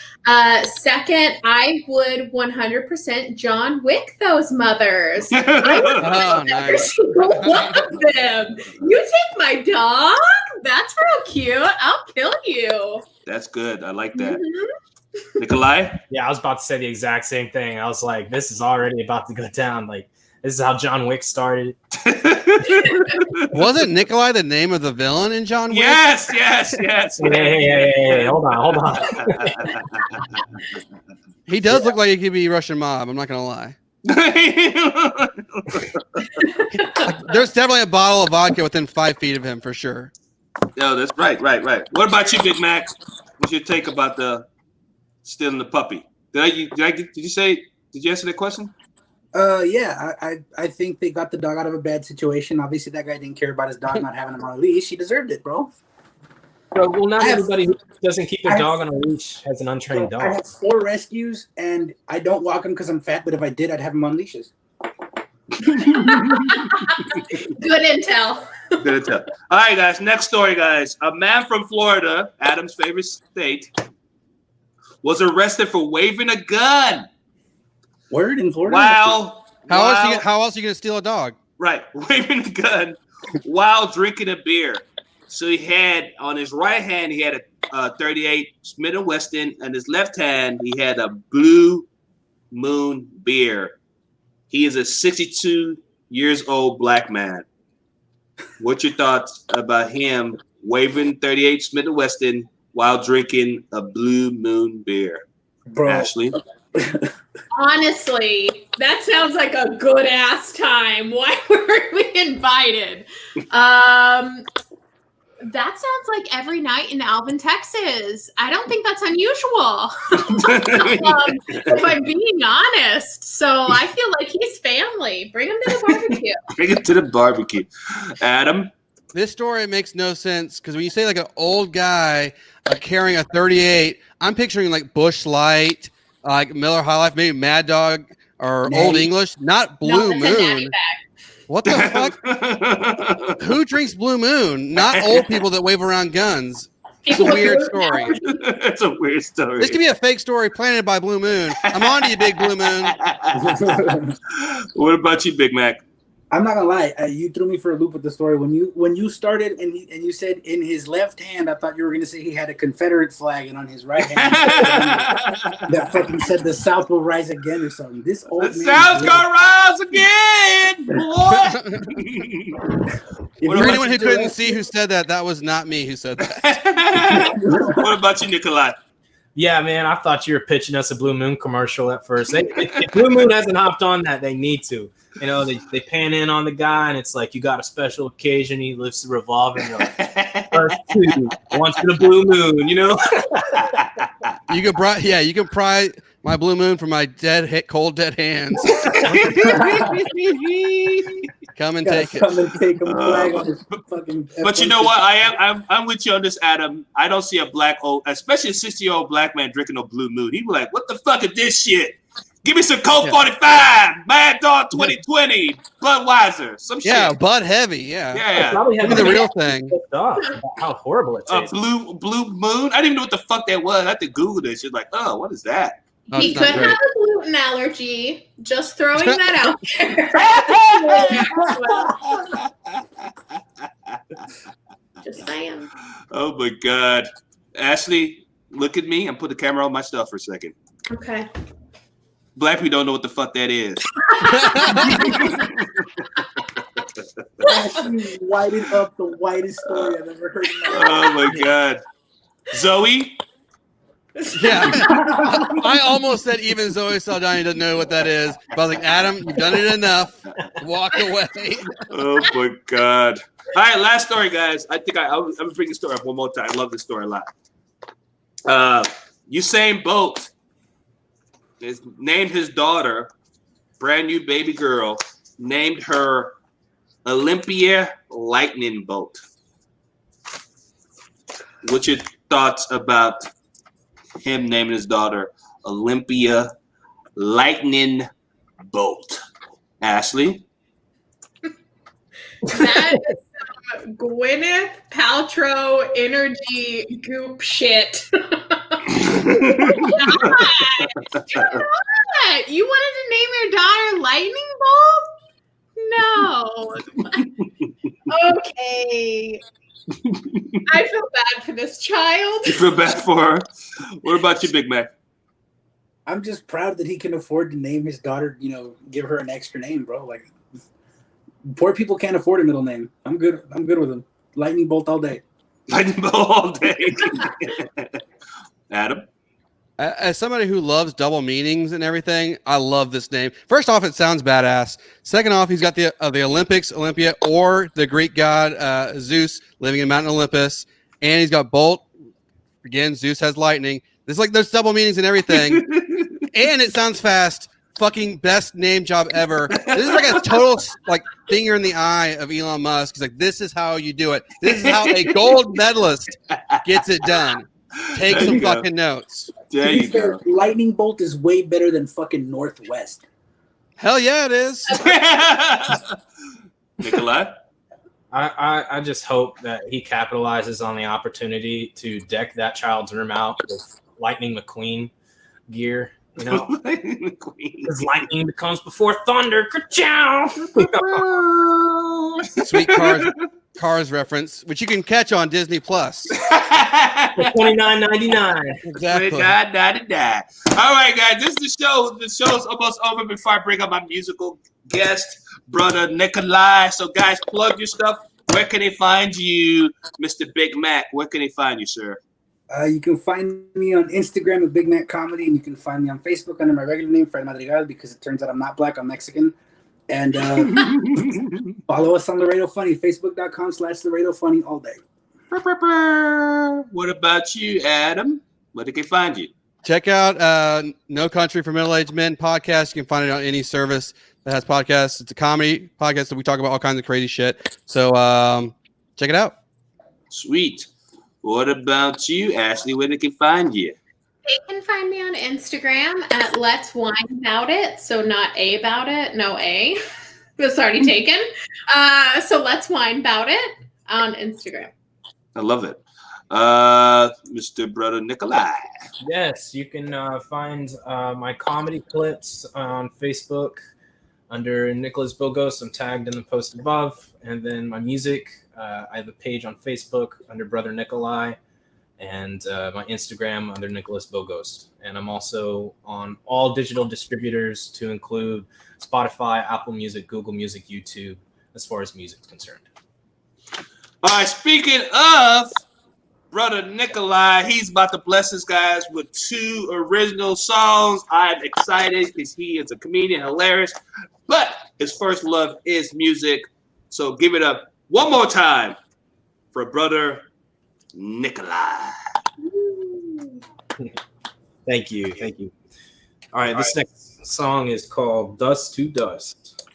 Second, I would 100% John Wick those mothers. I would every single one of them. You take my dog? That's real cute. I'll kill you. That's good. I like that. Nikolai? Yeah, I was about to say the exact same thing. I was like, this is already about to go down. Like, this is how John Wick started. Wasn't Nikolai the name of the villain in John Wick? Yes. Hey, hold on. He does look like he could be Russian mob. I'm not gonna lie. There's definitely a bottle of vodka within 5 feet of him for sure. No, that's right. What about you, Big Mac? What's your take about the stealing the puppy? Did you answer that question? Yeah, I think they got the dog out of a bad situation. Obviously, that guy didn't care about his dog not having him on a leash. He deserved it, bro. Well, not everybody who doesn't keep their dog on a leash has an untrained dog. I have 4 rescues, and I don't walk them because I'm fat. But if I did, I'd have them on leashes. Good intel. Good intel. All right, guys. Next story, guys. A man from Florida, Adam's favorite state, was arrested for waving a gun. Word in Florida. Wow. How else are you gonna steal a dog? Right, waving a gun while drinking a beer. So he had on his right hand, he had a .38 Smith & Wesson. In his left hand, he had a Blue Moon beer. He is a 62 years old black man. What's your thoughts about him waving .38 Smith & Wesson while drinking a Blue Moon beer? Bro. Ashley? Honestly, that sounds like a good ass time. Why weren't we invited? That sounds like every night in Alvin, Texas. I don't think that's unusual. If I'm being honest. So I feel like he's family. Bring him to the barbecue. Bring him to the barbecue. Adam? This story makes no sense because when you say like an old guy carrying a 38, I'm picturing like Busch Light, like Miller High Life, maybe Mad Dog or Old English, not Blue Moon. What the fuck? Who drinks Blue Moon? Not old people that wave around guns. It's a weird story. It's a weird story. This could be a fake story planted by Blue Moon. I'm on to you, Big Blue Moon. What about you, Big Mac? I'm not gonna lie, you threw me for a loop with the story when you started and you said in his left hand. I thought you were gonna say he had a Confederate flag, and on his right hand that fucking said the South will rise again or something. This old the South's gonna rise again, boy. For anyone who couldn't see who said that, that was not me who said that. What about you, Nikolai? Yeah, man, I thought you were pitching us a Blue Moon commercial at first. If Blue Moon hasn't hopped on that, they need to. You know, they pan in on the guy, and it's like you got a special occasion. He lifts the revolver, and you're like, first two, once in a Blue Moon, you know? You can pry my Blue Moon from my cold dead hands. Come and take it. Come and take him flag on his fucking. But you know what? I'm with you on this, Adam. I don't see a black old, especially a 60-year-old black man drinking a Blue Moon. He'd be like, "What the fuck is this shit? Give me some Colt 45, Mad Dog 2020, Budweiser, some shit." Yeah, Bud Heavy. Yeah. Give me the real thing. How horrible it tastes. Blue Moon. I didn't even know what the fuck that was. I had to Google this. You're like, oh, what is that? He could have a gluten allergy. Just throwing that out there. Just saying. Oh my God, Ashley, look at me and put the camera on my stuff for a second. Okay. Black people don't know what the fuck that is. Ashley whited up the whitest story I've ever heard in my life. Oh my God, Zoe. Yeah, I almost said even Zoe Saldana doesn't know what that is. But I was like, Adam, you've done it enough. Walk away. Oh my God. All right, last story, guys. I think I'm gonna bring the story up one more time. I love this story a lot. Usain Bolt is named his daughter, brand new baby girl, named her Olympia Lightning Bolt. What's your thoughts about him naming his daughter Olympia Lightning Bolt? Ashley? That is some Gwyneth Paltrow energy goop shit. You wanted to name your daughter Lightning Bolt? No. Okay. I feel bad for this child. You feel bad for her? What about you, Big Mac? I'm just proud that he can afford to name his daughter, give her an extra name, bro. Like, poor people can't afford a middle name. I'm good with him. Lightning Bolt all day. Lightning Bolt all day. Adam? As somebody who loves double meanings and everything, I love this name. First off, it sounds badass. Second off, he's got the Olympics, Olympia, or the Greek god Zeus living in Mount Olympus, and he's got Bolt. Again, Zeus has lightning. There's double meanings and everything, and it sounds fast. Fucking best name job ever. This is like a total finger in the eye of Elon Musk. He's like, this is how you do it. This is how a gold medalist gets it done. Take some fucking notes. There you go. Lightning Bolt is way better than fucking Northwest. Hell yeah, it is. Nikolai? I just hope that he capitalizes on the opportunity to deck that child's room out with Lightning McQueen gear. You know, because lightning becomes before thunder. Ka-chow! Sweet cars. Cars reference, which you can catch on Disney Plus. $29.99. Exactly. $29.99. All right, guys, this is the show. The show's almost over before I bring up my musical guest, Brother Nikolai. So, guys, plug your stuff. Where can they find you, Mr. Big Mac? Where can they find you, sir? You can find me on Instagram at Big Mac Comedy, and you can find me on Facebook under my regular name, Fred Madrigal, because it turns out I'm not black, I'm Mexican. And follow us on Laredo Funny, facebook.com/Laredo Funny all day. What about you, Adam? Where they can find you? Check out No Country for Middle-Aged Men podcast. You can find it on any service that has podcasts. It's a comedy podcast that we talk about all kinds of crazy shit. So check it out. Sweet. What about you, Ashley? Where they can find you? They can find me on Instagram at Let's Wine About It. So not A about it, no A. That's already taken. So Let's Wine About It on Instagram. I love it. Mr. Brother Nikolai. Yes, you can find my comedy clips on Facebook under Nicholas Bogos. I'm tagged in the post above. And then my music, I have a page on Facebook under Brother Nikolai, and my Instagram under Nicholas Bogos. And I'm also on all digital distributors to include Spotify, Apple Music, Google Music, YouTube, as far as music's concerned. All right, speaking of Brother Nikolai, he's about to bless us guys with 2 original songs. I'm excited because he is a comedian, hilarious, but his first love is music. So give it up one more time for Brother Nikolai. Thank you. All right, this next song is called Dust to Dust.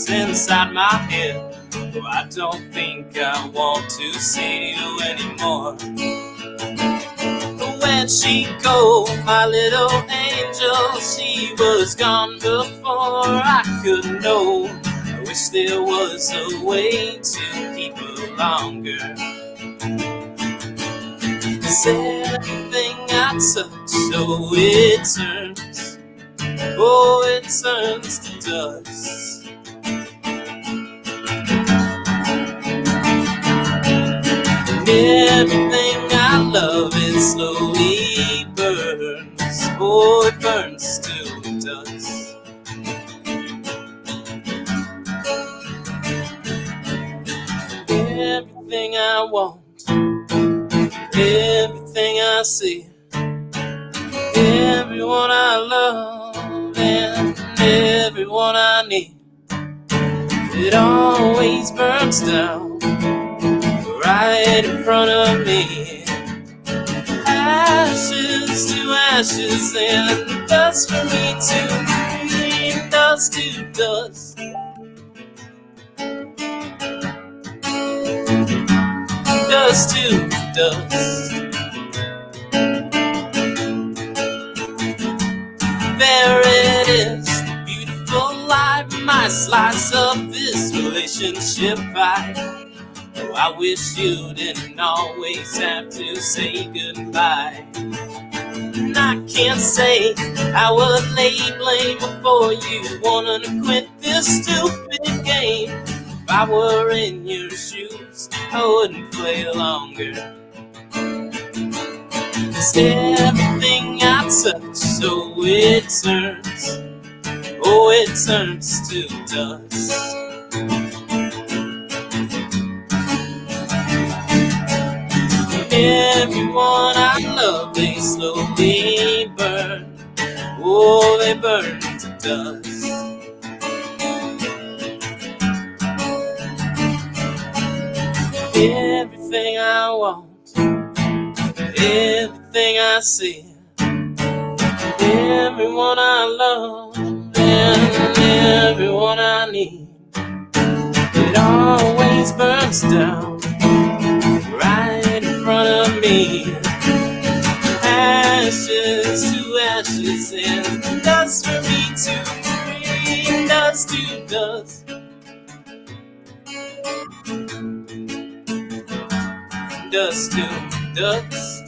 Inside my head, oh, I don't think I want to see you anymore. Where'd she go, my little angel? She was gone before I could know. I wish there was a way to keep her longer. 'Cause everything I touch, oh, it turns to dust. Everything I love, it slowly burns. Oh, it burns to dust. Everything I want, everything I see, everyone I love, and everyone I need, it always burns down right in front of me. Ashes to ashes and dust for me to breathe. Dust to dust. Dust to dust. There it is, the beautiful life, my slice of this relationship pie. Oh, I wish you didn't always have to say goodbye. And I can't say I would lay blame before you wanted to quit this stupid game. If I were in your shoes, I wouldn't play longer. 'Cause everything I touch, so it turns to dust. Everyone I love, they slowly burn. Oh, they burn to dust. Everything I want, everything I see, everyone I love, and everyone I need. It always burns down right in front of me. Ashes to ashes and dust for me to breathe. Dust to dust. Dust to dust.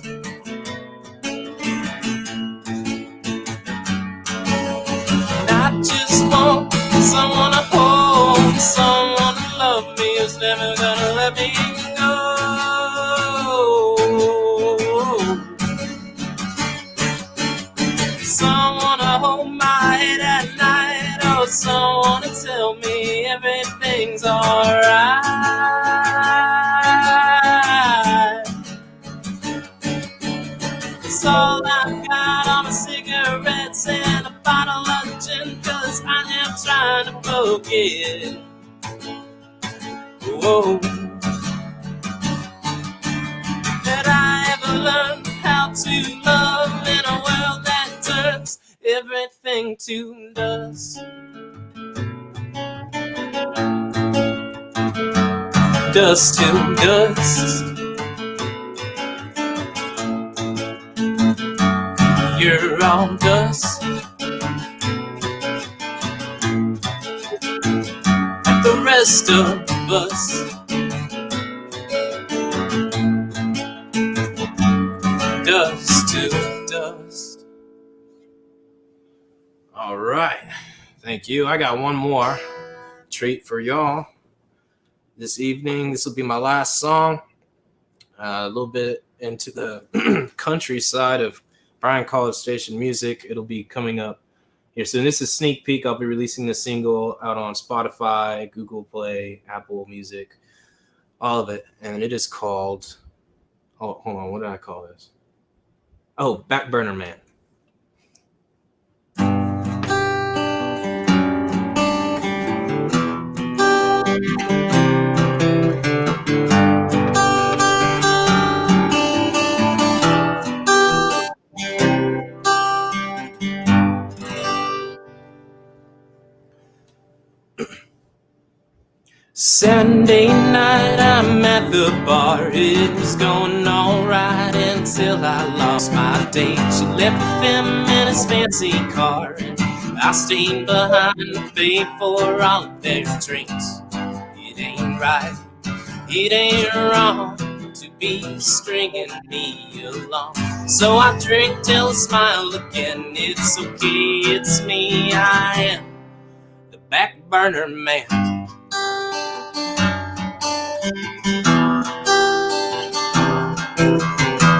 And I just want someone to hold, someone to love me who's never gonna let me go. Someone to hold my head at night, oh, someone to tell me everything's alright. That's all I've got are my cigarettes and a bottle of gin, 'cause I am trying to forget. Whoa. That I ever learned how to love in a world that turns everything to dust. Dust to dust. You're all dust. Like the rest of us. Dust to dust. All right. Thank you. I got one more treat for y'all this evening. This will be my last song. A little bit into the country side of Bryan College Station music. It'll be coming up here soon. This is sneak peek. I'll be releasing the single out on Spotify, Google Play, Apple Music, all of it. And it is called, oh, hold on, what did I call this? Oh, Back Burner Man. Saturday night, I'm at the bar. It was going all right until I lost my date. She left with him in his fancy car, and I stayed behind to pay for all of their drinks. It ain't right, it ain't wrong to be stringing me along. So I drink till I smile again. It's okay, it's me, I am the back burner man.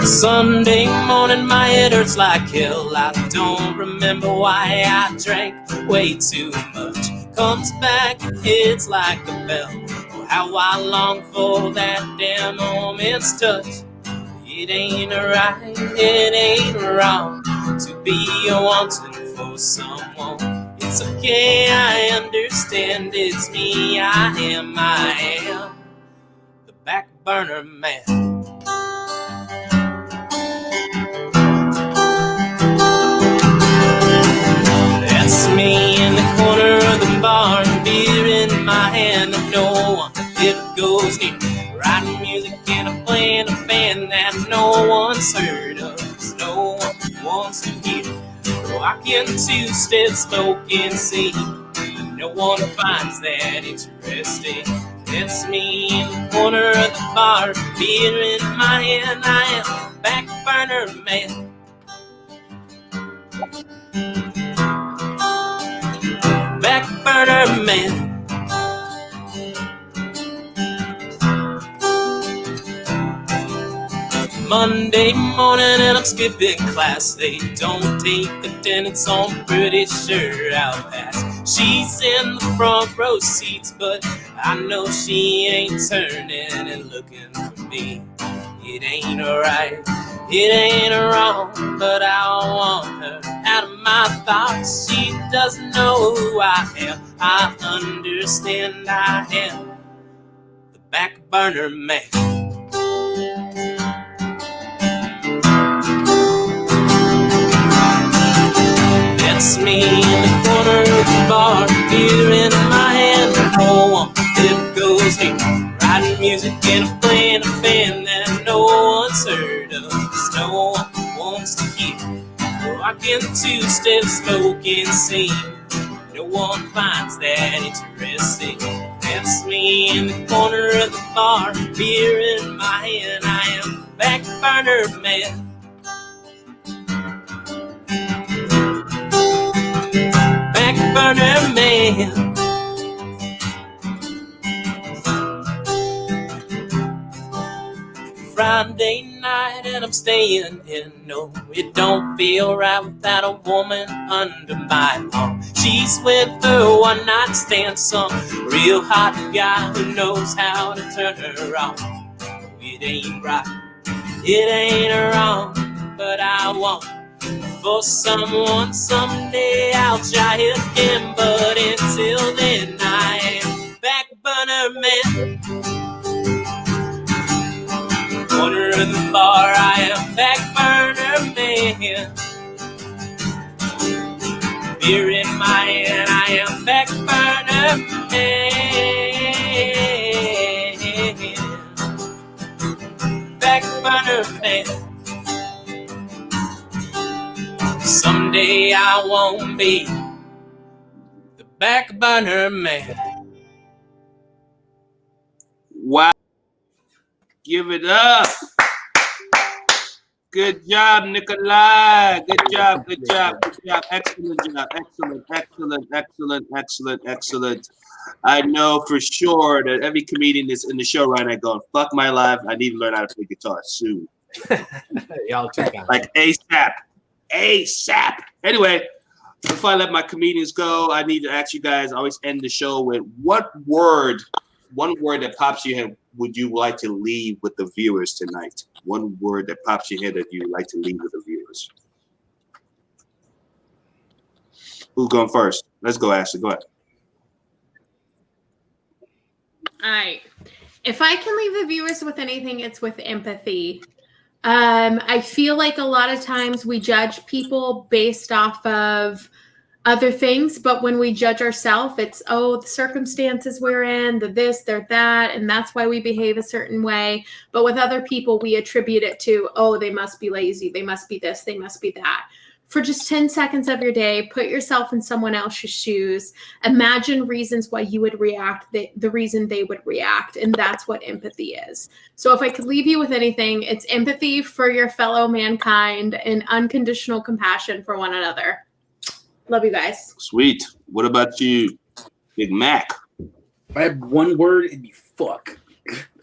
Sunday morning, my head hurts like hell. I don't remember why I drank way too much. Comes back, it's like a bell. Oh, how I long for that damn moment's touch. It ain't right, it ain't wrong to be wanting for someone. It's okay, I understand, it's me, I am the back burner man. That's me in the corner of the bar, beer in my hand, and no one ever goes near. Writing music and I'm playing a band that no one's heard of, 'cause no one wants to hear. Walking 2 steps, smoking seed, no one finds that interesting. That's me in the corner of the bar, beer in my hand, I am the back burner man. Back burner man. Monday morning and I'm skipping class. They don't take attendance, so I'm pretty sure I'll pass. She's in the front row seats, but I know she ain't turning and looking for me. It ain't right, it ain't wrong, but I want her out of my thoughts. She doesn't know who I am. I understand I am the back burner man. That's me in the corner of the bar, beer no one's heard of, 'cause no one wants to hear. Rocking two-step smoking scene, no one finds that interesting. That's me in the corner of the bar, beer in my hand. I am back burner man. Back burner man. Friday night and I'm staying in. No, it don't feel right without a woman under my arm. She's with her one night stand, some real hot guy who knows how to turn her on. It ain't right, it ain't wrong, but I want for someone someday. I'll try again, but until then I am back burner man. Corner of the bar, I am back burner man. Beer in my hand, I am back burner man. Back burner man. Someday I won't be the back burner man. Wow. Give it up. Good job, Nikolai. Good job, good job, good job. Excellent job. Excellent, excellent, excellent, excellent, excellent. I know for sure that every comedian that's in the show right now going, fuck my life. I need to learn how to play guitar soon. Y'all check out. Like ASAP. ASAP. Anyway, before I let my comedians go, I need to ask you guys, I always end the show with one word that pops in your head would you like to leave with the viewers tonight? One word that pops in your head that you would like to leave with the viewers. Who's going first? Let's go, Ashley. Go ahead. All right. If I can leave the viewers with anything, it's with empathy. I feel like a lot of times we judge people based off of other things, but when we judge ourselves, it's, oh, the circumstances we're in, the this, they're that, and that's why we behave a certain way. But with other people, we attribute it to, oh, they must be lazy, they must be this, they must be that. For just 10 seconds of your day, put yourself in someone else's shoes. Imagine reasons why you would react, the reason they would react, and that's what empathy is. So if I could leave you with anything, it's empathy for your fellow mankind and unconditional compassion for one another. Love you guys. Sweet. What about you, Big Mac? If I had one word, it'd be fuck.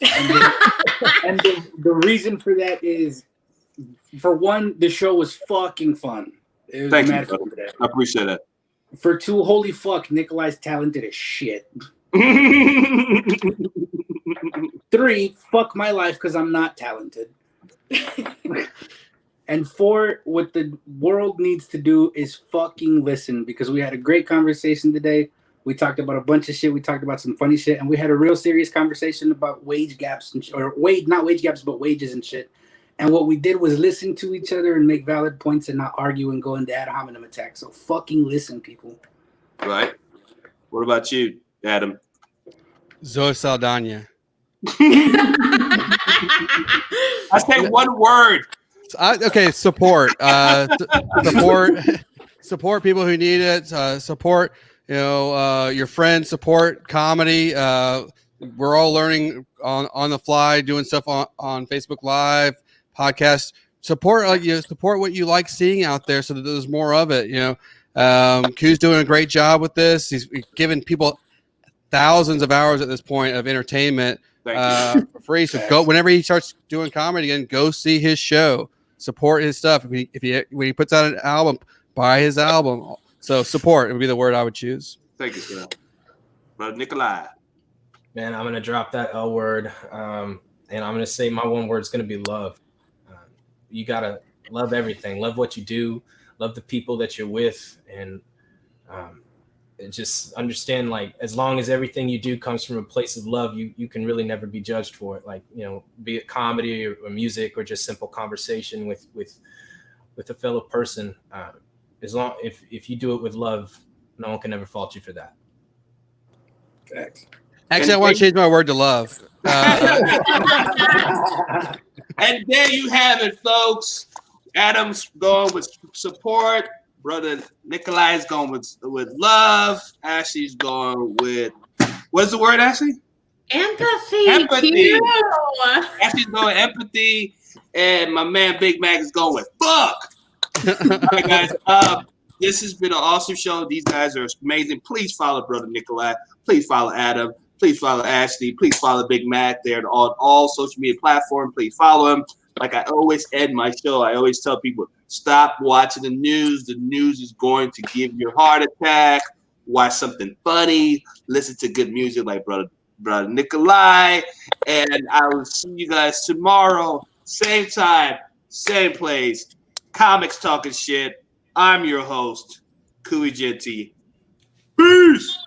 And the reason for that is, for one, the show was fucking fun. It was Thank mad you, fun today. I appreciate that. For two, holy fuck, Nikolai's talented as shit. 3, fuck my life because I'm not talented. And 4, what the world needs to do is fucking listen, because we had a great conversation today. We talked about a bunch of shit. We talked about some funny shit, and we had a real serious conversation about wage gaps and not wage gaps, but wages and shit. And what we did was listen to each other and make valid points and not argue and go into ad hominem attacks. So fucking listen, people. Right. What about you, Adam? Zoe Saldana. I say one word. Okay, support. Support people who need it. Support, your friends. Support comedy. We're all learning on the fly, doing stuff on Facebook Live, podcasts. Support support what you like seeing out there, so that there's more of it. Q's doing a great job with this. He's giving people thousands of hours at this point of entertainment for free. So go whenever he starts doing comedy again, go see his show. Support his stuff. When he puts out an album, buy his album. So support would be the word I would choose. Thank you, sir. Brother Nikolai. Man, I'm gonna drop that L word, and I'm gonna say my one word is gonna be love. You gotta love everything. Love what you do. Love the people that you're with, and just understand, like, as long as everything you do comes from a place of love, you can really never be judged for it. Like, be it comedy or music or just simple conversation with a fellow person. As long if you do it with love, no one can ever fault you for that. Thanks. Actually, I want to change my word to love. And there you have it, folks. Adam's going with support. Brother Nikolai is going with love. Ashley's going with, what's the word, Ashley? Empathy. Empathy. Ashley's going with empathy. And my man Big Mac is going with fuck. All right, guys. This has been an awesome show. These guys are amazing. Please follow Brother Nikolai. Please follow Adam. Please follow Ashley. Please follow Big Mac. They're on all social media platforms. Please follow him. Like I always end my show, I always tell people, stop watching the news. The news is going to give you a heart attack. Watch something funny. Listen to good music like Brother Nikolai. And I will see you guys tomorrow. Same time, same place. Comics Talking Shit. I'm your host, Kui Genti. Peace.